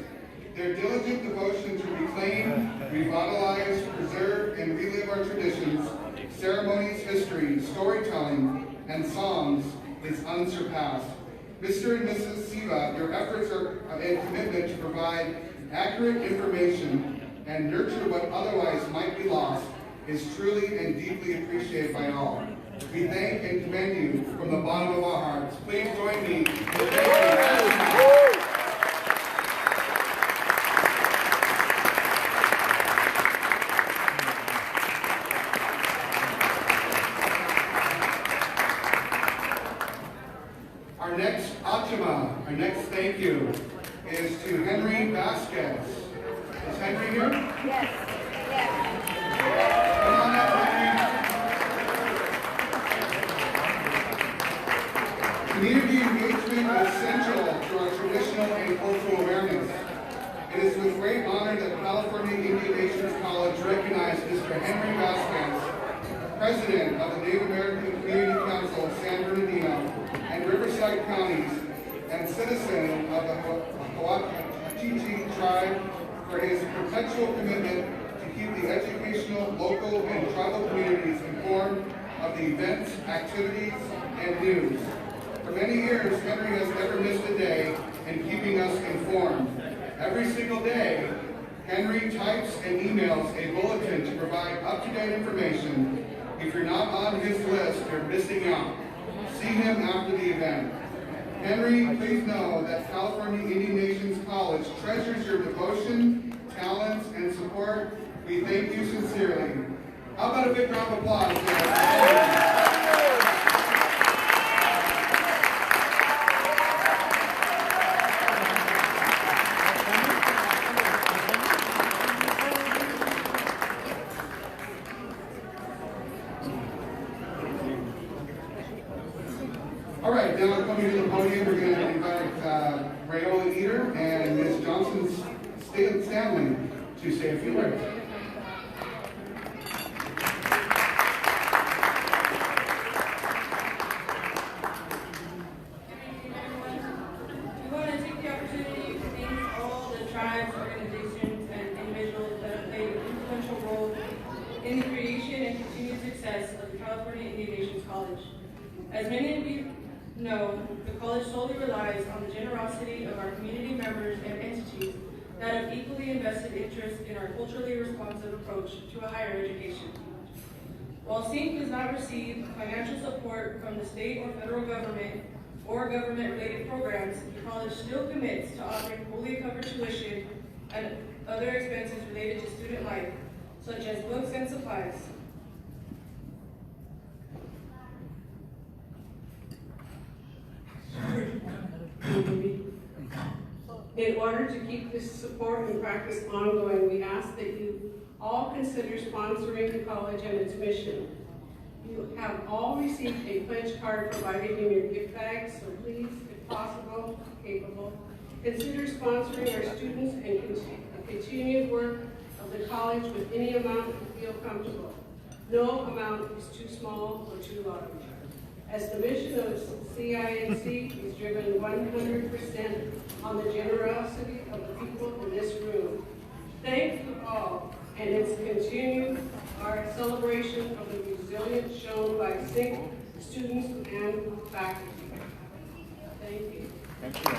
Their diligent devotion to reclaim, revitalize, preserve, and relive our traditions, ceremonies, history, storytelling, and songs is unsurpassed. Mr. and Mrs. Siva, your efforts and commitment to provide accurate information and nurture what otherwise might be lost is truly and deeply appreciated by all. We thank and commend you from the bottom of our hearts. Please join me in thanking you. Our next Achima, our next thank you, is to Henry Vasquez. Is Henry here? Yes. Come on up, Henry. Community engagement is central to our traditional and cultural awareness. It is with great honor that California Indian Nations College recognized Mr. Henry Vasquez, President of the Native American Community Council of San Bernardino and Riverside Counties, and citizen of the Hawachichi tribe, for his perpetual commitment to keep the educational, local, and tribal communities informed of the events, activities, and news. For many years, Henry has never missed a day in keeping us informed. Every single day, Henry types and emails a bulletin to provide up-to-date information. If you're not on his list, you're missing out. See him after the event. Henry, please know that California Indian Nations College treasures your devotion, talents, and support. We thank you sincerely. How about a big round of applause there? All right, now coming to the podium, we're going to invite Rayola Eater and Ms. Johnson Stanley to say a few words. We want to take the opportunity to thank all the tribes, organizations, and individuals that have played an influential role in the creation and continued success of the California Indian Nations College. As many of you know, the college solely relies on the generosity of our community members and entities that have equally invested interest in our culturally responsive approach to a higher education. While CINC does not receive financial support from the state or federal government or government-related programs, the college still commits to offering fully covered tuition and other expenses related to student life, such as books and supplies. In order to keep this support and practice ongoing, we ask that you all consider sponsoring the college and its mission. You have all received a pledge card provided in your gift bags, so please, if possible, capable, consider sponsoring our students and continued work of the college with any amount you feel comfortable. No amount is too small or too large. As the mission of CINC is driven 100% on the generosity of the people in this room, thank you all, and it's continued our celebration of the resilience shown by CINC students and faculty. Thank you. Thank you.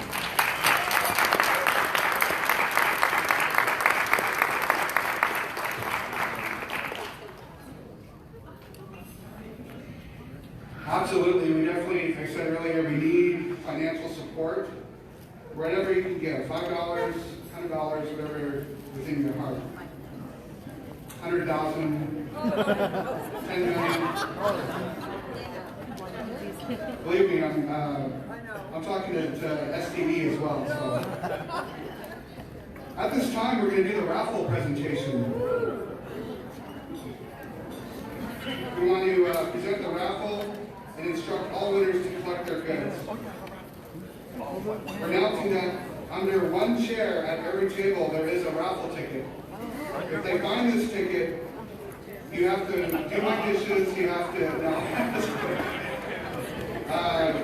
Absolutely, we definitely, like I said earlier, we need financial support. Whatever you can give, $5, $100, whatever within your heart. 100,000, 10 million. Believe me, I'm talking to STD as well. So. At this time, we're going to do the raffle presentation. We want to present the raffle and instruct all winners to collect their goods. We're announcing that under one chair at every table there is a raffle ticket. If they find this ticket, you have to do my dishes, you have to,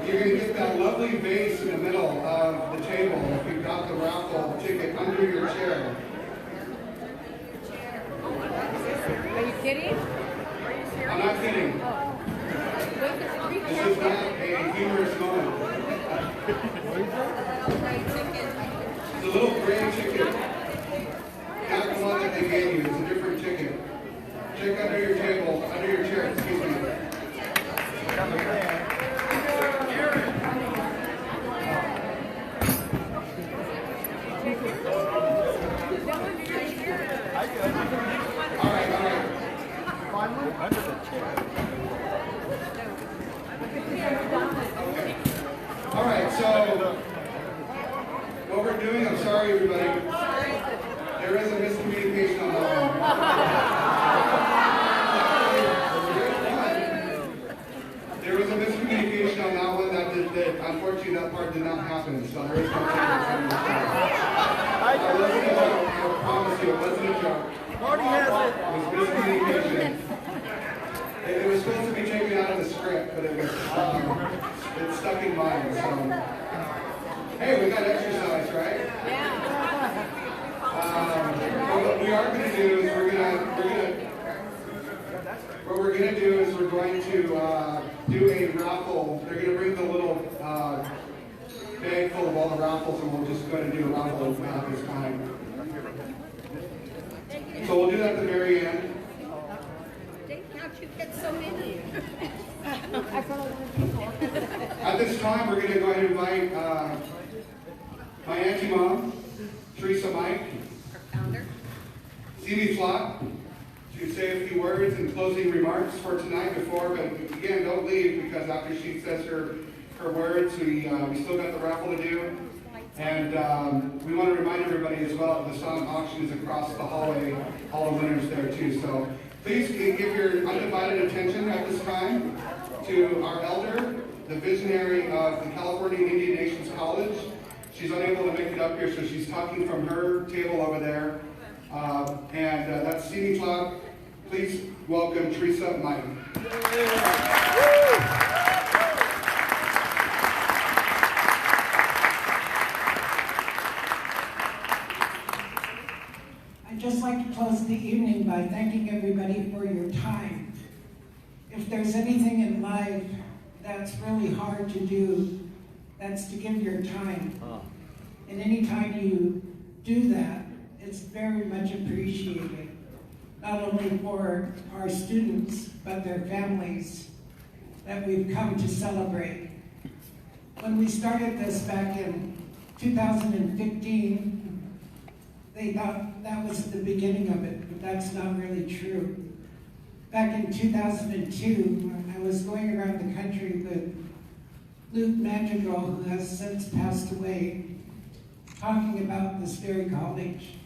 you're going to get that lovely vase in the middle of the table if you've got the raffle ticket under your chair. Are you kidding? I'm not kidding. This is not a humorous moment. It's a little gray ticket. Not the one that they gave you. It's a different ticket. Check under your table, under your chair, excuse me. All right. Under the chair. All right, so what we're doing, I'm sorry everybody, there is a miscommunication on that one. There was a miscommunication on that one that unfortunately that part did not happen, so there is no I wasn't a joke, I promise you, it wasn't a joke. Marty has it. It was miscommunication. It was supposed to be taken out of the script, but it was it's stuck in mine. So, hey, we got exercise, right? Yeah. what we are going to do is we're going to do a raffle. They're going to bring the little bag full of all the raffles, and we'll just go ahead and do a raffle this time. So we'll do that at the very end. How'd you get so many? At this time, we're going to go ahead and invite my auntie mom, Teresa Mike, Stevie Flock, to say a few words and closing remarks for tonight before, but again, don't leave, because after she says her words, we still got the raffle to do. And we want to remind everybody as well that the song auction is across the hallway, all the winners there too. So please give your undivided attention at this time to our elder, the visionary of the California Indian Nations College. She's unable to make it up here, so she's talking from her table over there. That's Stevie Flock. Please welcome Teresa Mike. I'd just like to close the evening by thanking everybody for your time. If there's anything in life that's really hard to do, that's to give your time. And anytime you do that, it's very much appreciated, not only for our students, but their families that we've come to celebrate. When we started this back in 2015, they thought that was the beginning of it, but that's not really true. Back in 2002, I was going around the country with Luke Madrigal, who has since passed away, talking about this very college.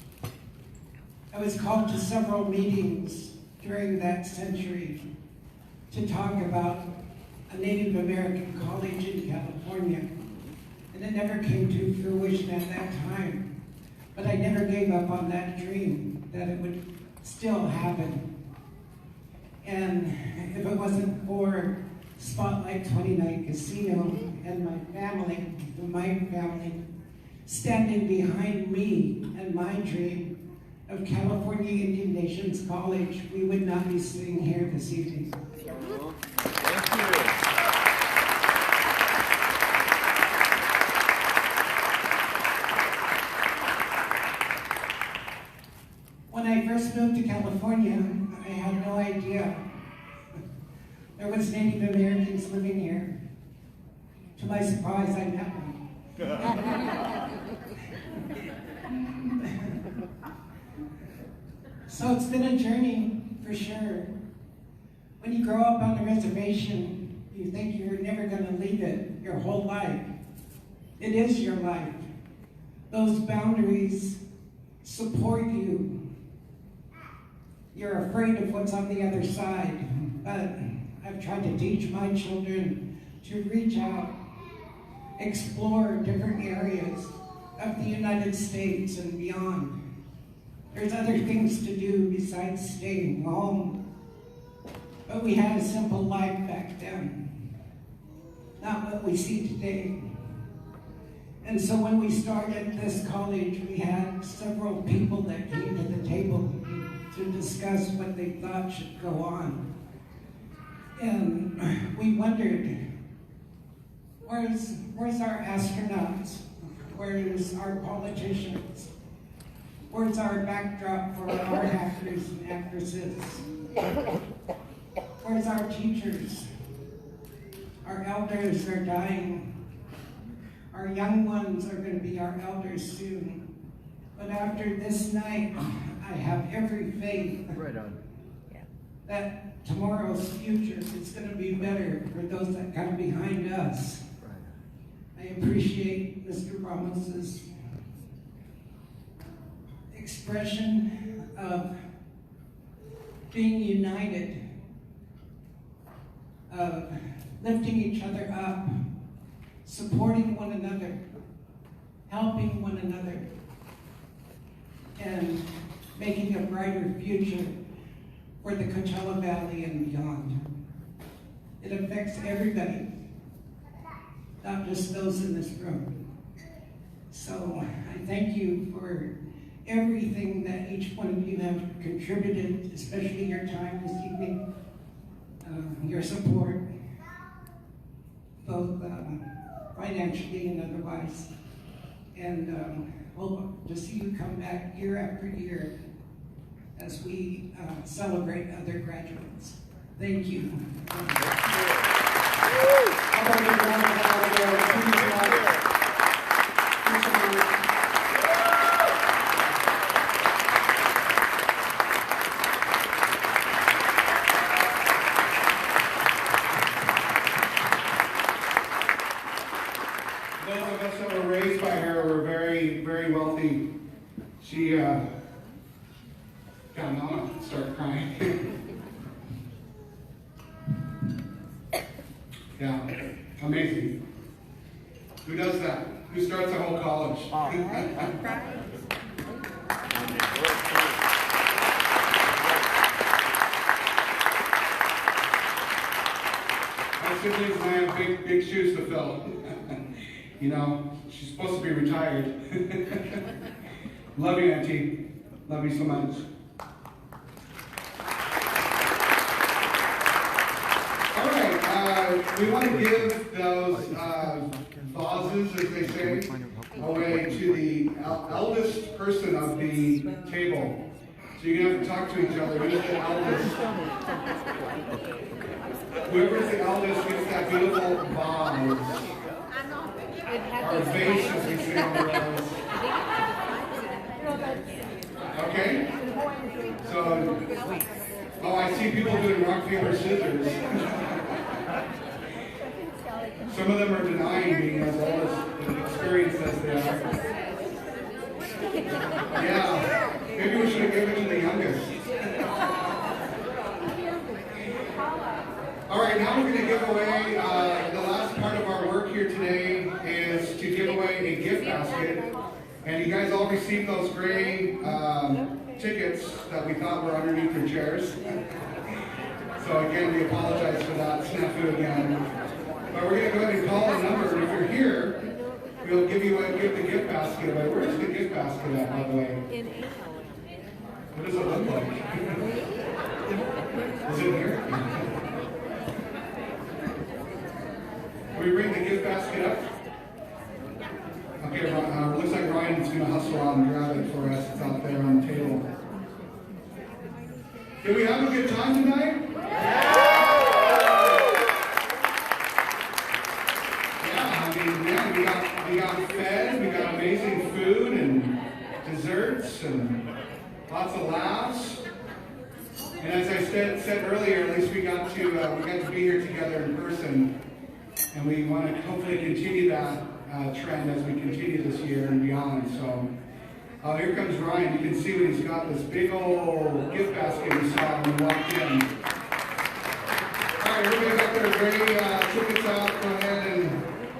I was called to several meetings during that century to talk about a Native American college in California. And it never came to fruition at that time. But I never gave up on that dream, that it would still happen. And if it wasn't for Spotlight 29 Casino and my family standing behind me and my dream of California Indian Nations College, we would not be sitting here this evening. Thank you. When I first moved to California, I had no idea there was Native Americans living here. To my surprise, I met one. So it's been a journey for sure. When you grow up on the reservation, you think you're never going to leave it your whole life. It is your life. Those boundaries support you. You're afraid of what's on the other side, but I've tried to teach my children to reach out, explore different areas of the United States and beyond. There's other things to do besides staying home. But we had a simple life back then, not what we see today. And so when we started this college, we had several people that came to the table to discuss what they thought should go on. And we wondered, where's our astronauts? Where's our politicians? Where's our backdrop for our actors and actresses? Where's our teachers? Our elders are dying. Our young ones are going to be our elders soon. But after this night, I have every faith that tomorrow's future is going to be better for those that come behind us. I appreciate Mr. Ramos's expression of being united, of lifting each other up, supporting one another, helping one another, and making a brighter future for the Coachella Valley and beyond. It affects everybody, not just those in this room. So I thank you for everything that each one of you have contributed, especially your time this evening, your support, both financially and otherwise. And hope to see you come back year after year as we celebrate other graduates. Thank you. Those of us that were raised by her were very, very wealthy. She, God, now I'm gonna start crying. Yeah, amazing. Who does that? Who starts a whole college? My siblings and I have big shoes to fill. You know, she's supposed to be retired. Love you, Auntie. Love you so much. All right, we want to give those vases, as they say, away to the eldest person of the table. So you're going to have to talk to each other. Who's the eldest? Whoever's the eldest gets that beautiful vase. Or vase, as we say on the roads. Okay? So, oh, I see people doing rock, paper, scissors. Some of them are denying being as old as experienced as they are. Yeah, maybe we should have given it to the youngest. All right, now we're going to give away, the last part of our work here today is to give away a gift basket. And you guys all received those gray tickets that we thought were underneath your chairs. So again, we apologize for that snafu again. But we're going to go ahead and call a number, and if you're here, we'll give the gift basket away. Where's the gift basket at, by the way? What does it look like? Is it here? Can we bring the gift basket up? Okay, looks like Ryan's going to hustle out and grab it for us. It's out there on the table. Did we have a good time tonight? We got fed, we got amazing food and desserts and lots of laughs. And as I said earlier, at least we got to be here together in person. And we want to hopefully continue that trend as we continue this year and beyond. So here comes Ryan. You can see what he's got, this big old gift basket he saw when he walked in. All right, everybody got their gray tickets out. Go ahead and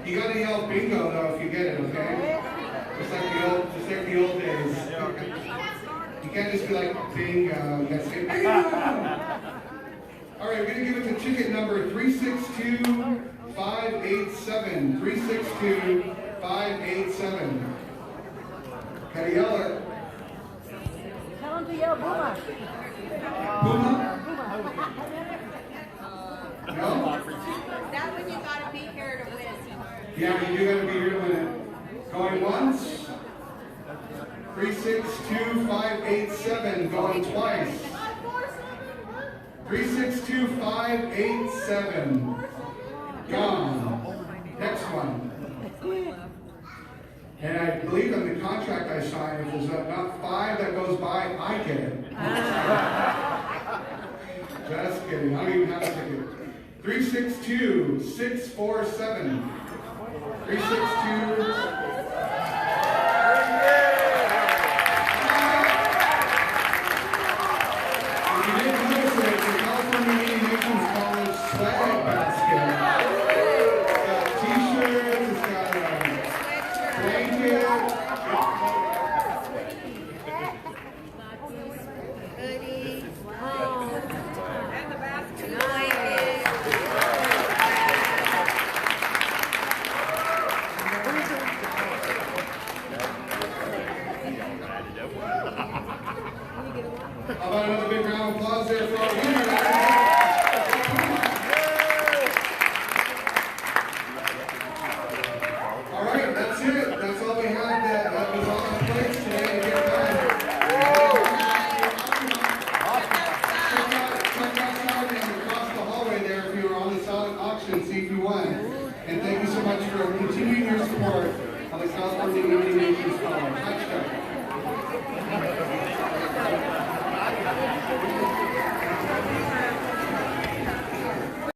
you got to yell bingo though if you get it, okay? Just like the old days. You can't just be like bingo. You got to say bingo. All right, we're going to give it to ticket number 362. 587, 362, 587. Gotta yell it. Tell him to yell Boomer. Boomer? No? That one you gotta be here to win. Yeah, you do gotta be here to win it. Going once. 362, 587. Going twice. 362, 587. Gone. Next one. And I believe in the contract I signed, if there's not 5 that goes by, I get it. Just kidding. I don't even have a ticket. 362, 647. 362. If you didn't notice it, it's the California Indian Nations College swag basket. California Indian